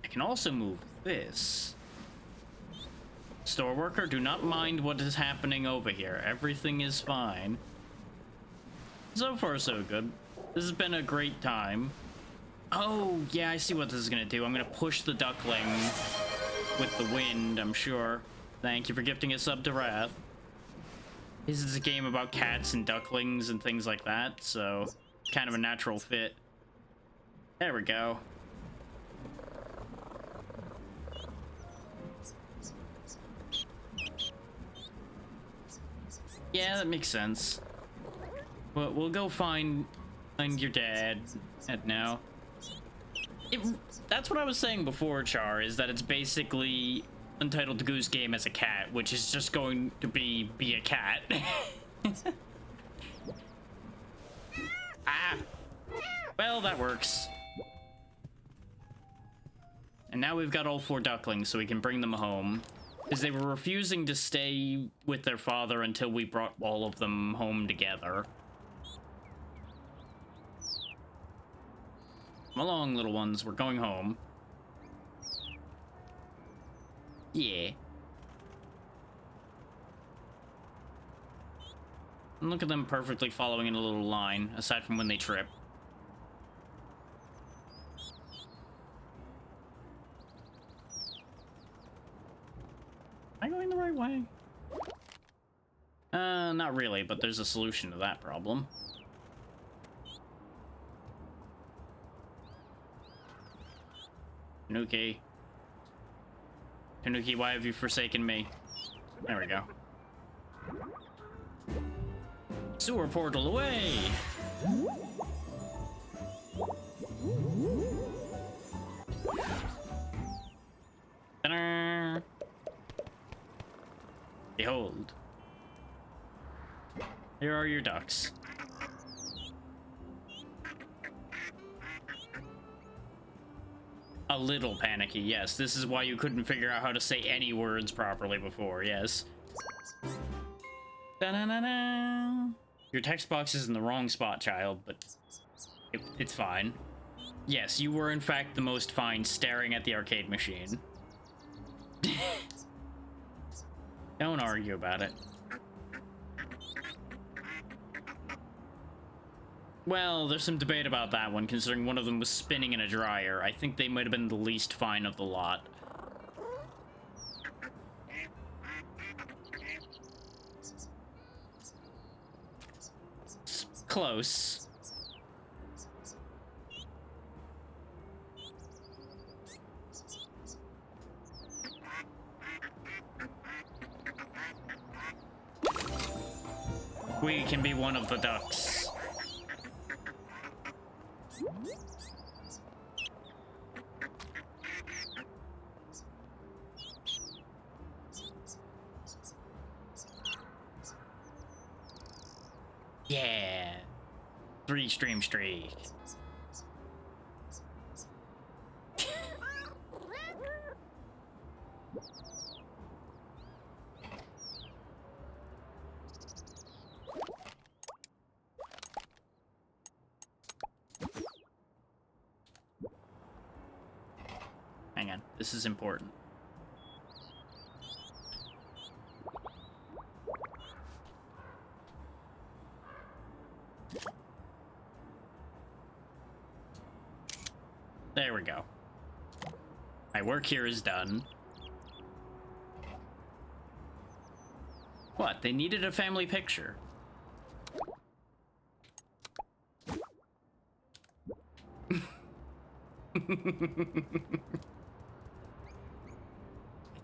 I can also move this. Store worker, do not mind what is happening over here. Everything is fine. So far, so good. This has been a great time. Oh, yeah, I see what this is gonna do. I'm gonna push the duckling with the wind, I'm sure. Thank you for gifting a sub to Wrath. This is a game about cats and ducklings and things like that, so kind of a natural fit. There we go. Yeah, that makes sense. Well, we'll go find your dad now. That's what I was saying before, Char, is that it's basically Untitled Goose Game as a cat, which is just going to be a cat. Ah! Well, that works. And now we've got all 4 ducklings, so we can bring them home. Because they were refusing to stay with their father until we brought all of them home together. Come along, little ones. We're going home. Yeah. And look at them perfectly following in a little line, aside from when they trip. Am I going the right way? Not really, but there's a solution to that problem. Tanuki. Tanuki, why have you forsaken me? There we go. Sewer portal away! Ta-da! Behold. Here are your ducks. A little panicky, yes. This is why you couldn't figure out how to say any words properly before, yes. Da-na-na-na. Your text box is in the wrong spot, child, but it's fine. Yes, you were in fact the most fine staring at the arcade machine. Don't argue about it. Well, there's some debate about that one, considering one of them was spinning in a dryer. I think they might have been the least fine of the lot. It's close. We can be one of the ducks. Yeah. 3-stream streak. Hang on, this is important. There we go. My work here is done. What? They needed a family picture. I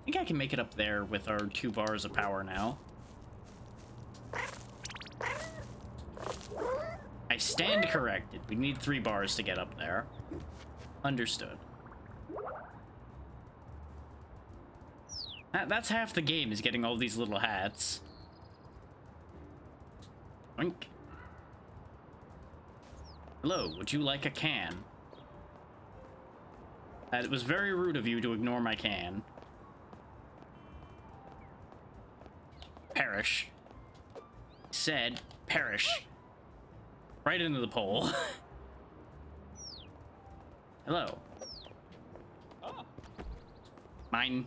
think I can make it up there with our 2 bars of power now. I stand corrected. We need 3 bars to get up there. Understood. That's half the game, is getting all these little hats. Oink. Hello, would you like a can? It was very rude of you to ignore my can. Perish. Said, perish. Right into the pole. Hello. Mine.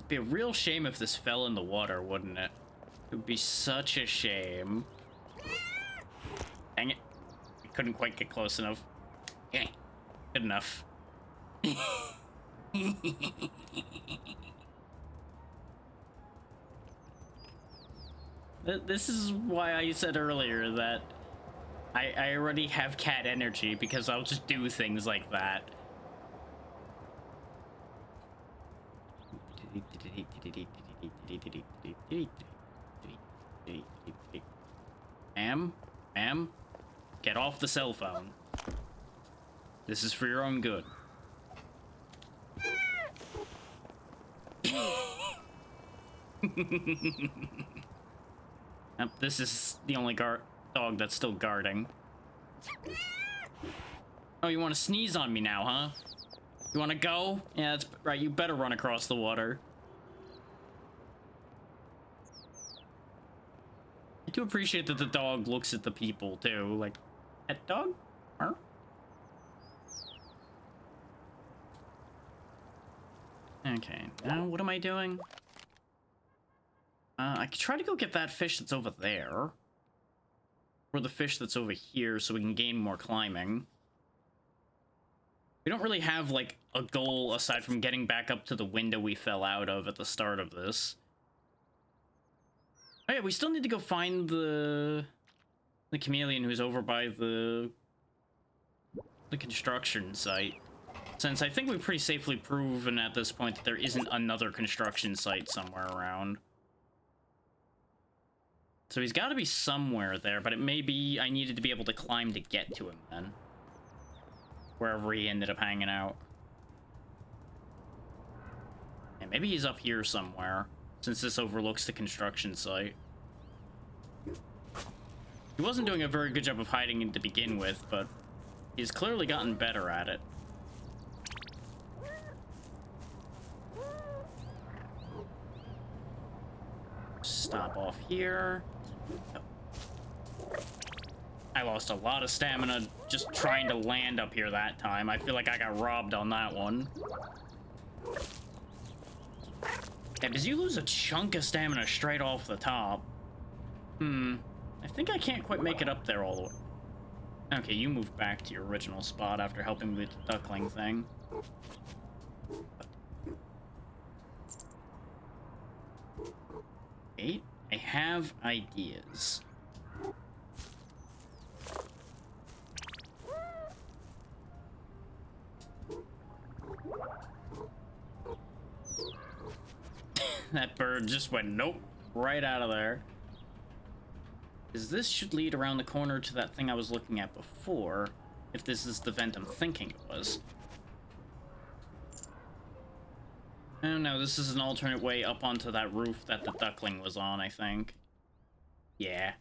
It'd be a real shame if this fell in the water, wouldn't it? It would be such a shame. Dang it. I couldn't quite get close enough. Okay. Good enough. This is why I said earlier that I already have cat energy, because I'll just do things like that. Ma'am, get off the cell phone. This is for your own good. This is the only dog that's still guarding. Oh, you want to sneeze on me now, huh? You want to go? Yeah, that's right. You better run across the water. I do appreciate that the dog looks at the people, too. Like, pet dog? Huh? Okay, now what am I doing? I could try to go get that fish that's over there. Or the fish that's over here, so we can gain more climbing. We don't really have, like, a goal aside from getting back up to the window we fell out of at the start of this. Oh yeah, we still need to go find the chameleon who's over by the construction site. Since I think we've pretty safely proven at this point that there isn't another construction site somewhere around. So he's got to be somewhere there, but it may be I needed to be able to climb to get to him then. Wherever he ended up hanging out. And maybe he's up here somewhere, since this overlooks the construction site. He wasn't doing a very good job of hiding it to begin with, but he's clearly gotten better at it. Stop off here. I lost a lot of stamina just trying to land up here that time. I feel like I got robbed on that one. Yeah, because you lose a chunk of stamina straight off the top. I think I can't quite make it up there all the way. Okay, you moved back to your original spot after helping me with the duckling thing. Wait, I have ideas. That bird just went nope, right out of there. Because this should lead around the corner to that thing I was looking at before, if this is the vent I'm thinking it was. Oh no, this is an alternate way up onto that roof that the duckling was on, I think. Yeah.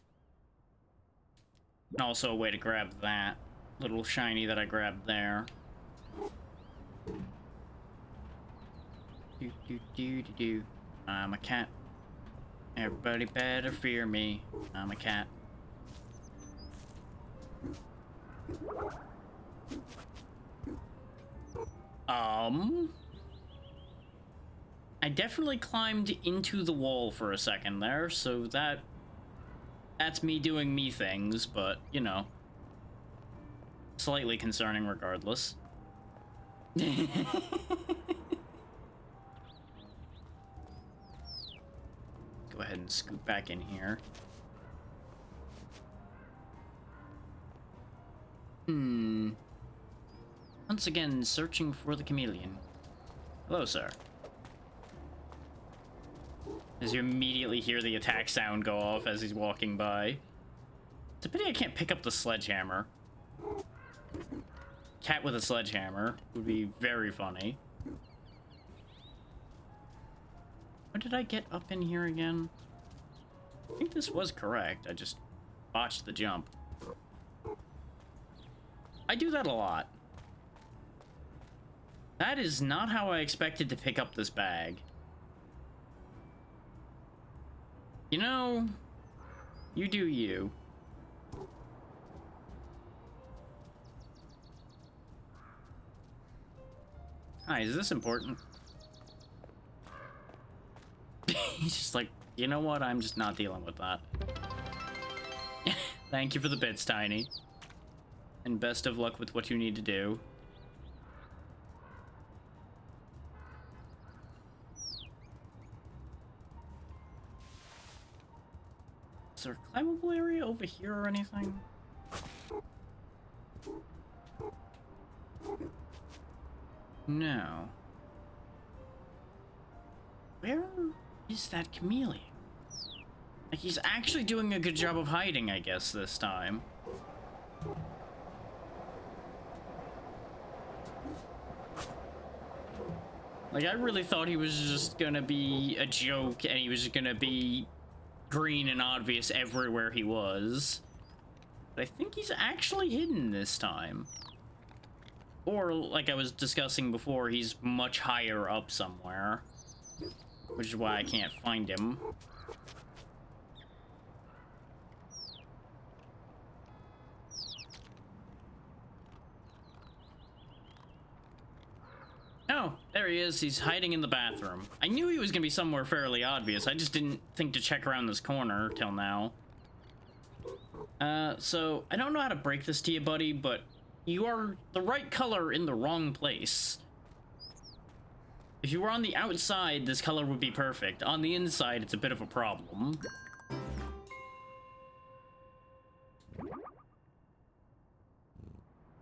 And also a way to grab that little shiny that I grabbed there. Do. I'm a cat. Everybody better fear me. I'm a cat. I definitely climbed into the wall for a second there, so that's me doing me things, but, you know, slightly concerning regardless. Go ahead and scoot back in here. Once again, searching for the chameleon. Hello, sir. As you immediately hear the attack sound go off as he's walking by. It's a pity I can't pick up the sledgehammer. Cat with a sledgehammer would be very funny. What did I get up in here again? I think this was correct. I just botched the jump. I do that a lot. That is not how I expected to pick up this bag. You know, you do you. Hi, is this important? He's just like, you know what? I'm just not dealing with that. Thank you for the bits, Tiny. And best of luck with what you need to do. Is there a climbable area over here or anything? No. Where is that chameleon? Like, he's actually doing a good job of hiding, I guess, this time. Like, I really thought he was just gonna be a joke and he was gonna be green and obvious everywhere he was. But I think he's actually hidden this time. Or, like I was discussing before, he's much higher up somewhere. Which is why I can't find him. Oh, there he is. He's hiding in the bathroom. I knew he was gonna be somewhere fairly obvious. I just didn't think to check around this corner till now. So, I don't know how to break this to you, buddy, but you are the right color in the wrong place. If you were on the outside, this color would be perfect. On the inside, it's a bit of a problem.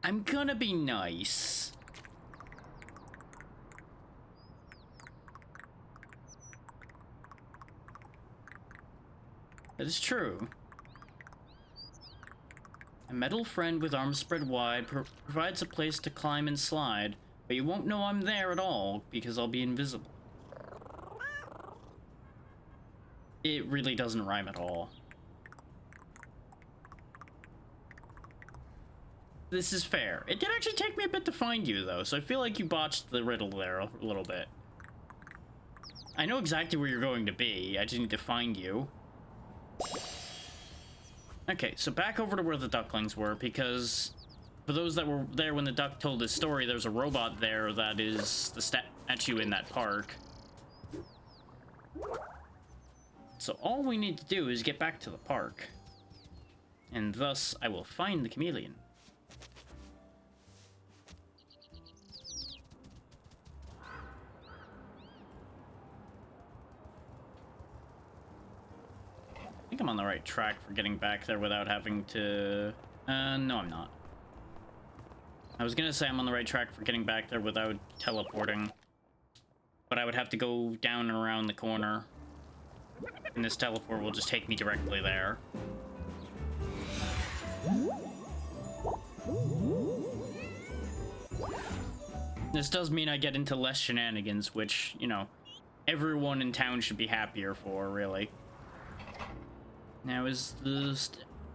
I'm gonna be nice. That is true. A metal friend with arms spread wide provides a place to climb and slide, but you won't know I'm there at all because I'll be invisible. It really doesn't rhyme at all. This is fair. It did actually take me a bit to find you, though, so I feel like you botched the riddle there a little bit. I know exactly where you're going to be. I just need to find you. Okay, so back over to where the ducklings were, because for those that were there when the duck told his story, there's a robot there that is the statue in that park. So all we need to do is get back to the park. And thus, I will find the chameleon. I think I'm on the right track for getting back there without having to... no, I'm not. I was gonna say I'm on the right track for getting back there without teleporting. But I would have to go down and around the corner. And this teleport will just take me directly there. This does mean I get into less shenanigans, which, you know, everyone in town should be happier for, really. Now, is the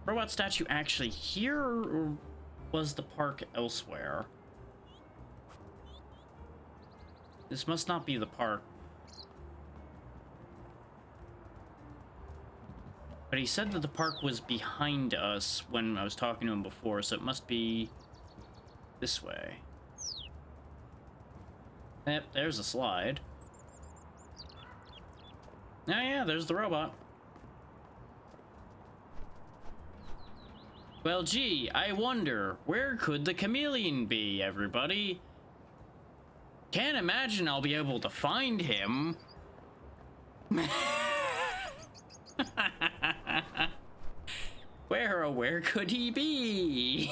robot statue actually here, or was the park elsewhere? This must not be the park. But he said that the park was behind us when I was talking to him before, so it must be this way. Yep, there's a slide. Oh yeah, there's the robot. Well, gee, I wonder, where could the chameleon be, everybody? Can't imagine I'll be able to find him. Where could he be?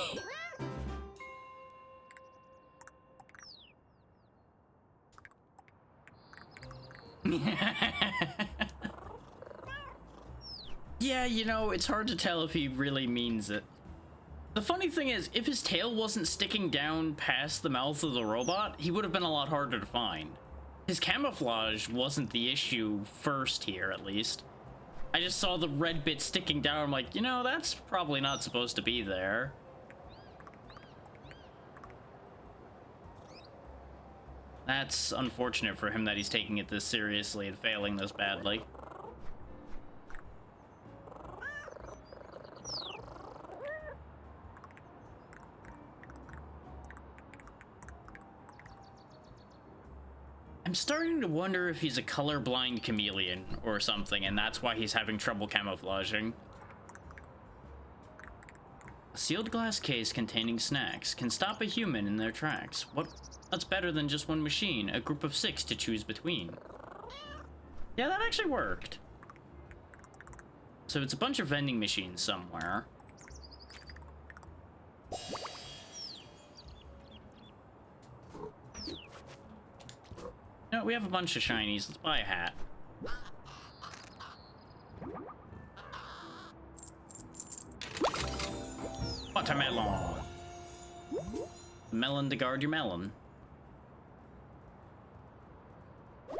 Yeah, you know, it's hard to tell if he really means it. The funny thing is, if his tail wasn't sticking down past the mouth of the robot, he would have been a lot harder to find. His camouflage wasn't the issue first here, at least. I just saw the red bit sticking down. I'm like, you know, that's probably not supposed to be there. That's unfortunate for him that he's taking it this seriously and failing this badly. I'm starting to wonder if he's a colorblind chameleon or something, and that's why he's having trouble camouflaging. A sealed glass case containing snacks can stop a human in their tracks. What's better than just one machine, a group of 6 to choose between? Yeah, that actually worked. So it's a bunch of vending machines somewhere. No, we have a bunch of shinies. Let's buy a hat. Watermelon. Melon to guard your melon.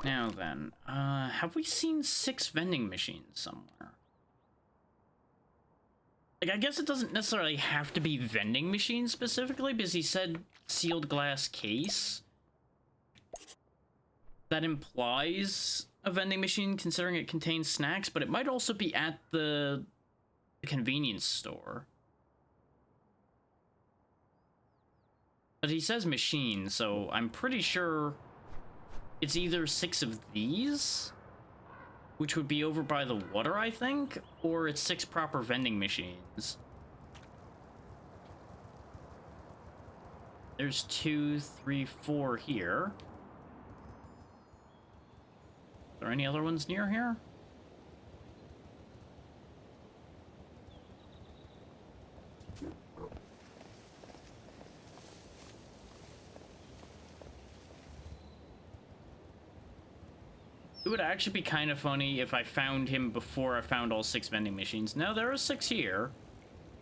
Now then, have we seen 6 vending machines somewhere? Like, I guess it doesn't necessarily have to be vending machines specifically, because he said sealed glass case. That implies a vending machine, considering it contains snacks, but it might also be at the convenience store. But he says machine, so I'm pretty sure it's either 6 of these, which would be over by the water, I think, or it's 6 proper vending machines. There's 2, 3, 4 here. Are there any other ones near here? It would actually be kind of funny if I found him before I found all 6 vending machines. No, there are 6 here.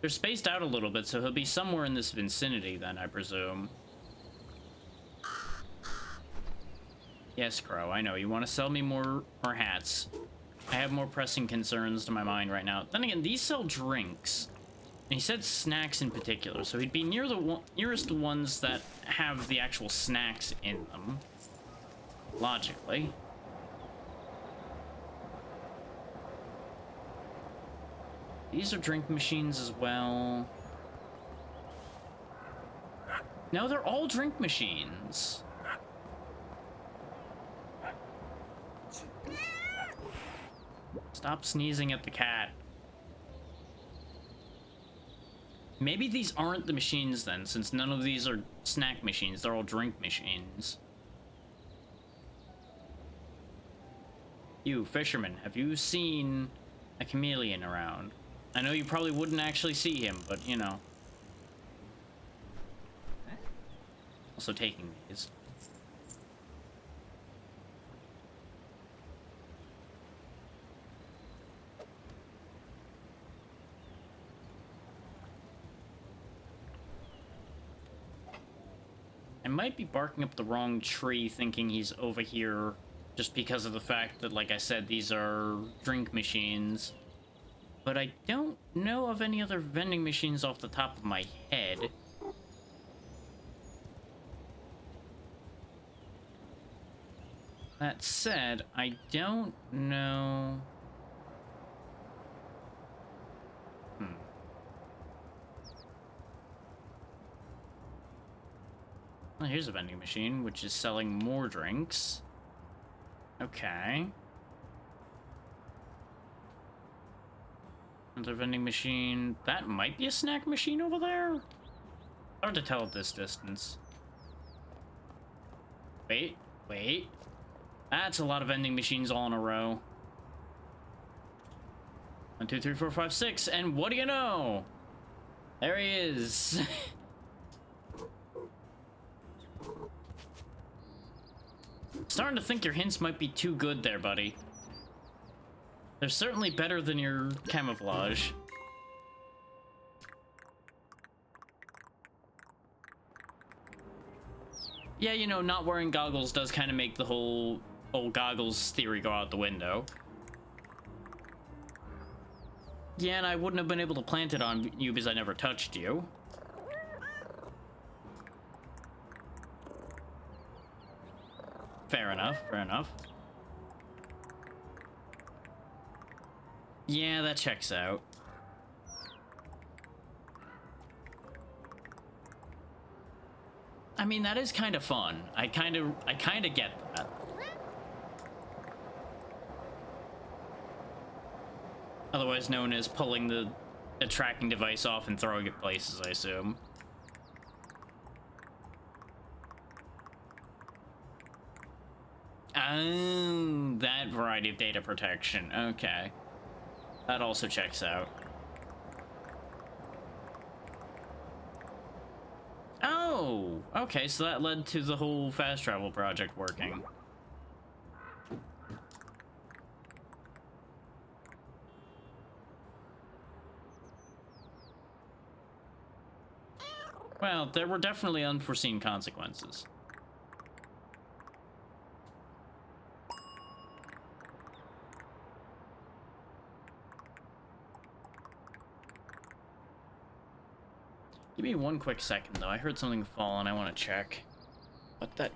They're spaced out a little bit, so he'll be somewhere in this vicinity then, I presume. Yes, Crow, I know. You want to sell me more hats. I have more pressing concerns to my mind right now. Then again, these sell drinks. And he said snacks in particular, so he'd be near the nearest ones that have the actual snacks in them. Logically. These are drink machines as well. No, they're all drink machines. Stop sneezing at the cat. Maybe these aren't the machines then, since none of these are snack machines. They're all drink machines. You, fisherman, have you seen a chameleon around? I know you probably wouldn't actually see him, but you know. Also taking these. I might be barking up the wrong tree thinking he's over here just because of the fact that, like I said, these are drink machines. But I don't know of any other vending machines off the top of my head. That said, I don't know... Well, here's a vending machine, which is selling more drinks. Okay. Another vending machine. That might be a snack machine over there? Hard to tell at this distance. Wait, wait. That's a lot of vending machines all in a row. 1, 2, 3, 4, 5, 6, and what do you know? There he is. Starting to think your hints might be too good there, buddy. They're certainly better than your camouflage. Yeah, you know, not wearing goggles does kind of make the whole goggles theory go out the window. Yeah, and I wouldn't have been able to plant it on you because I never touched you. Fair enough, fair enough. Yeah, that checks out. I mean, that is kind of fun. I kind of get that. Otherwise known as pulling the tracking device off and throwing it places, I assume. Oh, that variety of data protection. Okay. That also checks out. Oh, okay, so that led to the whole fast travel project working. Well, there were definitely unforeseen consequences. Give me one quick second, though. I heard something fall, and I want to check what that...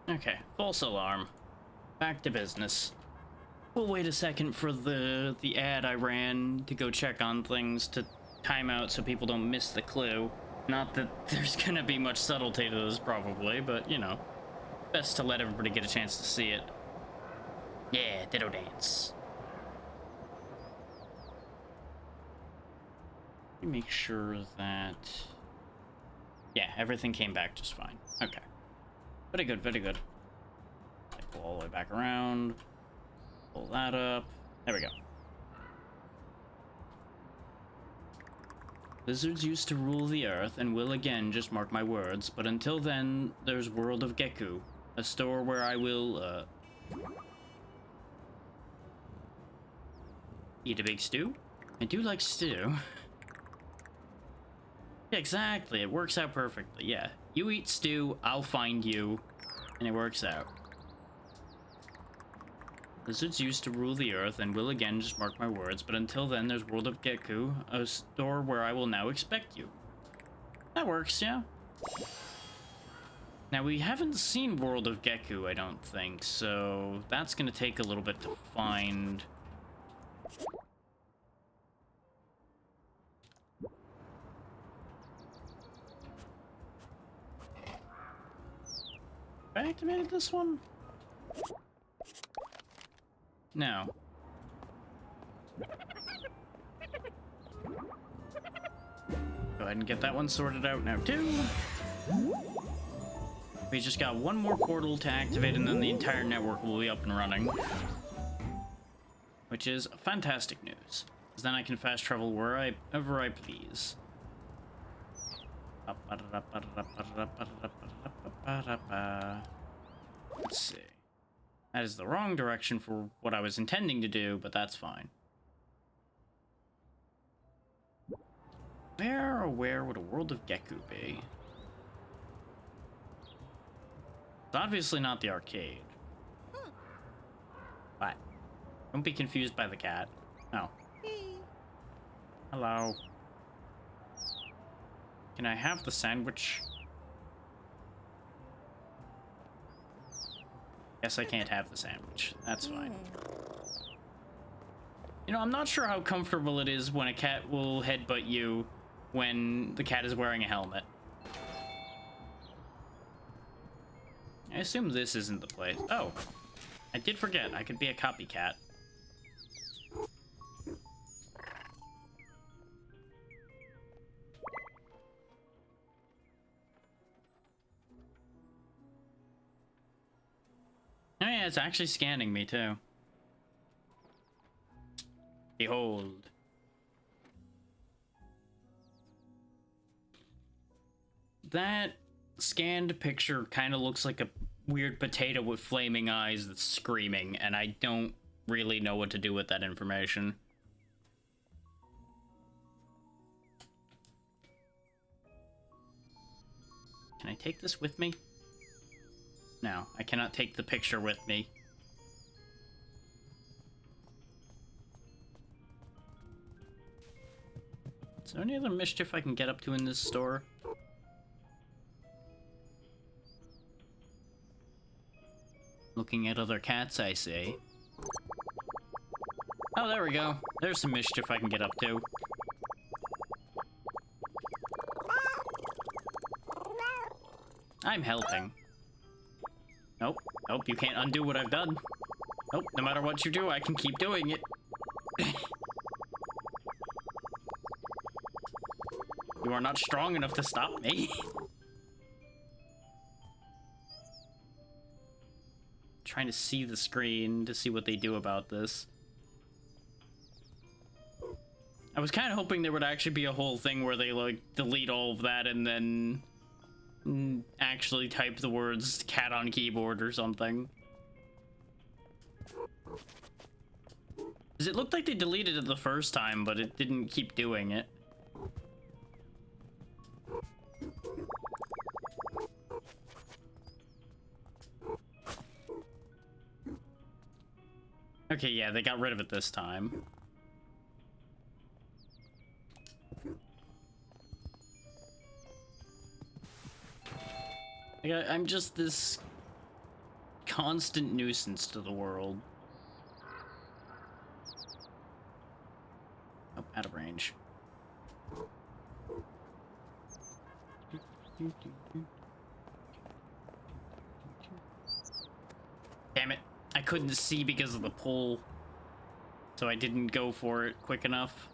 Okay, false alarm. Back to business. We'll wait a second for the ad I ran to go check on things to time out so people don't miss the clue. Not that there's gonna be much subtlety to this, probably, but, you know, best to let everybody get a chance to see it. Yeah, ditto dance. Let me make sure that... Yeah, everything came back just fine. Okay. Very good, very good. I pull all the way back around. Pull that up. There we go. Lizards used to rule the earth and will again, just mark my words. But until then, there's World of Geku, a store where I will, eat a big stew? I do like stew. Exactly, it works out perfectly, yeah. You eat stew, I'll find you, and it works out. Lizards used to rule the earth and will again, just mark my words, but until then there's World of Geku, a store where I will now expect you. That works, yeah. Now, we haven't seen World of Geku, I don't think, so that's gonna take a little bit to find. Have I activated this one? No. Go ahead and get that one sorted out now, too. We just got one more portal to activate, and then the entire network will be up and running. Which is fantastic news. Because then I can fast travel wherever I please. Let's see. That is the wrong direction for what I was intending to do, but that's fine. Where would a World of Geku be? It's obviously not the arcade. What? Don't be confused by the cat. No. Hello. Can I have the sandwich? Guess I can't have the sandwich. That's fine. You know, I'm not sure how comfortable it is when a cat will headbutt you when the cat is wearing a helmet. I assume this isn't the place. Oh, I did forget. I could be a copycat. Oh yeah, it's actually scanning me too. Behold. That scanned picture kind of looks like a weird potato with flaming eyes that's screaming, and I don't really know what to do with that information. Can I take this with me? No, I cannot take the picture with me. Is there any other mischief I can get up to in this store? Looking at other cats, I see. Oh, there we go. There's some mischief I can get up to. I'm helping. Nope. Nope, you can't undo what I've done. Nope, no matter what you do, I can keep doing it. You are not strong enough to stop me. Trying to see the screen to see what they do about this. I was kind of hoping there would actually be a whole thing where they, like, delete all of that and then actually type the words cat on keyboard or something. Because it looked like they deleted it the first time, but it didn't keep doing it. Okay, yeah, they got rid of it this time. Like, I'm just this constant nuisance to the world. Oh, out of range. Damn it. I couldn't see because of the pole, so I didn't go for it quick enough.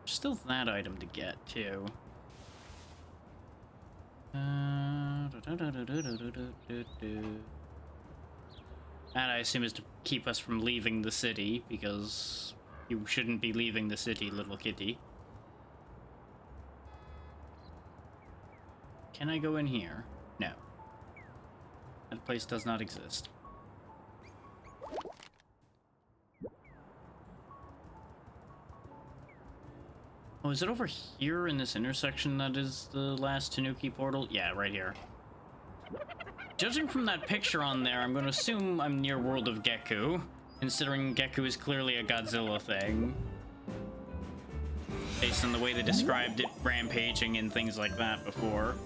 Still that item to get, too. That, I assume, is to keep us from leaving the city, because you shouldn't be leaving the city, little kitty. Can I go in here? No. That place does not exist. Oh, is it over here in this intersection that is the last Tanuki portal? Yeah, right here. Judging from that picture on there, I'm going to assume I'm near World of Geku, considering Geku is clearly a Godzilla thing. Based on the way they described it rampaging and things like that before.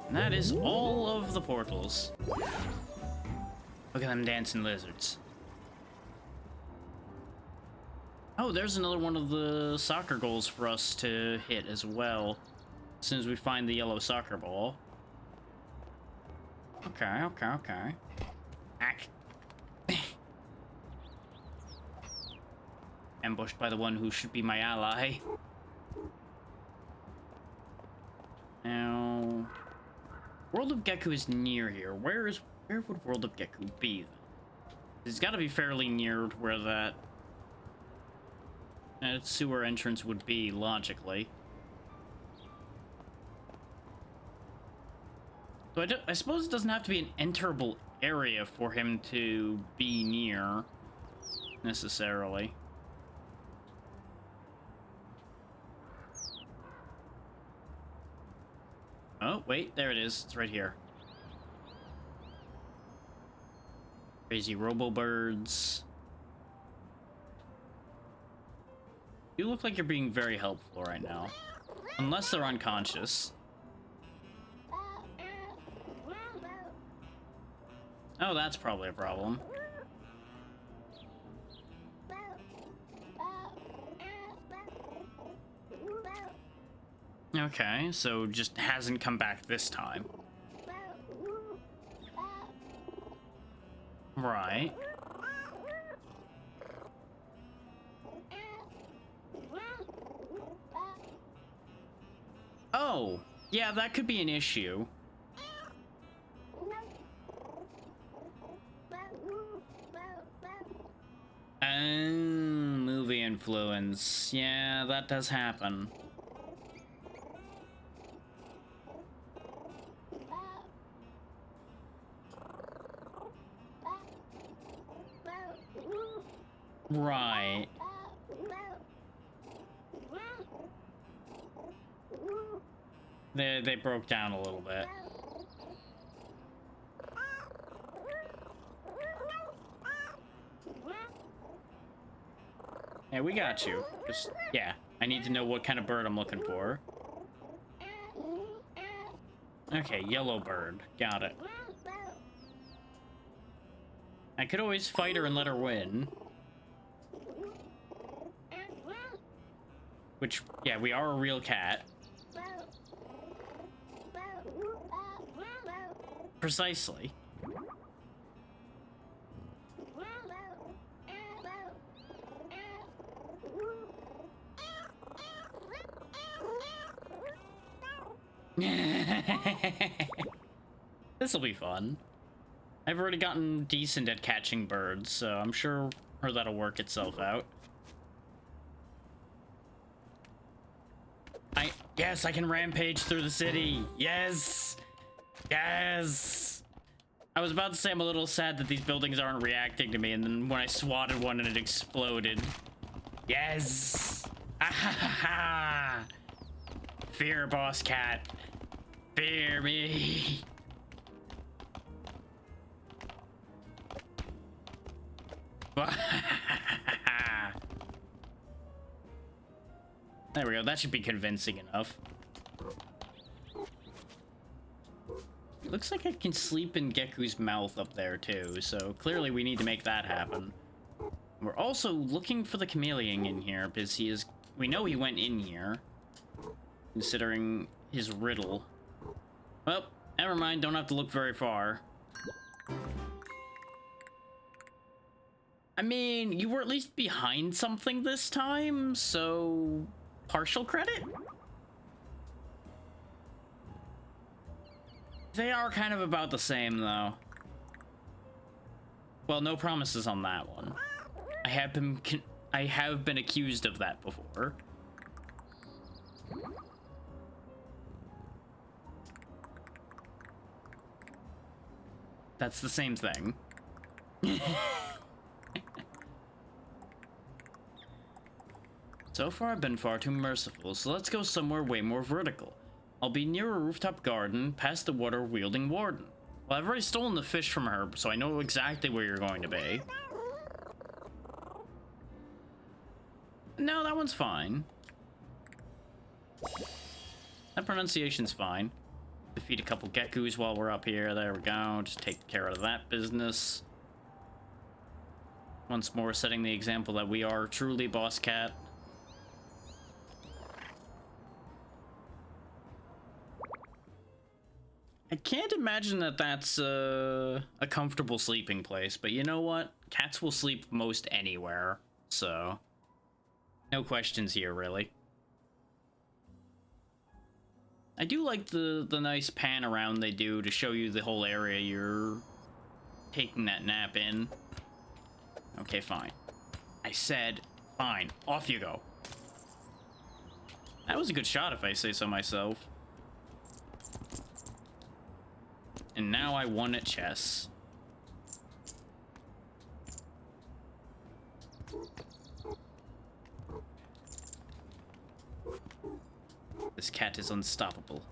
And that is all of the portals. Look at them dancing lizards. Oh, there's another one of the soccer goals for us to hit as well, as soon as we find the yellow soccer ball. Okay, okay, okay. Ack. Ambushed by the one who should be my ally. Now, World of Geku is near here. Where would World of Geku be then? It's got to be fairly near where that sewer entrance would be, logically. So I suppose it doesn't have to be an enterable area for him to be near, necessarily. Oh, wait, there it is. It's right here. Crazy robo-birds. You look like you're being very helpful right now. Unless they're unconscious. Oh, that's probably a problem. Okay, so just hasn't come back this time. Right. Oh, yeah, that could be an issue. Movie influence. Yeah, that does happen. Right. They broke down a little bit. Yeah, we got you. Just, yeah, I need to know what kind of bird I'm looking for. Okay, yellow bird. Got it. I could always fight her and let her win. Which, yeah, we are a real cat. Precisely. This'll be fun. I've already gotten decent at catching birds, so I'm sure that'll work itself out. Yes, I can rampage through the city. Yes! Yes! I was about to say I'm a little sad that these buildings aren't reacting to me, and then when I swatted one and it exploded. Yes! Ah, fear, boss cat. Fear me. There we go. That should be convincing enough. Looks like I can sleep in Geku's mouth up there too, so clearly we need to make that happen. We're also looking for the chameleon in here because we know he went in here, considering his riddle. Well, never mind, don't have to look very far. I mean, you were at least behind something this time, so partial credit? They are kind of about the same, though. Well, no promises on that one. I have been accused of that before. That's the same thing. So far, I've been far too merciful, so let's go somewhere way more vertical. I'll be near a rooftop garden, past the water-wielding warden. Well, I've already stolen the fish from her, so I know exactly where you're going to be. No, that one's fine. That pronunciation's fine. Defeat a couple Gekus while we're up here. There we go. Just take care of that business. Once more, setting the example that we are truly Boss Cat. I can't imagine that that's a comfortable sleeping place, but you know what? Cats will sleep most anywhere, so no questions here, really. I do like the nice pan around they do to show you the whole area you're taking that nap in. Okay, fine. I said fine. Off you go. That was a good shot if I say so myself. And now I won at chess. This cat is unstoppable.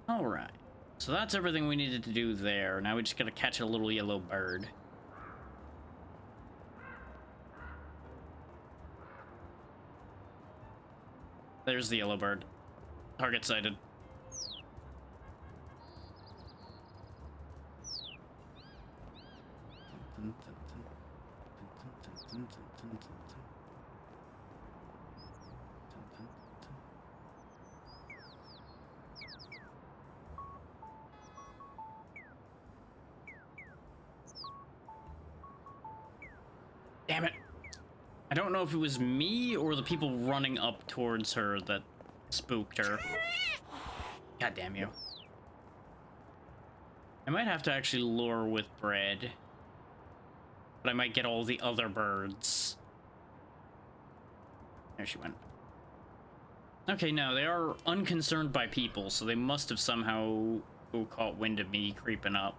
Alright. So that's everything we needed to do there. Now we just gotta catch a little yellow bird. There's the yellow bird. Target sighted. Damn it. I don't know if it was me or the people running up towards her that spooked her. God damn you. I might have to actually lure with bread. But I might get all the other birds. There she went. Okay, no, they are unconcerned by people, so they must have somehow caught wind of me creeping up.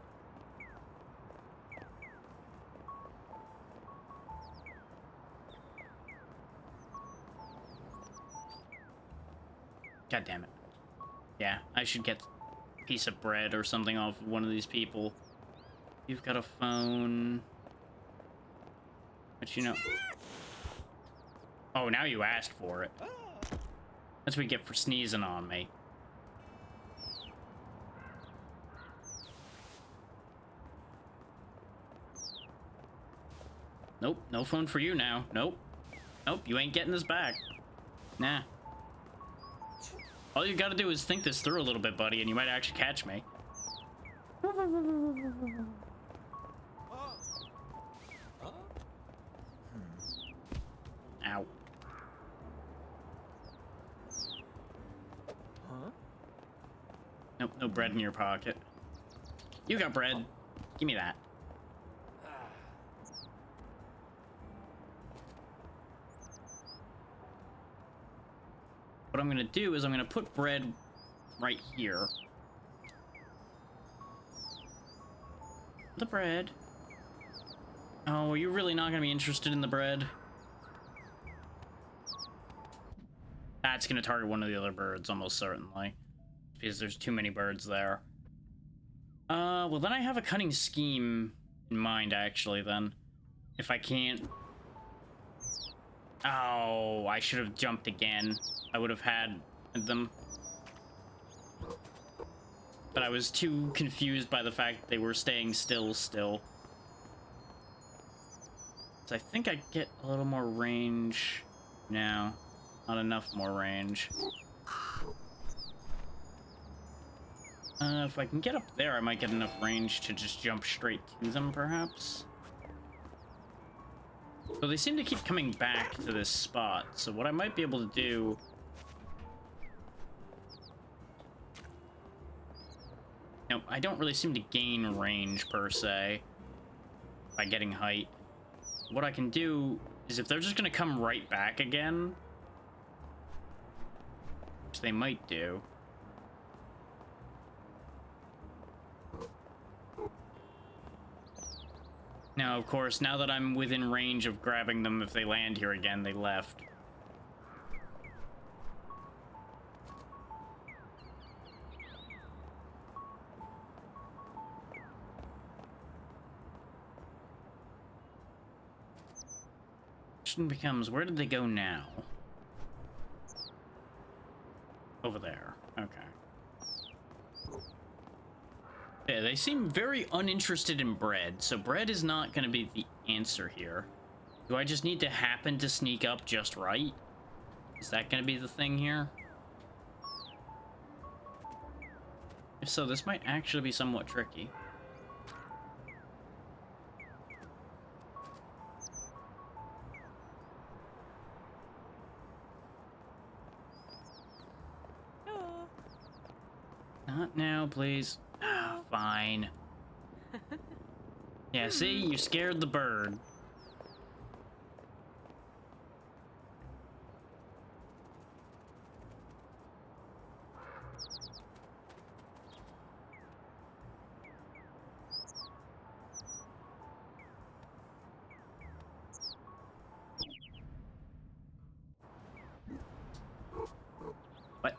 God damn it. Yeah, I should get a piece of bread or something off of one of these people. You've got a phone. But you know... Oh, now you asked for it. That's what we get for sneezing on me. Nope, no phone for you now. Nope. Nope, you ain't getting this back. Nah. All you gotta do is think this through a little bit, buddy, and you might actually catch me. Ow. Nope, no bread in your pocket. You got bread. Give me that. What I'm gonna do is I'm gonna put bread right here. The bread. Oh, are you really not gonna be interested in the bread? That's gonna target one of the other birds, almost certainly. Because there's too many birds there. Well then I have a cunning scheme in mind, actually, then. If I can't... Oh, I should have jumped again. I would have had them. But I was too confused by the fact they were staying still. So I think I get a little more range now. Not enough more range. If I can get up there, I might get enough range to just jump straight to them, perhaps. So they seem to keep coming back to this spot. So what I might be able to do... No, I don't really seem to gain range, per se, by getting height. What I can do is if they're just going to come right back again, which they might do... Now, of course, now that I'm within range of grabbing them, if they land here again, they left. Question becomes, where did they go now? Over there. Okay. Yeah, they seem very uninterested in bread, so bread is not going to be the answer here. Do I just need to happen to sneak up just right? Is that going to be the thing here? If so, this might actually be somewhat tricky. Not now, please. Fine. Yeah, see? You scared the bird. What?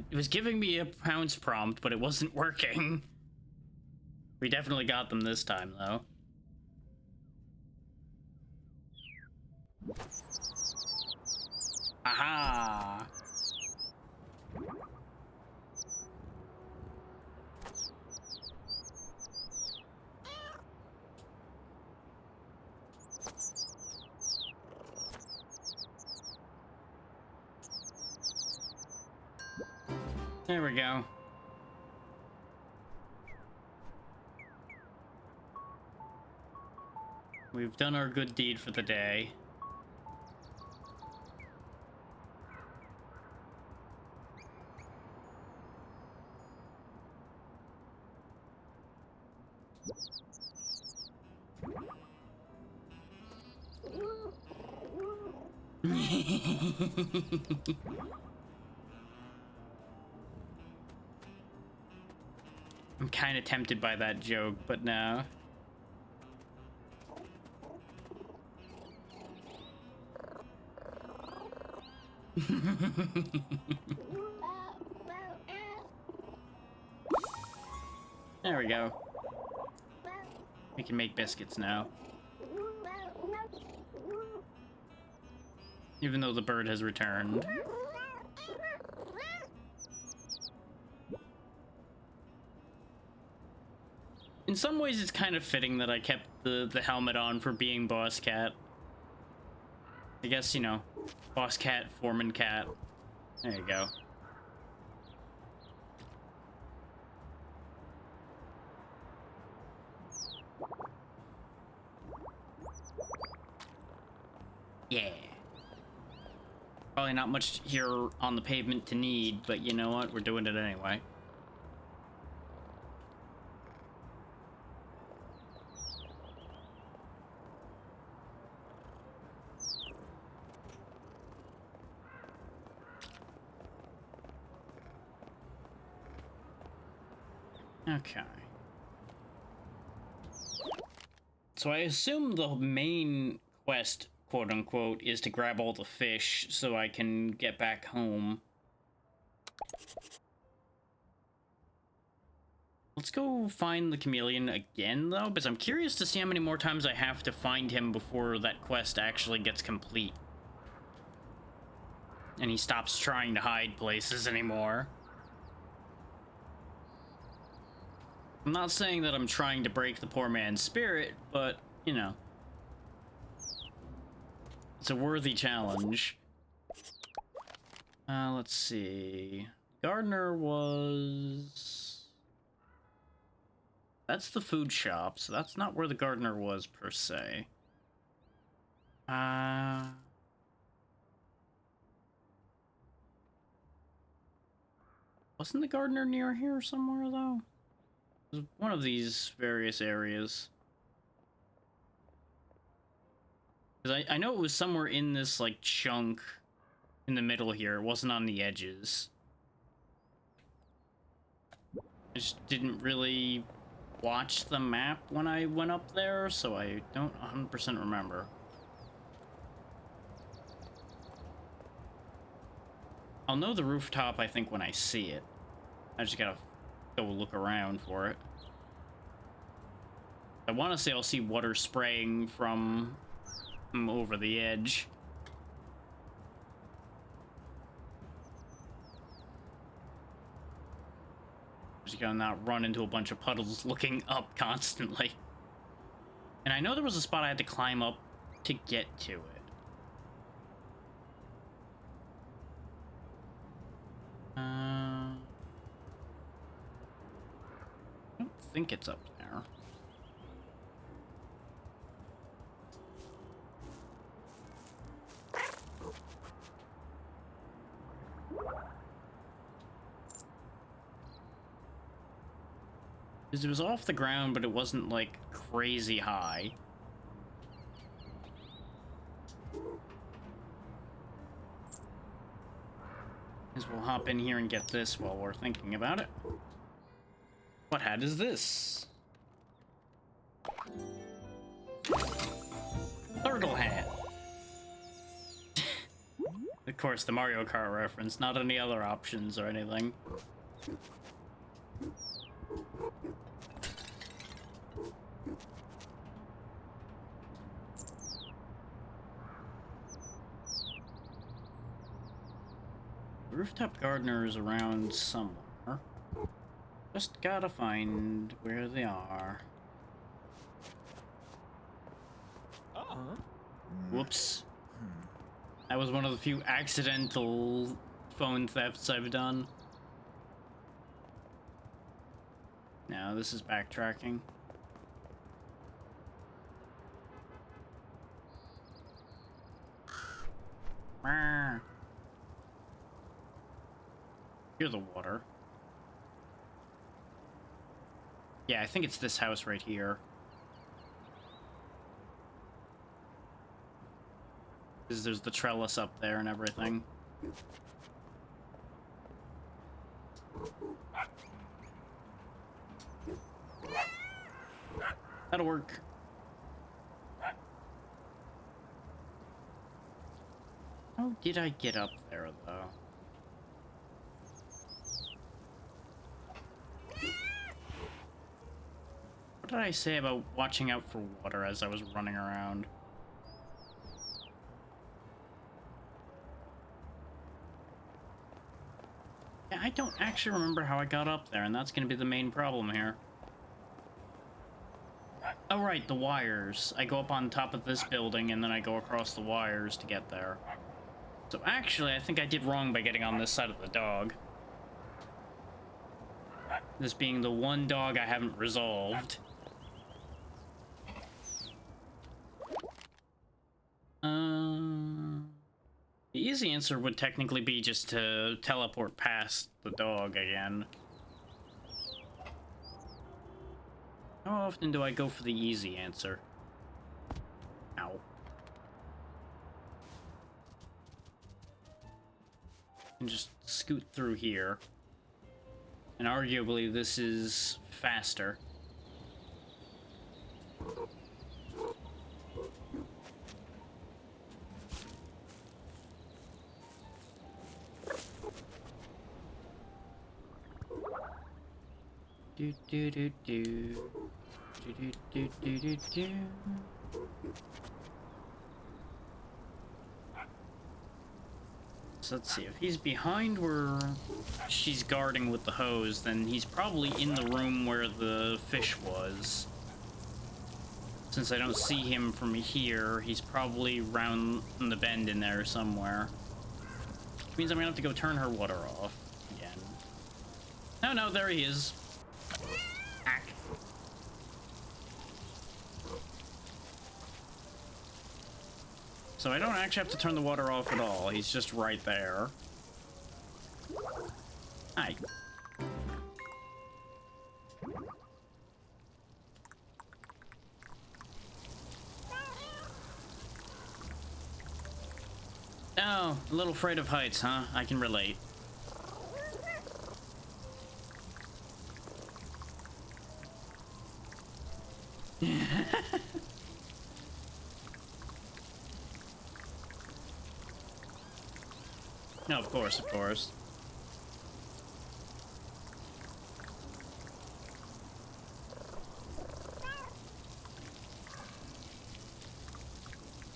It was giving me a pounce prompt, but it wasn't working. We definitely got them this time, though. Aha! There we go. We've done our good deed for the day. I'm kind of tempted by that joke, but no. There we go. We can make biscuits now. Even though the bird has returned. In some ways, it's kind of fitting that I kept the helmet on for being Boss Cat. I guess, you know, Boss Cat, Foreman Cat. There you go. Yeah. Probably not much here on the pavement to need, but you know what? We're doing it anyway. Okay. So I assume the main quest, quote unquote, is to grab all the fish so I can get back home. Let's go find the chameleon again, though, because I'm curious to see how many more times I have to find him before that quest actually gets complete. And he stops trying to hide places anymore. I'm not saying that I'm trying to break the poor man's spirit, but, you know. It's a worthy challenge. Let's see. Gardener was... That's the food shop, so that's not where the gardener was, per se. Wasn't the gardener near here somewhere, though? It was one of these various areas. Because I know it was somewhere in this, like, chunk in the middle here. It wasn't on the edges. I just didn't really watch the map when I went up there, so I don't 100% remember. I'll know the rooftop, I think, when I see it. I just gotta go look around for it. I want to say I'll see water spraying from over the edge. Just gotta not run into a bunch of puddles looking up constantly. And I know there was a spot I had to climb up to get to it. I don't think it's up there. Because it was off the ground, but it wasn't, like, crazy high. As we'll hop in here and get this while we're thinking about it. What hat is this? Turtle hat. Of course, the Mario Kart reference, not any other options or anything. The rooftop gardener is around somewhere. Just gotta find where they are. Whoops. That was one of the few accidental phone thefts I've done. Now this is backtracking. Hear the water. Yeah, I think it's this house right here. Because there's the trellis up there and everything. That'll work. How did I get up there, though? What did I say about watching out for water as I was running around? Yeah, I don't actually remember how I got up there, and that's going to be the main problem here. Oh, right, the wires. I go up on top of this building, and then I go across the wires to get there. So actually, I think I did wrong by getting on this side of the dog. This being the one dog I haven't resolved. The easy answer would technically be just to teleport past the dog again. How often do I go for the easy answer? Ow. And just scoot through here. And arguably this is faster. Do do do do do do do do do. So let's see, if he's behind where she's guarding with the hose, then he's probably in the room where the fish was. Since I don't see him from here, he's probably round the bend in there somewhere. Which means I'm gonna have to go turn her water off again. No, there he is. Ack. So I don't actually have to turn the water off at all. He's just right there. Hi. Oh, a little afraid of heights, huh? I can relate. No, of course, of course.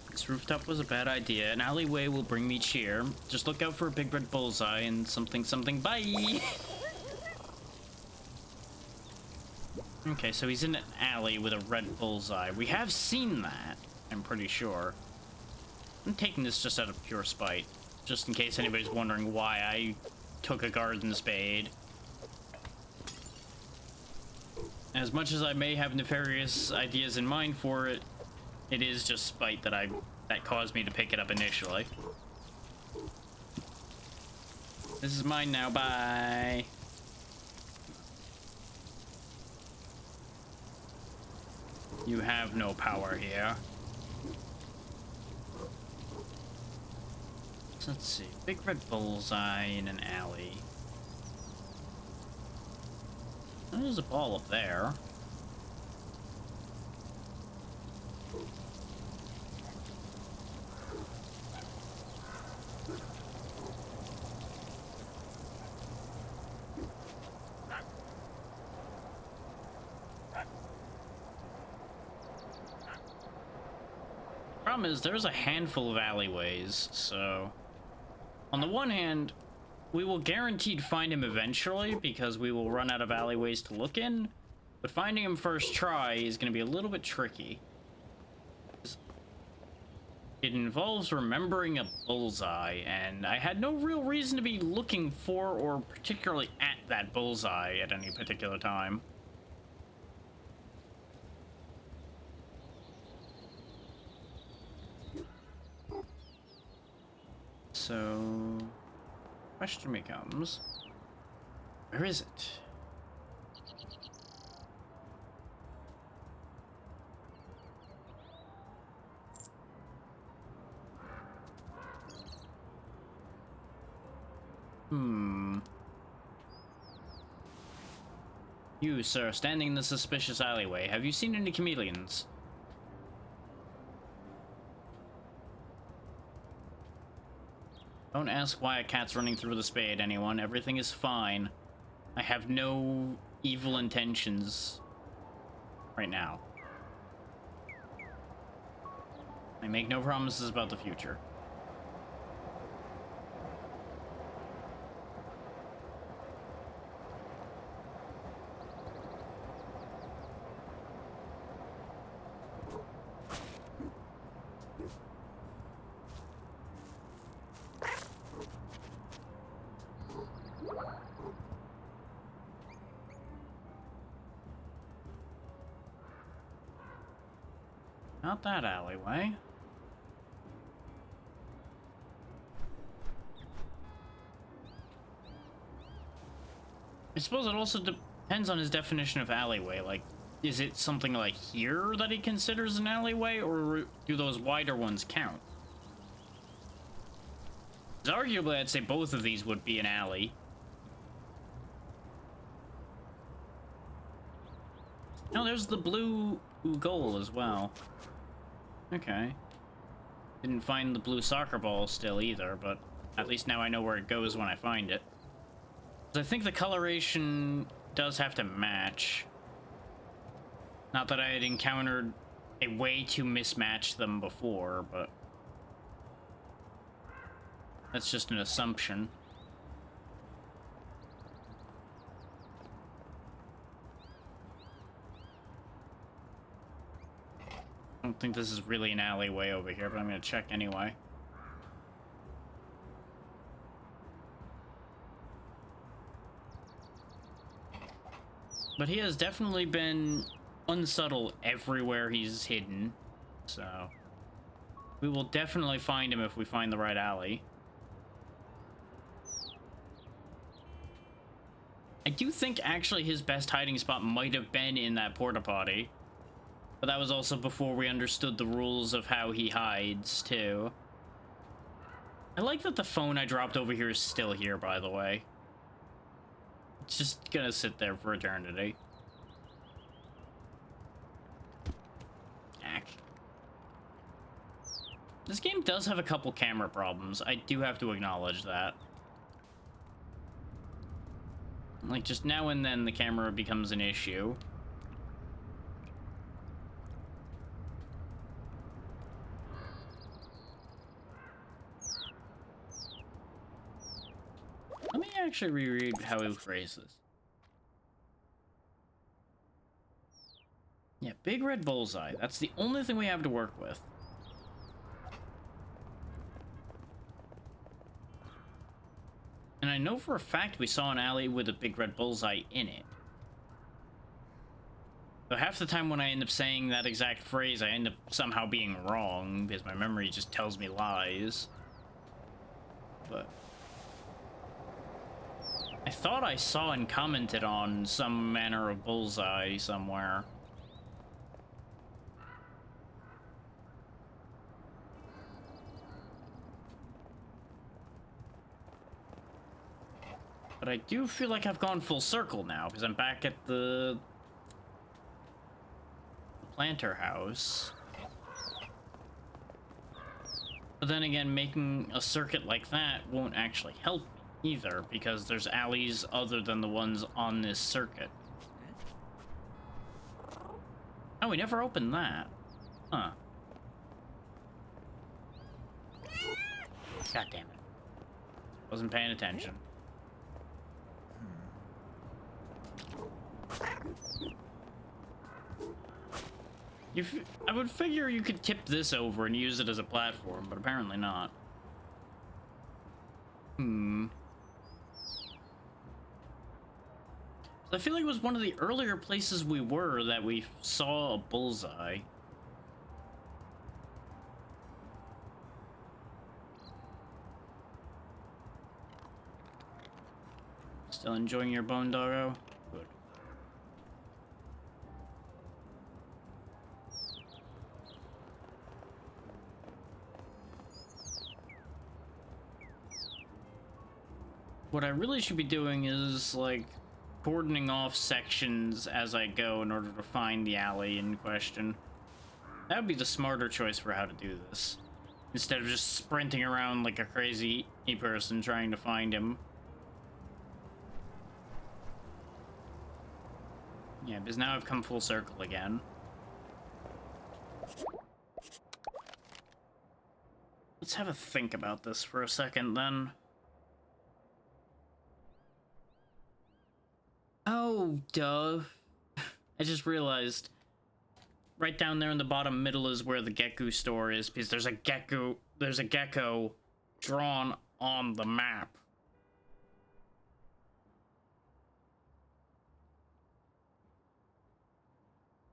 This rooftop was a bad idea. An alleyway will bring me cheer. Just look out for a big red bullseye and something. Bye! Okay, so he's in an alley with a red bullseye. We have seen that, I'm pretty sure. I'm taking this just out of pure spite. Just in case anybody's wondering why I took a garden spade. As much as I may have nefarious ideas in mind for it, it is just spite that caused me to pick it up initially. This is mine now, bye! You have no power here. So let's see. Big red bullseye in an alley. There's a ball up there. Problem is, there's a handful of alleyways, so... On the one hand, we will guaranteed find him eventually, because we will run out of alleyways to look in, but finding him first try is going to be a little bit tricky. It involves remembering a bullseye, and I had no real reason to be looking for or particularly at that bullseye at any particular time. So, question becomes, where is it? You, sir, standing in the suspicious alleyway, have you seen any chameleons? Don't ask why a cat's running through the spade, anyone. Everything is fine. I have no evil intentions right now. I make no promises about the future. Not that alleyway. I suppose it also depends on his definition of alleyway. Like, is it something like here that he considers an alleyway, or do those wider ones count? 'Cause arguably, I'd say both of these would be an alley. No, there's the blue goal as well. Okay. Didn't find the blue soccer ball still either, but at least now I know where it goes when I find it. I think the coloration does have to match. Not that I had encountered a way to mismatch them before, but that's just an assumption. I don't think this is really an alleyway over here, but I'm gonna check anyway. But he has definitely been unsubtle everywhere he's hidden, so we will definitely find him if we find the right alley. I do think actually his best hiding spot might have been in that porta potty. But that was also before we understood the rules of how he hides, too. I like that the phone I dropped over here is still here, by the way. It's just gonna sit there for eternity. Ack. This game does have a couple camera problems. I do have to acknowledge that. Like, just now and then the camera becomes an issue. Let me actually reread how he phrased this. Yeah, big red bullseye. That's the only thing we have to work with. And I know for a fact we saw an alley with a big red bullseye in it. So half the time when I end up saying that exact phrase, I end up somehow being wrong, because my memory just tells me lies. But I thought I saw and commented on some manner of bullseye somewhere. But I do feel like I've gone full circle now, because I'm back at the planter house. But then again, making a circuit like that won't actually help me either, because there's alleys other than the ones on this circuit. Oh, we never opened that. Huh. God damn it. Wasn't paying attention. I would figure you could tip this over and use it as a platform, but apparently not. I feel like it was one of the earlier places we were that we saw a bullseye. Still enjoying your bone, doggo? Good. What I really should be doing is, like, cordoning off sections as I go in order to find the alley in question. That would be the smarter choice for how to do this. instead of just sprinting around like a crazy person trying to find him. Yeah, because now I've come full circle again. Let's have a think about this for a second, then. Oh, duh. I just realized right down there in the bottom middle is where the gecko store is, because there's a gecko drawn on the map.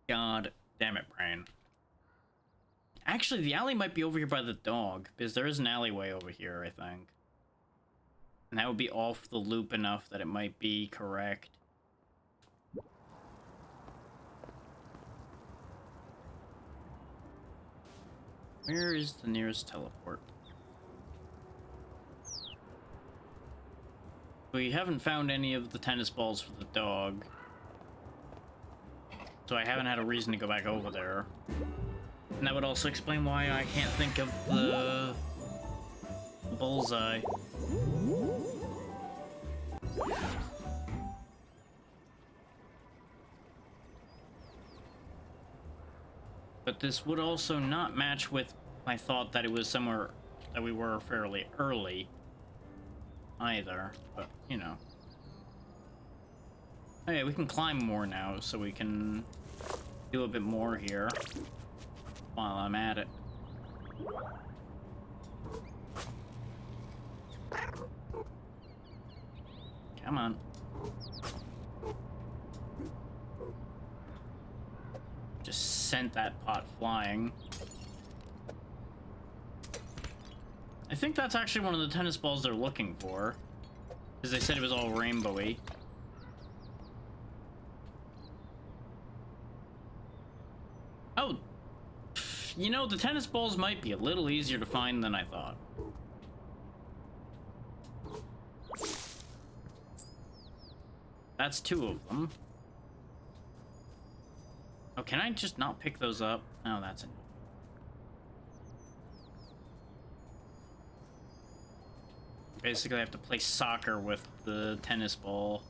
God damn it, brain. Actually, the alley might be over here by the dog, because there is an alleyway over here, I think. And that would be off the loop enough that it might be correct. Where is the nearest teleport? We haven't found any of the tennis balls for the dog, so I haven't had a reason to go back over there. And that would also explain why I can't think of the bullseye. But this would also not match with my thought that it was somewhere that we were fairly early either, but you know. Okay, we can climb more now, so we can do a bit more here while I'm at it. Come on. Just sent that pot flying. I think that's actually one of the tennis balls they're looking for, because they said it was all rainbowy. Oh, you know, the tennis balls might be a little easier to find than I thought. That's 2 of them. Oh, can I just not pick those up? Oh, that's it. Basically, I have to play soccer with the tennis ball.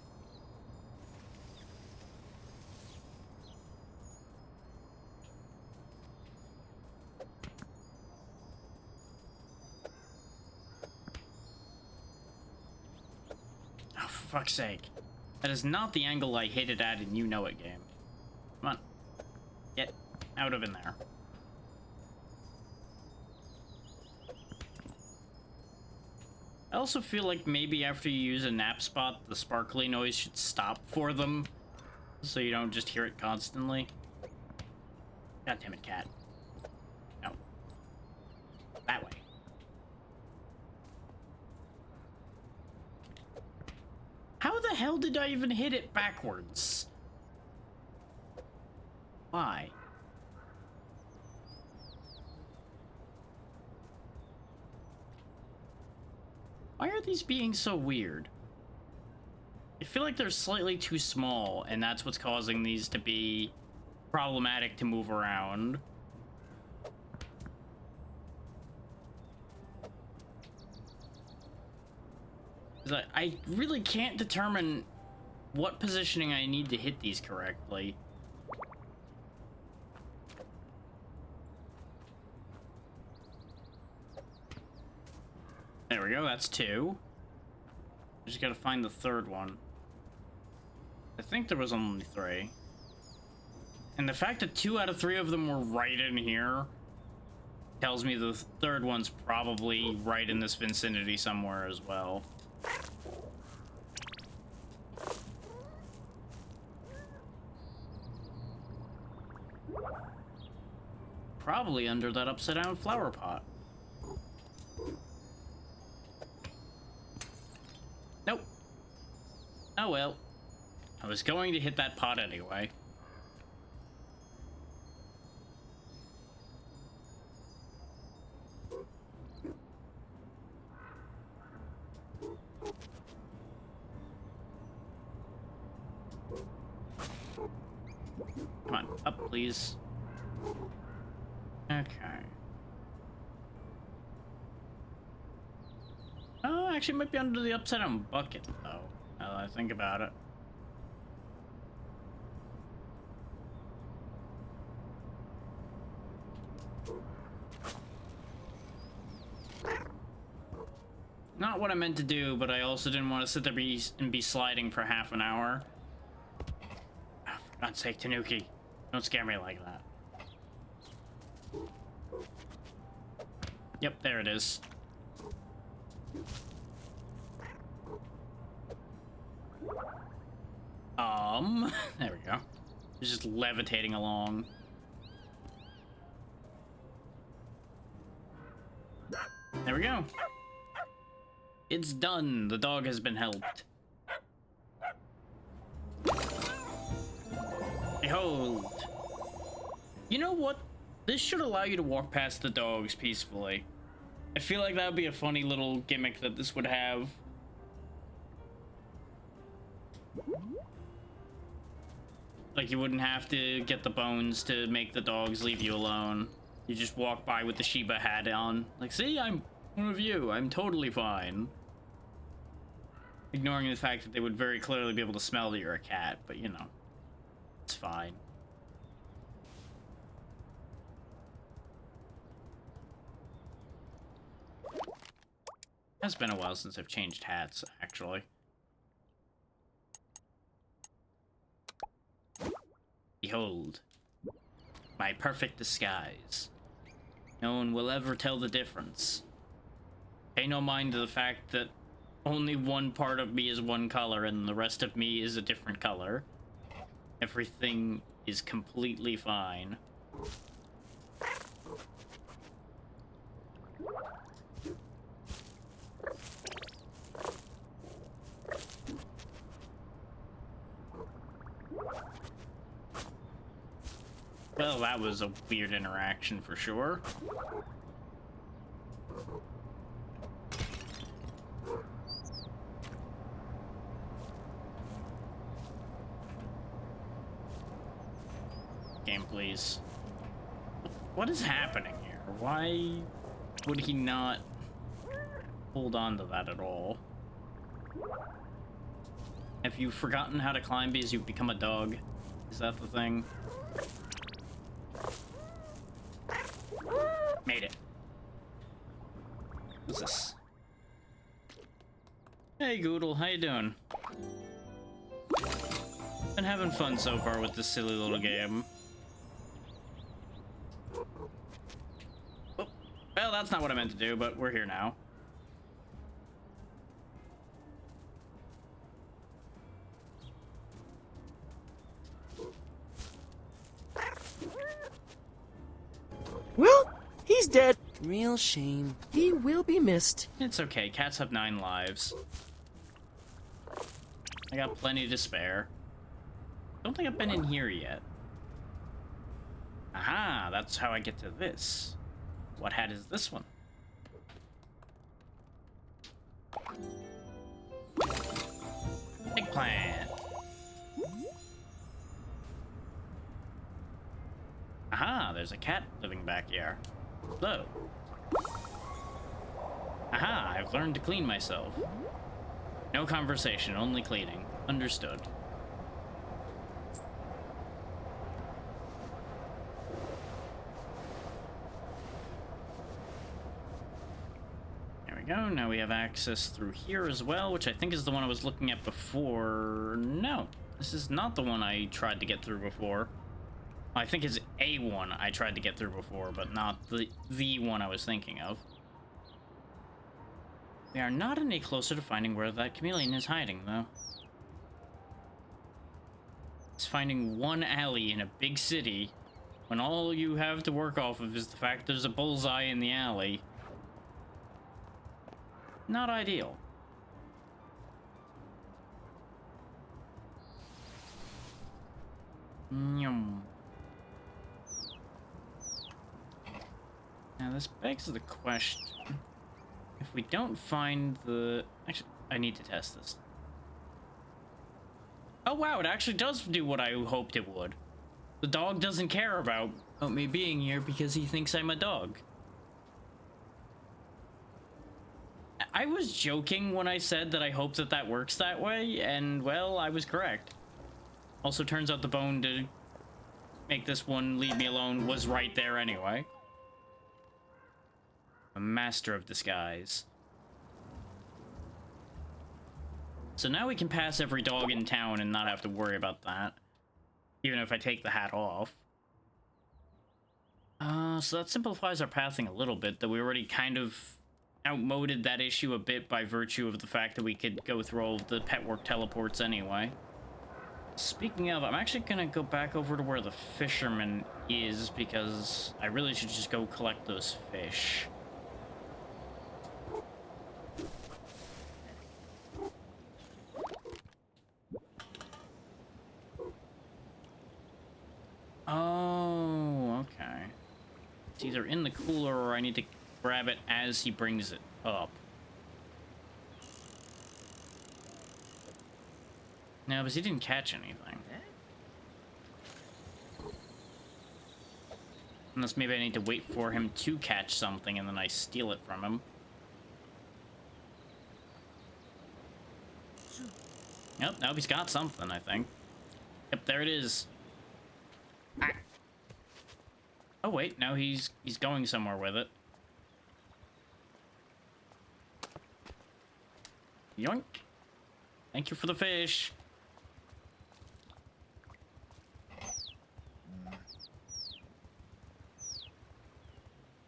Oh, for fuck's sake. That is not the angle I hit it at, and you know it, game. Come on. Get out of in there. I also feel like maybe after you use a nap spot, the sparkly noise should stop for them, so you don't just hear it constantly. God damn it, cat. No. That way. How the hell did I even hit it backwards? Why? Why are these being so weird? I feel like they're slightly too small, and that's what's causing these to be problematic to move around. I really can't determine what positioning I need to hit these correctly. There we go, that's 2. I just gotta find the 3rd one. I think there was only 3. And the fact that 2 out of 3 of them were right in here tells me the 3rd one's probably right in this vicinity somewhere as well. Probably under that upside down flower pot. Nope. Oh well. I was going to hit that pot anyway. Come on, up please. Okay. actually might be under the upside down bucket, though, now that I think about it. Not what I meant to do, but I also didn't want to sit there and be sliding for half an hour. Oh, for God's sake, Tanuki. Don't scare me like that. Yep, there it is. There we go. It's just levitating along. There we go. It's done. The dog has been helped. Behold. You know what? This should allow you to walk past the dogs peacefully. I feel like that would be a funny little gimmick that this would have. Like, you wouldn't have to get the bones to make the dogs leave you alone. You just walk by with the Shiba hat on. Like, see, I'm one of you. I'm totally fine. Ignoring the fact that they would very clearly be able to smell that you're a cat, but you know, it's fine. It's been a while since I've changed hats, actually. Behold, my perfect disguise. No one will ever tell the difference. Pay no mind to the fact that only one part of me is one color and the rest of me is a different color. Everything is completely fine. Well, that was a weird interaction for sure. Game, please. What is happening here? Why would he not hold on to that at all? Have you forgotten how to climb because you've become a dog? Is that the thing? Made it. What's this? Hey, Goodle, how you doing? Been having fun so far with this silly little game. Oh, well, that's not what I meant to do, but we're here now. Well, he's dead. Real shame. He will be missed. It's okay, cats have 9 lives. I got plenty to spare. Don't think I've been in here yet. Aha, that's how I get to this. What hat is this one? Eggplant. Aha, there's a cat living back here. Hello. Aha, I've learned to clean myself. No conversation, only cleaning. Understood. There we go. Now we have access through here as well, which I think is the one I was looking at before. No, this is not the one I tried to get through before. I think it's a one I tried to get through before, but not the one I was thinking of. We are not any closer to finding where that chameleon is hiding, though. It's finding one alley in a big city when all you have to work off of is the fact there's a bullseye in the alley. Not ideal. Nyum. Now this begs the question. If we don't find the... Actually, I need to test this. Oh wow, it actually does do what I hoped it would. The dog doesn't care about me being here because he thinks I'm a dog. I was joking when I said that I hope that that works that way, and, well, I was correct. Also, turns out the bone to make this one leave me alone was right there anyway. A master of disguise. So now we can pass every dog in town and not have to worry about that. Even if I take the hat off. So that simplifies our pathing a little bit, though we already kind of outmoded that issue a bit by virtue of the fact that we could go through all of the pet work teleports anyway. Speaking of, I'm actually gonna go back over to where the fisherman is, because I really should just go collect those fish. Oh, okay. It's either in the cooler or I need to grab it as he brings it up. No, because he didn't catch anything. Unless maybe I need to wait for him to catch something and then I steal it from him. Yep, now he's got something, I think. Yep, there it is. Ah. Oh wait, now he's going somewhere with it. Yoink. Thank you for the fish.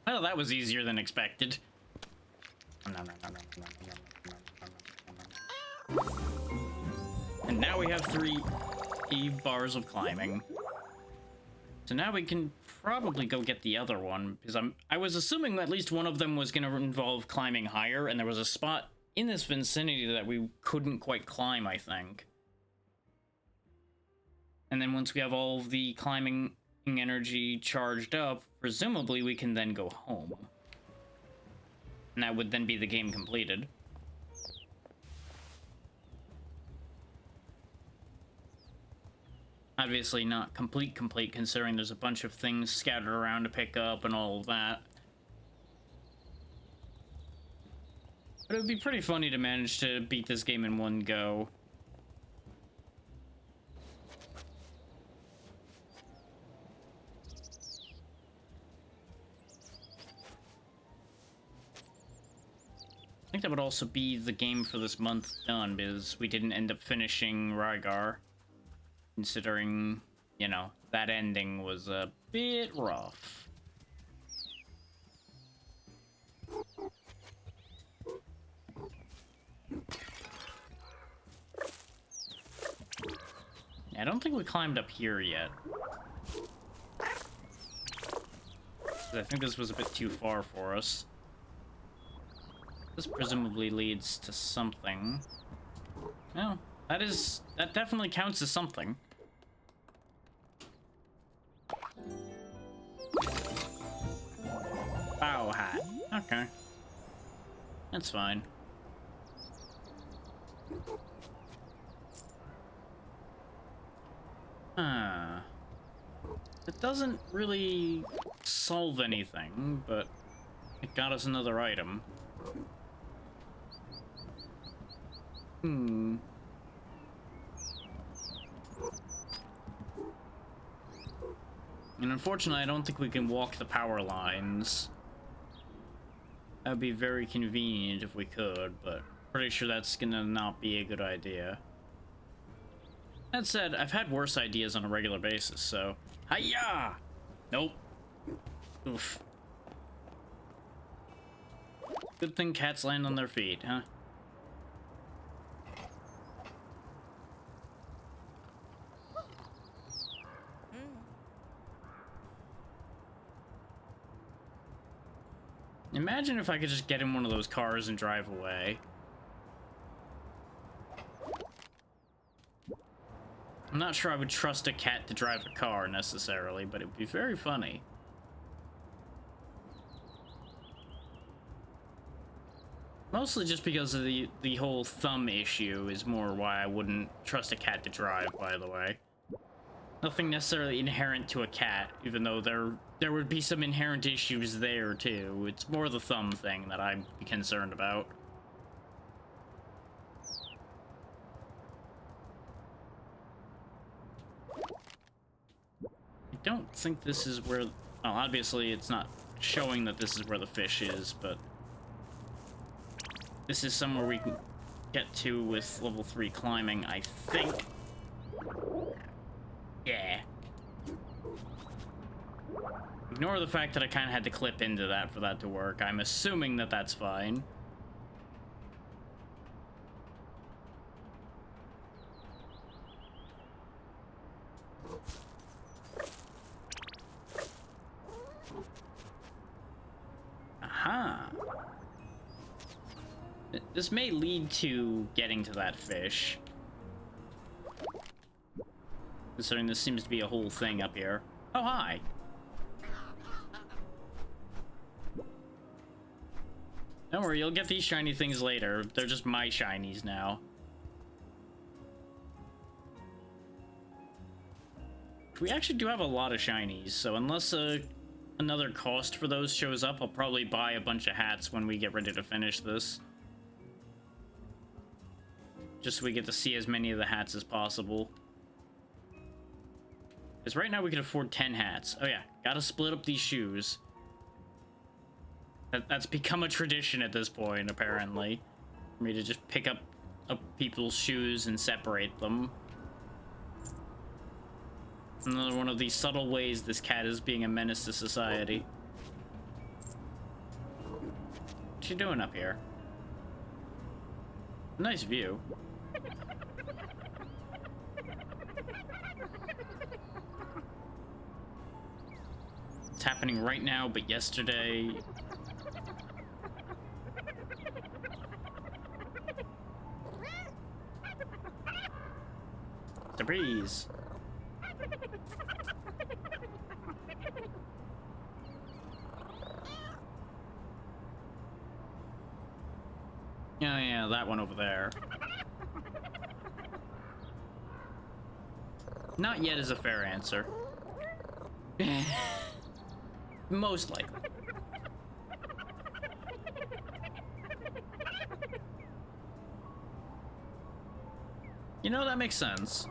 Well, that was easier than expected. And now we have 3 bars of climbing. So now we can probably go get the other one, because I was assuming at least one of them was going to involve climbing higher, and there was a spot in this vicinity that we couldn't quite climb, I think. And then once we have all of the climbing energy charged up, presumably we can then go home. And that would then be the game completed. Obviously not complete considering there's a bunch of things scattered around to pick up and all of that. But it would be pretty funny to manage to beat this game in one go. I think that would also be the game for this month done, because we didn't end up finishing Rygar. Considering, you know, that ending was a bit rough. I don't think we climbed up here yet. I think this was a bit too far for us. This presumably leads to something. Well, that definitely counts as something. Bow hat. Okay. That's fine. It doesn't really solve anything, but it got us another item. And unfortunately, I don't think we can walk the power lines. That would be very convenient if we could, but pretty sure that's gonna not be a good idea. That said, I've had worse ideas on a regular basis, so... Hiya! Nope. Oof. Good thing cats land on their feet, huh? Imagine if I could just get in one of those cars and drive away. I'm not sure I would trust a cat to drive a car necessarily, but it would be very funny. Mostly just because of the whole thumb issue is more why I wouldn't trust a cat to drive, by the way. Nothing necessarily inherent to a cat, even though there would be some inherent issues there too. It's more the thumb thing that I'd be concerned about. don't think this is where... Well, obviously it's not showing that this is where the fish is, but... This is somewhere we can get to with level 3 climbing, I think. Yeah. Ignore the fact that I kind of had to clip into that for that to work. I'm assuming that that's fine. Aha. This may lead to getting to that fish. Considering this seems to be a whole thing up here. Oh, hi. Don't worry, you'll get these shiny things later. They're just my shinies now. We actually do have a lot of shinies, so unless another cost for those shows up, I'll probably buy a bunch of hats when we get ready to finish this. Just so we get to see as many of the hats as possible. Because right now we can afford 10 hats. Oh yeah, gotta split up these shoes. That's become a tradition at this point, apparently. For me to just pick up people's shoes and separate them. Another one of these subtle ways this cat is being a menace to society. What you doing up here? Nice view. It's happening right now, but yesterday... The breeze. Oh yeah, that one over there. Not yet is a fair answer. Most likely. You know, that makes sense.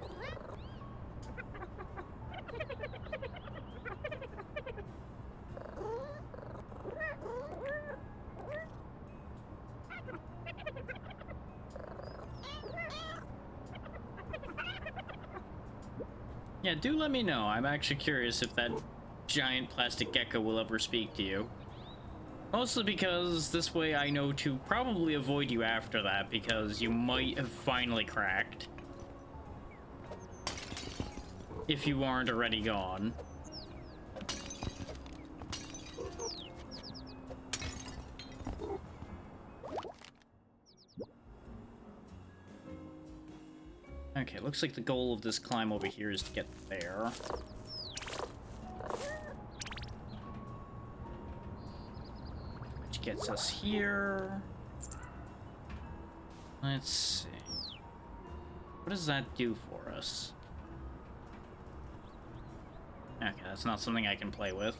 Yeah, do let me know. I'm actually curious if that giant plastic gecko will ever speak to you. Mostly because this way I know to probably avoid you after that, because you might have finally cracked. If you aren't already gone. Okay, looks like the goal of this climb over here is to get there. Which gets us here. Let's see. What does that do for us? Okay, that's not something I can play with.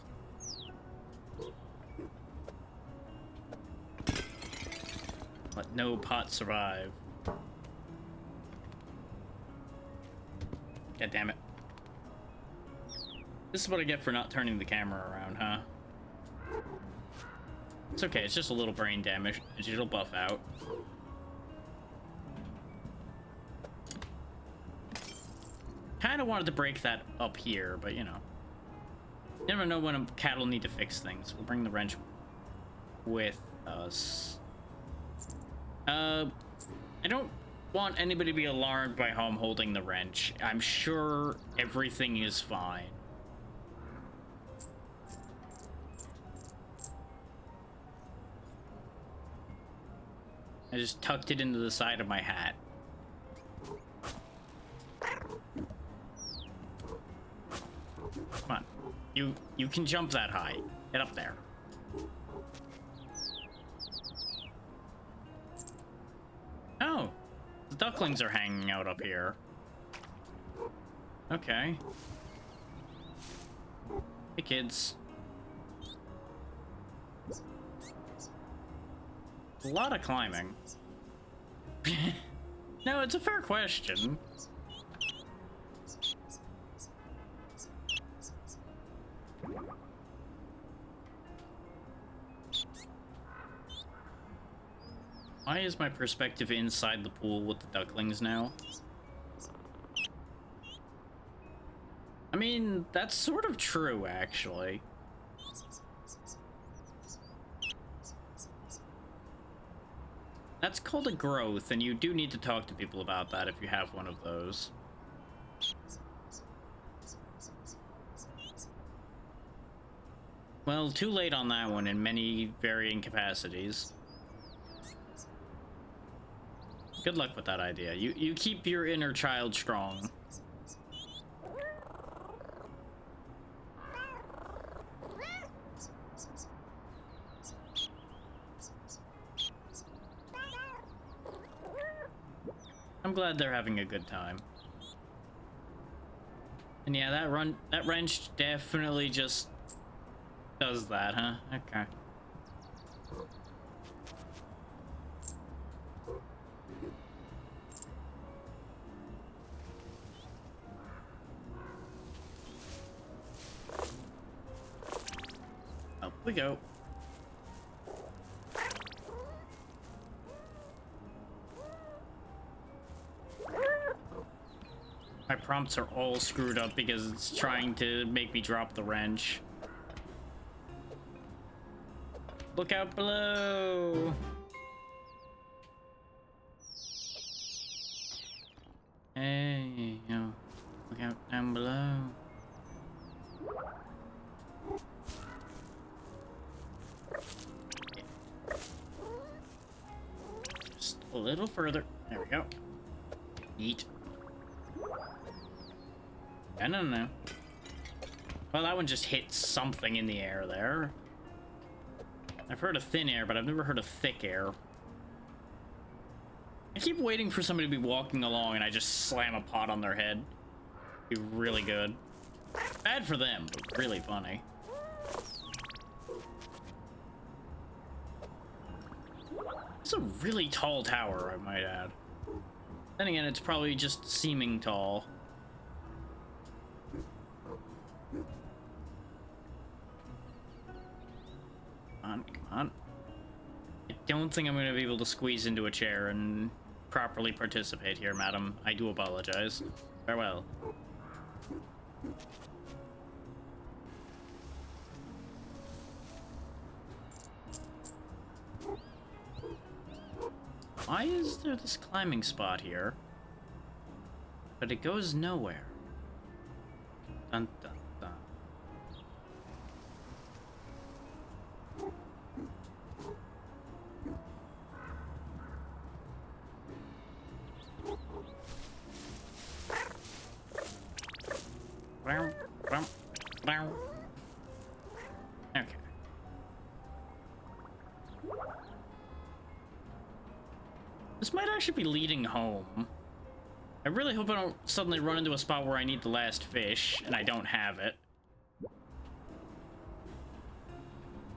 Let no pot survive. God damn it. This is what I get for not turning the camera around, huh? It's okay, it's just a little brain damage. It'll buff out. Kinda wanted to break that up here, but you know. You never know when a cat will need to fix things. We'll bring the wrench with us. I don't want anybody to be alarmed by how I'm holding the wrench. I'm sure everything is fine. I just tucked it into the side of my hat. Come on. You can jump that high. Get up there. Oh. The ducklings are hanging out up here. Okay. Hey, kids. A lot of climbing. No, it's a fair question. Why is my perspective inside the pool with the ducklings now? I mean, that's sort of true, actually. That's called a growth, and you do need to talk to people about that if you have one of those. Well, too late on that one in many varying capacities. Good luck with that idea. You keep your inner child strong. I'm glad they're having a good time. And yeah, that wrench definitely just does that, huh? Okay. Up we go. My prompts are all screwed up because it's trying to make me drop the wrench. Look out below! Hey, yo, look out down below. Just a little further. There we go. Neat. No. Well, that one just hit something in the air there. I've heard of thin air, but I've never heard of thick air. I keep waiting for somebody to be walking along and I just slam a pot on their head. Be really good. Bad for them, but really funny. It's a really tall tower, I might add. Then again, it's probably just seeming tall. Come on. I don't think I'm going to be able to squeeze into a chair and properly participate here, madam. I do apologize. Farewell. Why is there this climbing spot here? But it goes nowhere. Dun dun dun. Okay. This might actually be leading home. I really hope I don't suddenly run into a spot where I need the last fish, and I don't have it.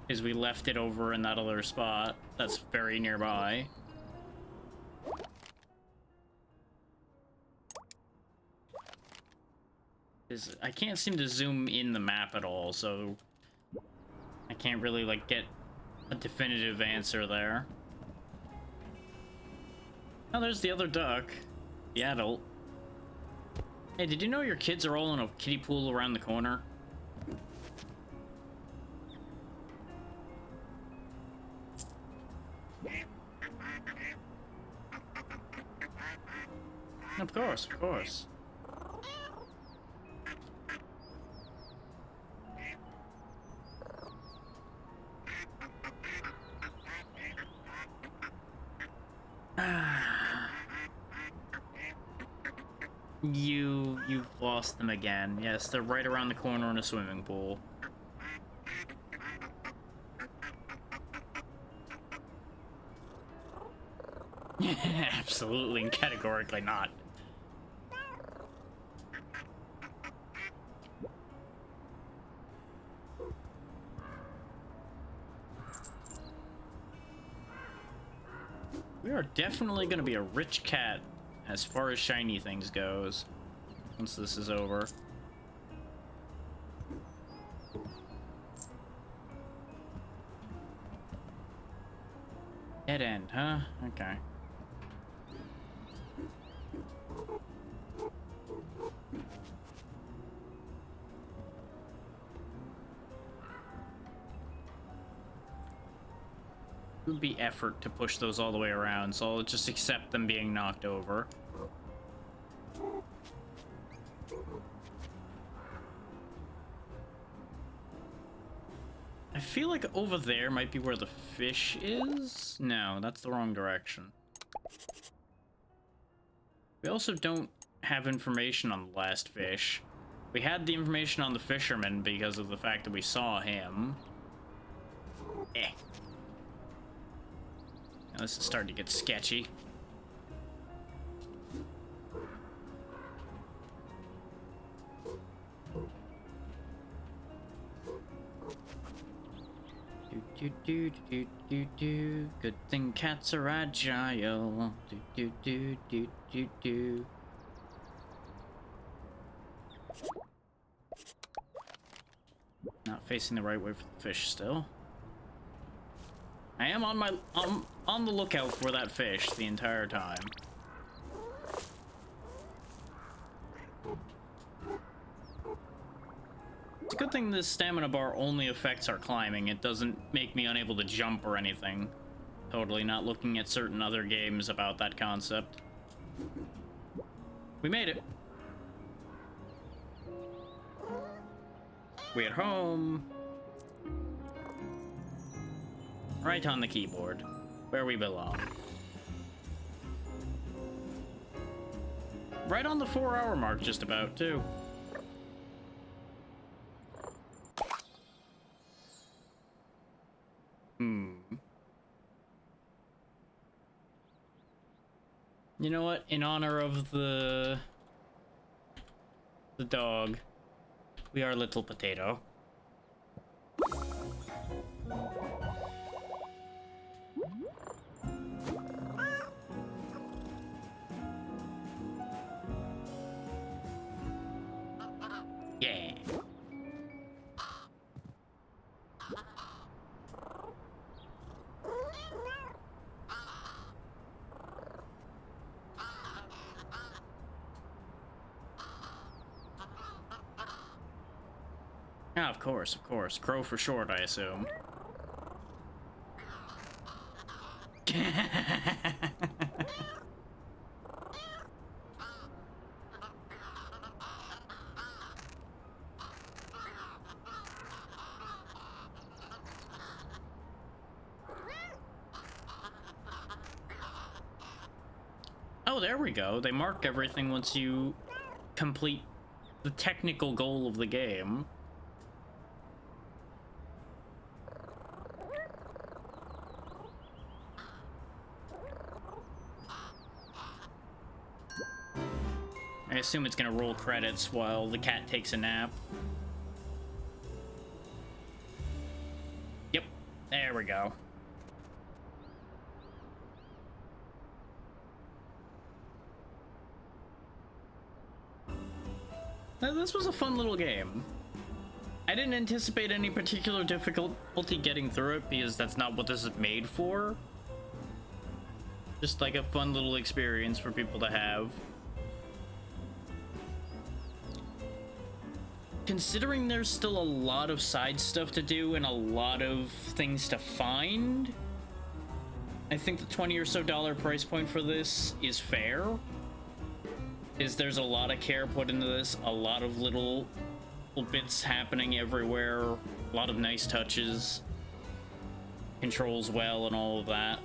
Because we left it over in that other spot that's very nearby. I can't seem to zoom in the map at all, so I can't really, like, get a definitive answer there. Oh, there's the other duck. The adult. Hey, did you know your kids are all in a kiddie pool around the corner? Of course, of course. You've lost them again. Yes, they're right around the corner in a swimming pool. Absolutely and categorically not. We are definitely going to be a rich cat as far as shiny things goes once this is over. Dead end, huh? Okay. It would be effort to push those all the way around, so I'll just accept them being knocked over. I feel like over there might be where the fish is? No, that's the wrong direction. We also don't have information on the last fish. We had the information on the fisherman because of the fact that we saw him. Eh. Now this is starting to get sketchy. Do. Good thing cats are agile. Do. Not facing the right way for the fish still. I am on the lookout for that fish the entire time. It's a good thing this stamina bar only affects our climbing. It doesn't make me unable to jump or anything. Totally not looking at certain other games about that concept. We made it. We at home. Right on the keyboard, where we belong. Right on the 4-hour mark, just about, too. You know what? In honor of the dog, we are Little Potato. Yeah. Ah, of course. Crow for short, I assume. Oh, there we go. They mark everything once you complete the technical goal of the game. I assume it's gonna roll credits while the cat takes a nap. Yep, there we go. Now, this was a fun little game. I didn't anticipate any particular difficulty getting through it because that's not what this is made for. Just like a fun little experience for people to have. Considering there's still a lot of side stuff to do and a lot of things to find, I think the $20 or so price point for this is fair. There's a lot of care put into this, a lot of little bits happening everywhere, a lot of nice touches, controls well, and all of that.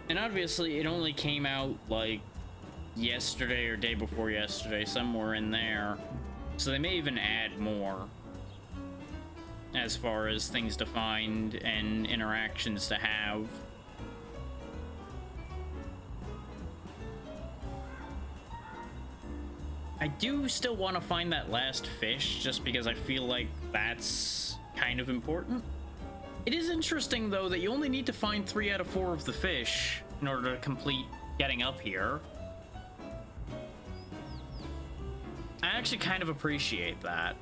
And obviously, it only came out like yesterday or day before yesterday, somewhere in there. So they may even add more as far as things to find and interactions to have. I do still want to find that last fish, just because I feel like that's kind of important. It is interesting, though, that you only need to find 3 out of 4 of the fish in order to complete getting up here. I actually kind of appreciate that.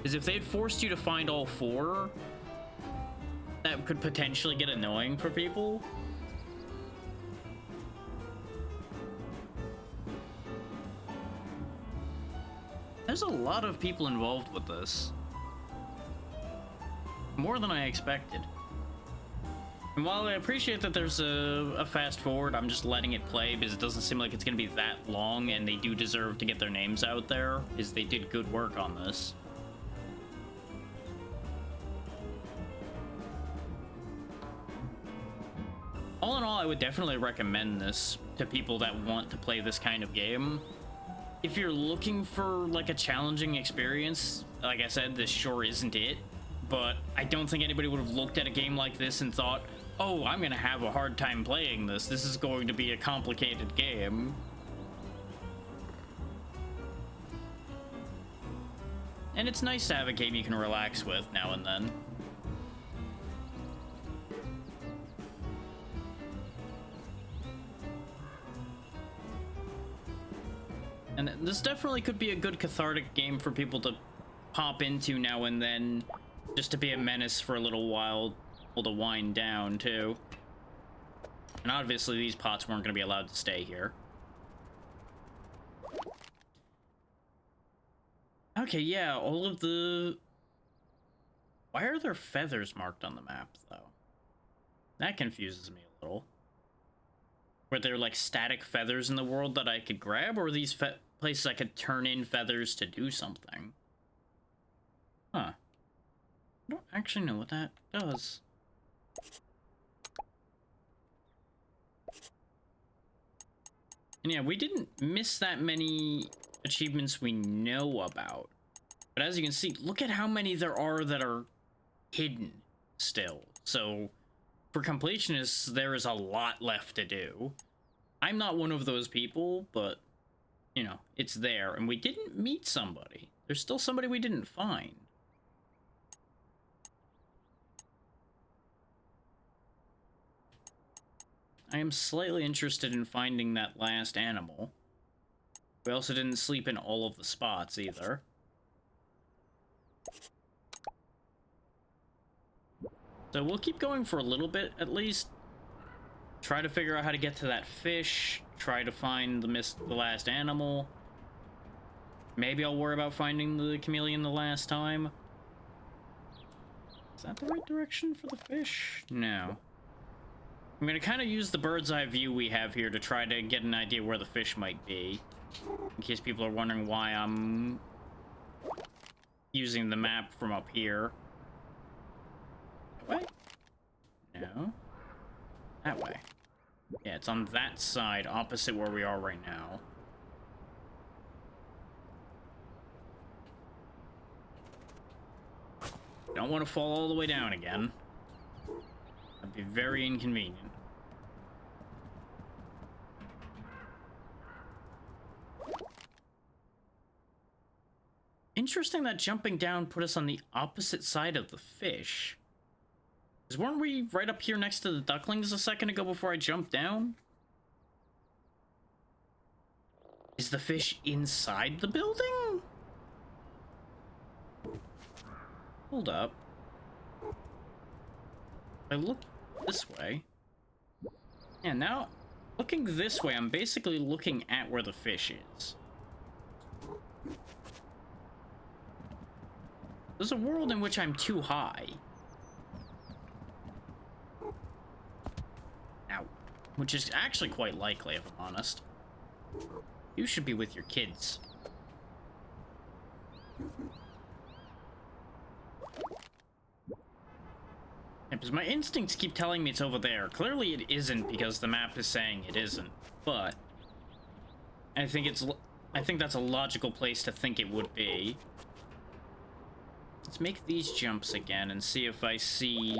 is if they'd forced you to find all 4, that could potentially get annoying for people. There's a lot of people involved with this. More than I expected. And while I appreciate that there's a fast forward, I'm just letting it play because it doesn't seem like it's going to be that long, and they do deserve to get their names out there, because they did good work on this. All in all, I would definitely recommend this to people that want to play this kind of game. If you're looking for like a challenging experience, like I said, this sure isn't it. But I don't think anybody would have looked at a game like this and thought, oh, I'm gonna have a hard time playing this. This is going to be a complicated game. And it's nice to have a game you can relax with now and then. And this definitely could be a good cathartic game for people to pop into now and then, just to be a menace for a little while, to wind down too. And obviously these pots weren't going to be allowed to stay here. Okay, yeah, all of the... Why are there feathers marked on the map, though? That confuses me a little. Were there, like, static feathers in the world that I could grab, or are these places I could turn in feathers to do something? Huh. I don't actually know what that does. And yeah, we didn't miss that many achievements we know about. But as you can see, look at how many there are that are hidden still. So, for completionists, there is a lot left to do. I'm not one of those people, but, you know, it's there. And we didn't meet somebody. There's still somebody we didn't find. I am slightly interested in finding that last animal. We also didn't sleep in all of the spots either. So we'll keep going for a little bit at least. Try to figure out how to get to that fish. Try to find the last animal. Maybe I'll worry about finding the chameleon the last time. Is that the right direction for the fish? No. I'm gonna kind of use the bird's eye view we have here to try to get an idea where the fish might be. In case people are wondering why I'm using the map from up here. That way? No. That way. Yeah, it's on that side, opposite where we are right now. Don't want to fall all the way down again. That'd be very inconvenient. Interesting that jumping down put us on the opposite side of the fish. Because weren't we right up here next to the ducklings a second ago before I jumped down? Is the fish inside the building? Hold up. If I look this way. Yeah, now, looking this way, I'm basically looking at where the fish is. There's a world in which I'm too high. Ow. Which is actually quite likely, if I'm honest. You should be with your kids. Yeah, because my instincts keep telling me it's over there. Clearly it isn't because the map is saying it isn't. But I think that's a logical place to think it would be. Let's make these jumps again and see if I see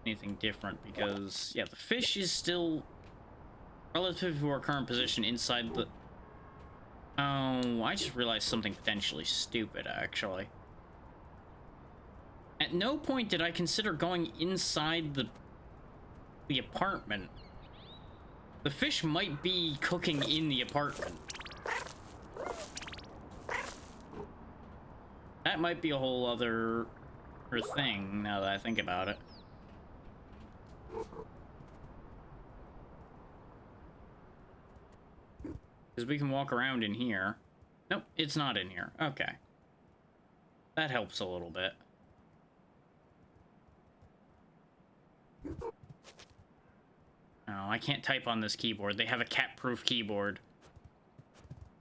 anything different, because, yeah, the fish is still, relative to our current position, inside the... Oh, I just realized something potentially stupid, actually. At no point did I consider going inside the apartment. The fish might be cooking in the apartment. That might be a whole other thing, now that I think about it. Because we can walk around in here. Nope, it's not in here. Okay. That helps a little bit. Oh, I can't type on this keyboard. They have a cat-proof keyboard.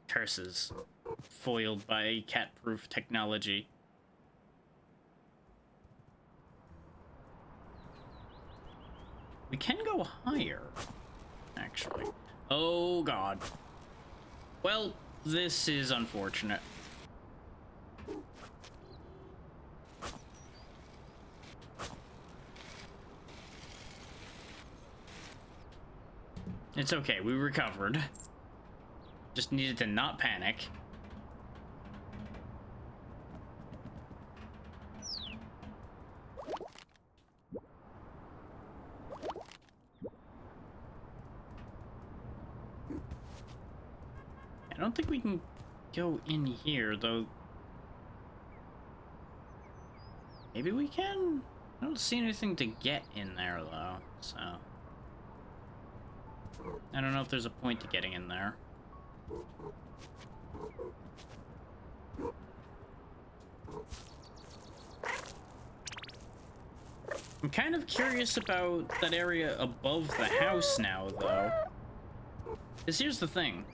Curses. Foiled by cat-proof technology. We can go higher, actually. Oh, God. Well, this is unfortunate. It's okay, we recovered. Just needed to not panic. I don't think we can go in here, though. Maybe we can? I don't see anything to get in there, though, so... I don't know if there's a point to getting in there. I'm kind of curious about that area above the house now, though. Because here's the thing.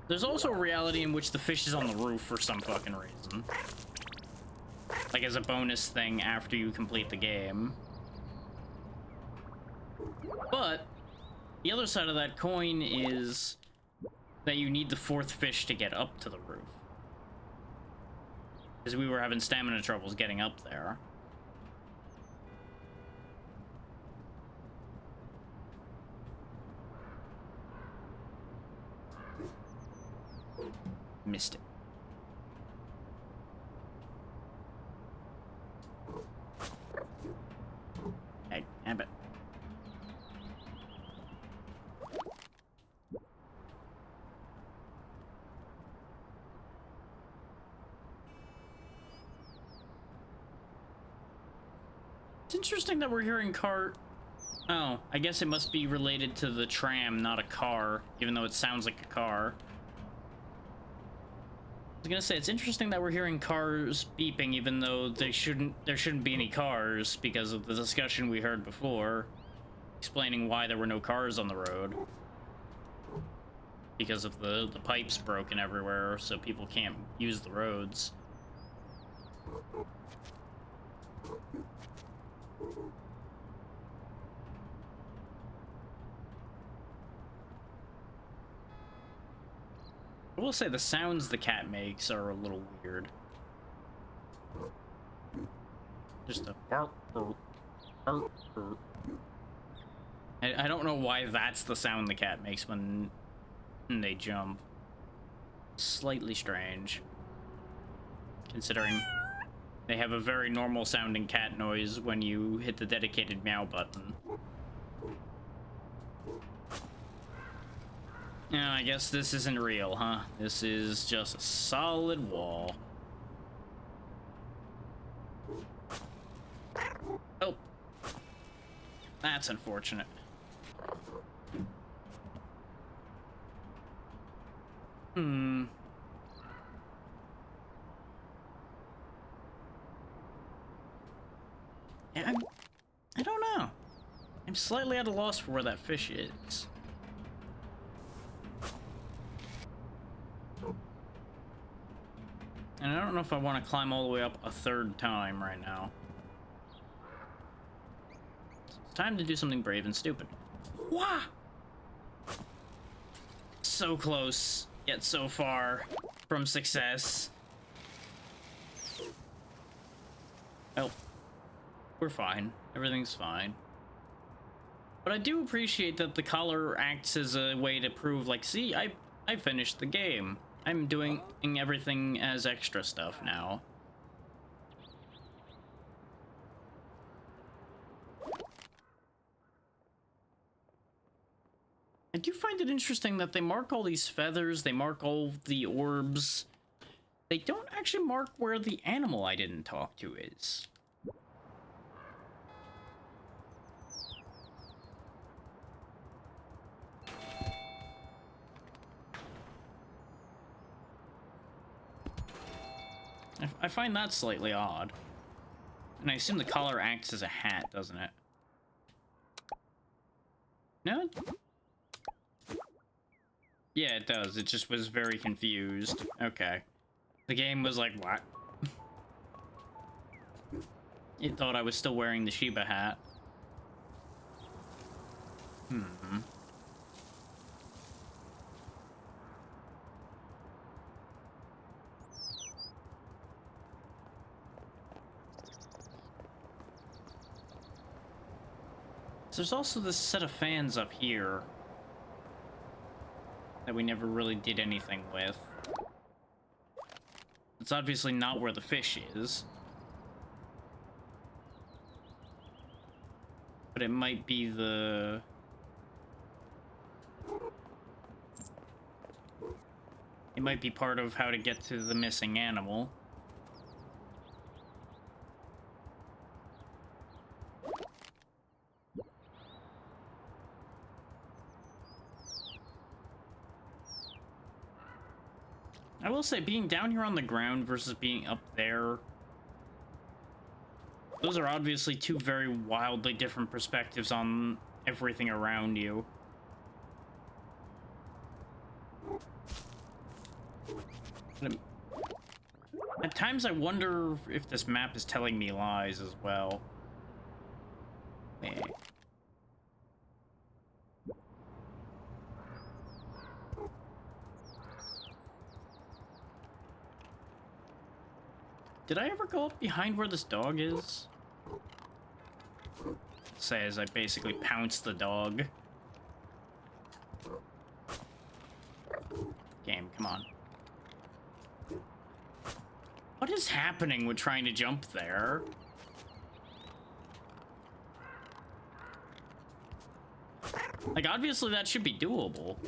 There's also a reality in which the fish is on the roof for some fucking reason. Like as a bonus thing after you complete the game. But the other side of that coin is that you need the fourth fish to get up to the roof. Because we were having stamina troubles getting up there. Missed it. Hey, Abbott. It's interesting that we're hearing car... Oh, I guess it must be related to the tram, not a car, even though it sounds like a car. I was gonna say, it's interesting that we're hearing cars beeping even though there shouldn't be any cars because of the discussion we heard before, explaining why there were no cars on the road. Because of the pipes broken everywhere, so people can't use the roads. I will say the sounds the cat makes are a little weird. Just a bark, bark, bark, bark. I don't know why that's the sound the cat makes when they jump. Slightly strange. Considering they have a very normal sounding cat noise when you hit the dedicated meow button. Yeah, I guess this isn't real, huh? This is just a solid wall. Oh. That's unfortunate. Hmm. Yeah, I don't know. I'm slightly at a loss for where that fish is. And I don't know if I want to climb all the way up a third time right now. It's time to do something brave and stupid. Wah! So close, yet so far from success. Oh, we're fine. Everything's fine. But I do appreciate that the collar acts as a way to prove, like, see, I finished the game. I'm doing everything as extra stuff now. I do find it interesting that they mark all these feathers, they mark all the orbs. they don't actually mark where the animal I didn't talk to is. I find that slightly odd. And I assume the collar acts as a hat, doesn't it? No? Yeah, it does. It just was very confused. Okay. The game was like, what? It thought I was still wearing the Shiba hat. Hmm. So there's also this set of fans up here that we never really did anything with. It's obviously not where the fish is. But it might be the... It might be part of how to get to the missing animal. I will say, being down here on the ground versus being up there, those are obviously two very wildly different perspectives on everything around you. At times I wonder if this map is telling me lies as well. Did I ever go up behind where this dog is? Say as I basically pounce the dog. Game, come on. What is happening with trying to jump there? Like, obviously that should be doable.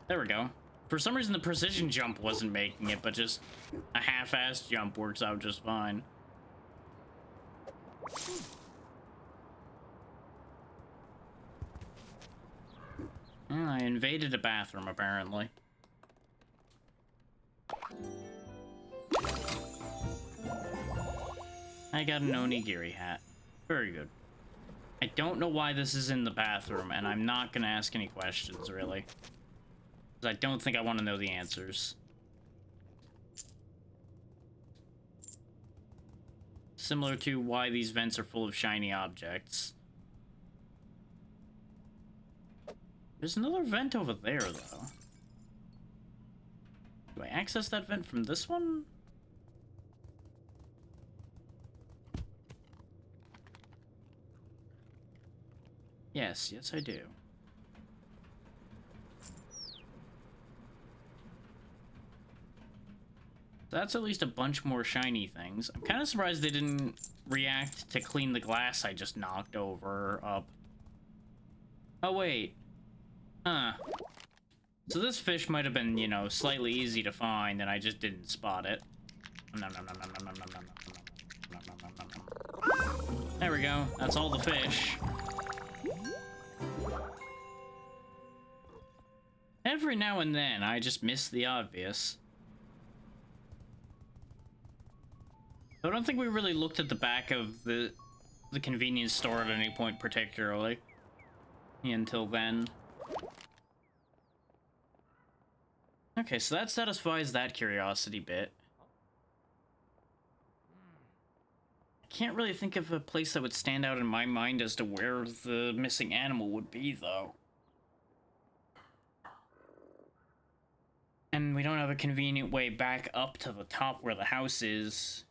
There we go. For some reason, the precision jump wasn't making it, but just a half-assed jump works out just fine. Well, I invaded a bathroom, apparently. I got an onigiri hat. Very good. I don't know why this is in the bathroom, and I'm not gonna ask any questions, really. I don't think I want to know the answers. Similar to why these vents are full of shiny objects. There's another vent over there, though. Do I access that vent from this one? Yes, yes I do. That's at least a bunch more shiny things. I'm kind of surprised they didn't react to clean the glass I just knocked over up. Oh, wait. Huh. So this fish might have been, you know, slightly easy to find, and I just didn't spot it. There we go. That's all the fish. Every now and then, I just miss the obvious. I don't think we really looked at the back of the convenience store at any point particularly. Until then. Okay, so that satisfies that curiosity bit. I can't really think of a place that would stand out in my mind as to where the missing animal would be, though. And we don't have a convenient way back up to the top where the house is.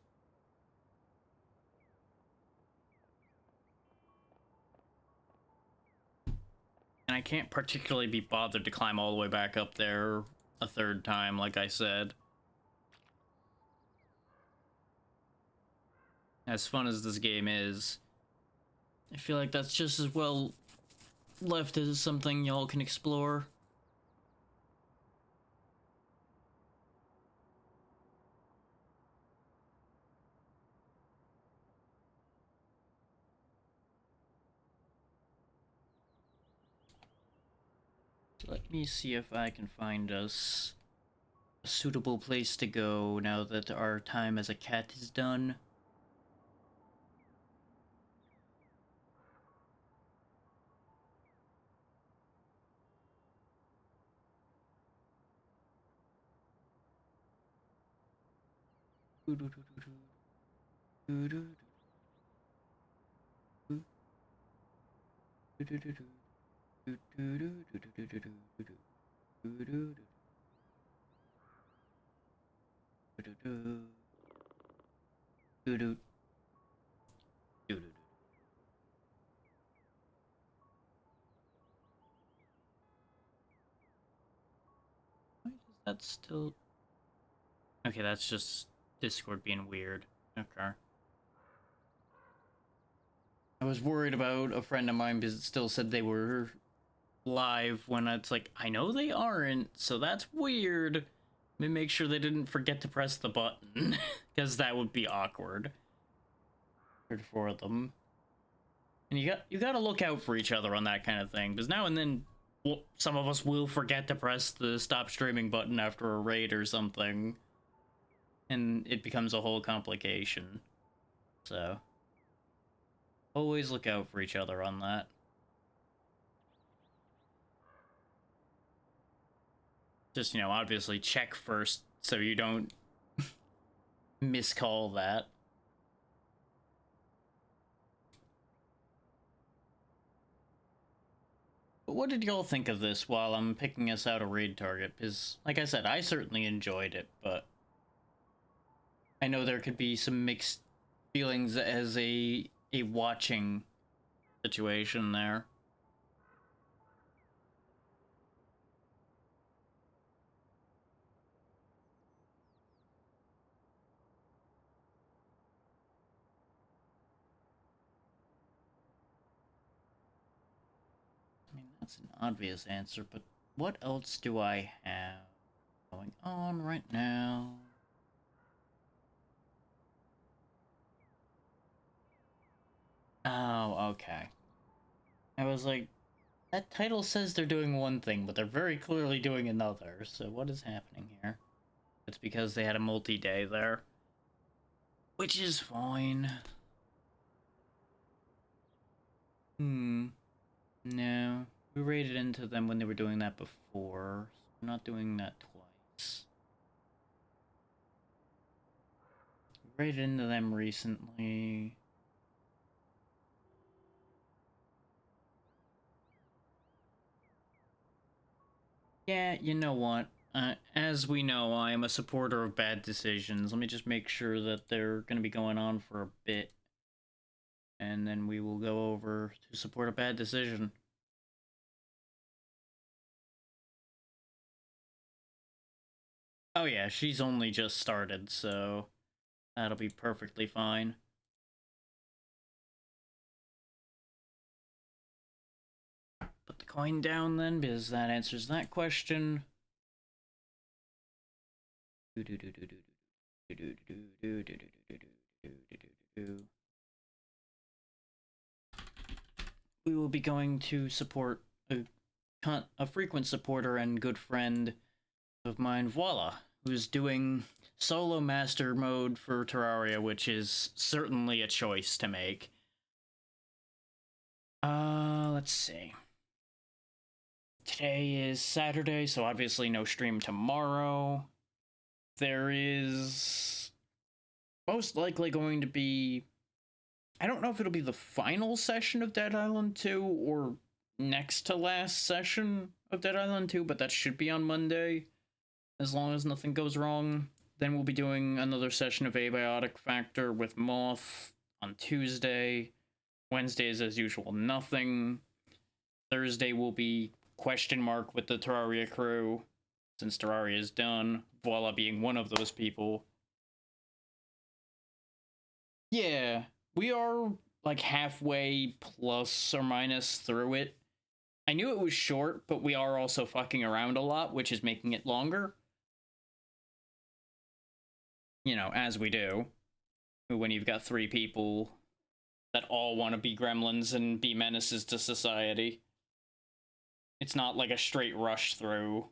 And I can't particularly be bothered to climb all the way back up there a third time, like I said. As fun as this game is, I feel like that's just as well left as something y'all can explore. let me see if I can find us a suitable place to go now that our time as a cat is done. Why does that still... Okay, that's just Discord being weird. Okay. I was worried about a friend of mine because it still said they were live when it's like, I know they aren't, so that's weird. Let me make sure they didn't forget to press the button, because that would be awkward for them. And you gotta look out for each other on that kind of thing, because now and then, well, some of us will forget to press the stop streaming button after a raid or something, and it becomes a whole complication. So, always look out for each other on that. Just, you know, obviously check first so you don't miscall that. But what did y'all think of this while I'm picking us out a raid target? Because, like I said, I certainly enjoyed it, but I know there could be some mixed feelings as a watching situation there. I mean, that's an obvious answer, but what else do I have going on right now? Oh, okay. I was like, that title says they're doing one thing, but they're very clearly doing another, so what is happening here? It's because they had a multi-day there. Which is fine. No. We raided into them when they were doing that before, so we're not doing that twice. We raided into them recently. Yeah, you know what? As we know, I am a supporter of bad decisions. Let me just make sure that they're going to be going on for a bit. And then we will go over to support a bad decision. Oh yeah, she's only just started, so that'll be perfectly fine. Put the coin down then, because that answers that question. We will be going to support a frequent supporter and good friend of mine, Voila, who's doing solo master mode for Terraria, which is certainly a choice to make. Let's see. Today is Saturday, so obviously no stream tomorrow. There is most likely going to be... I don't know if it'll be the final session of Dead Island 2 or next to last session of Dead Island 2, but that should be on Monday, as long as nothing goes wrong. Then we'll be doing another session of Abiotic Factor with Moth on Tuesday. Wednesday is, as usual, nothing. Thursday will be question mark with the Terraria crew, since Terraria is done. Voila being one of those people. Yeah, we are like halfway plus or minus through it. I knew it was short, but we are also fucking around a lot, which is making it longer. You know, as we do. When you've got 3 people that all want to be gremlins and be menaces to society. It's not like a straight rush through.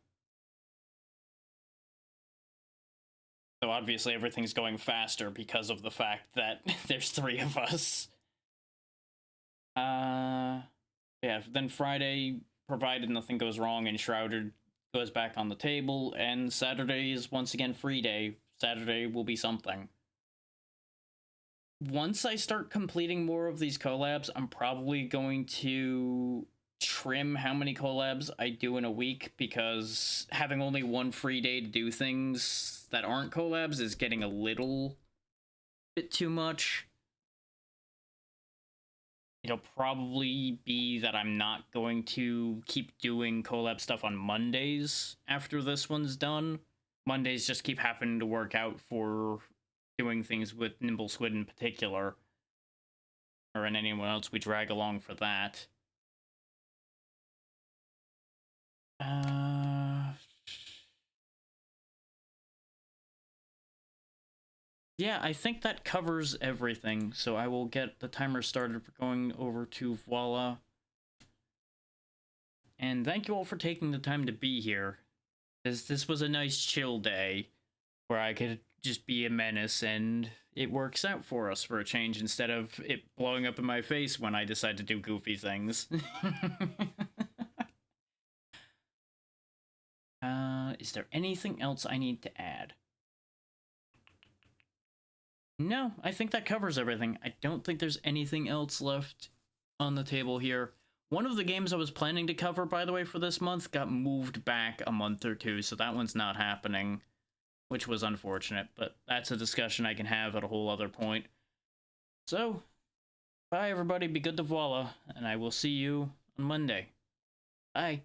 So obviously everything's going faster because of the fact that there's 3 of us. Yeah, then Friday, provided nothing goes wrong, Enshrouded goes back on the table, and Saturday is once again free day. Saturday will be something. Once I start completing more of these collabs, I'm probably going to trim how many collabs I do in a week, because having only one free day to do things that aren't collabs is getting a little bit too much. It'll probably be that I'm not going to keep doing collab stuff on Mondays after this one's done. Mondays just keep happening to work out for doing things with Nimble Squid in particular, or in anyone else we drag along for that. Yeah, I think that covers everything, so I will get the timer started for going over to Voila. And thank you all for taking the time to be here. This was a nice chill day where I could just be a menace, and it works out for us for a change instead of it blowing up in my face when I decide to do goofy things. Is there anything else I need to add? No, I think that covers everything. I don't think there's anything else left on the table here. One of the games I was planning to cover, by the way, for this month got moved back a month or two, so that one's not happening, which was unfortunate, but that's a discussion I can have at a whole other point. So, bye everybody, be good to Voila, and I will see you on Monday. Bye.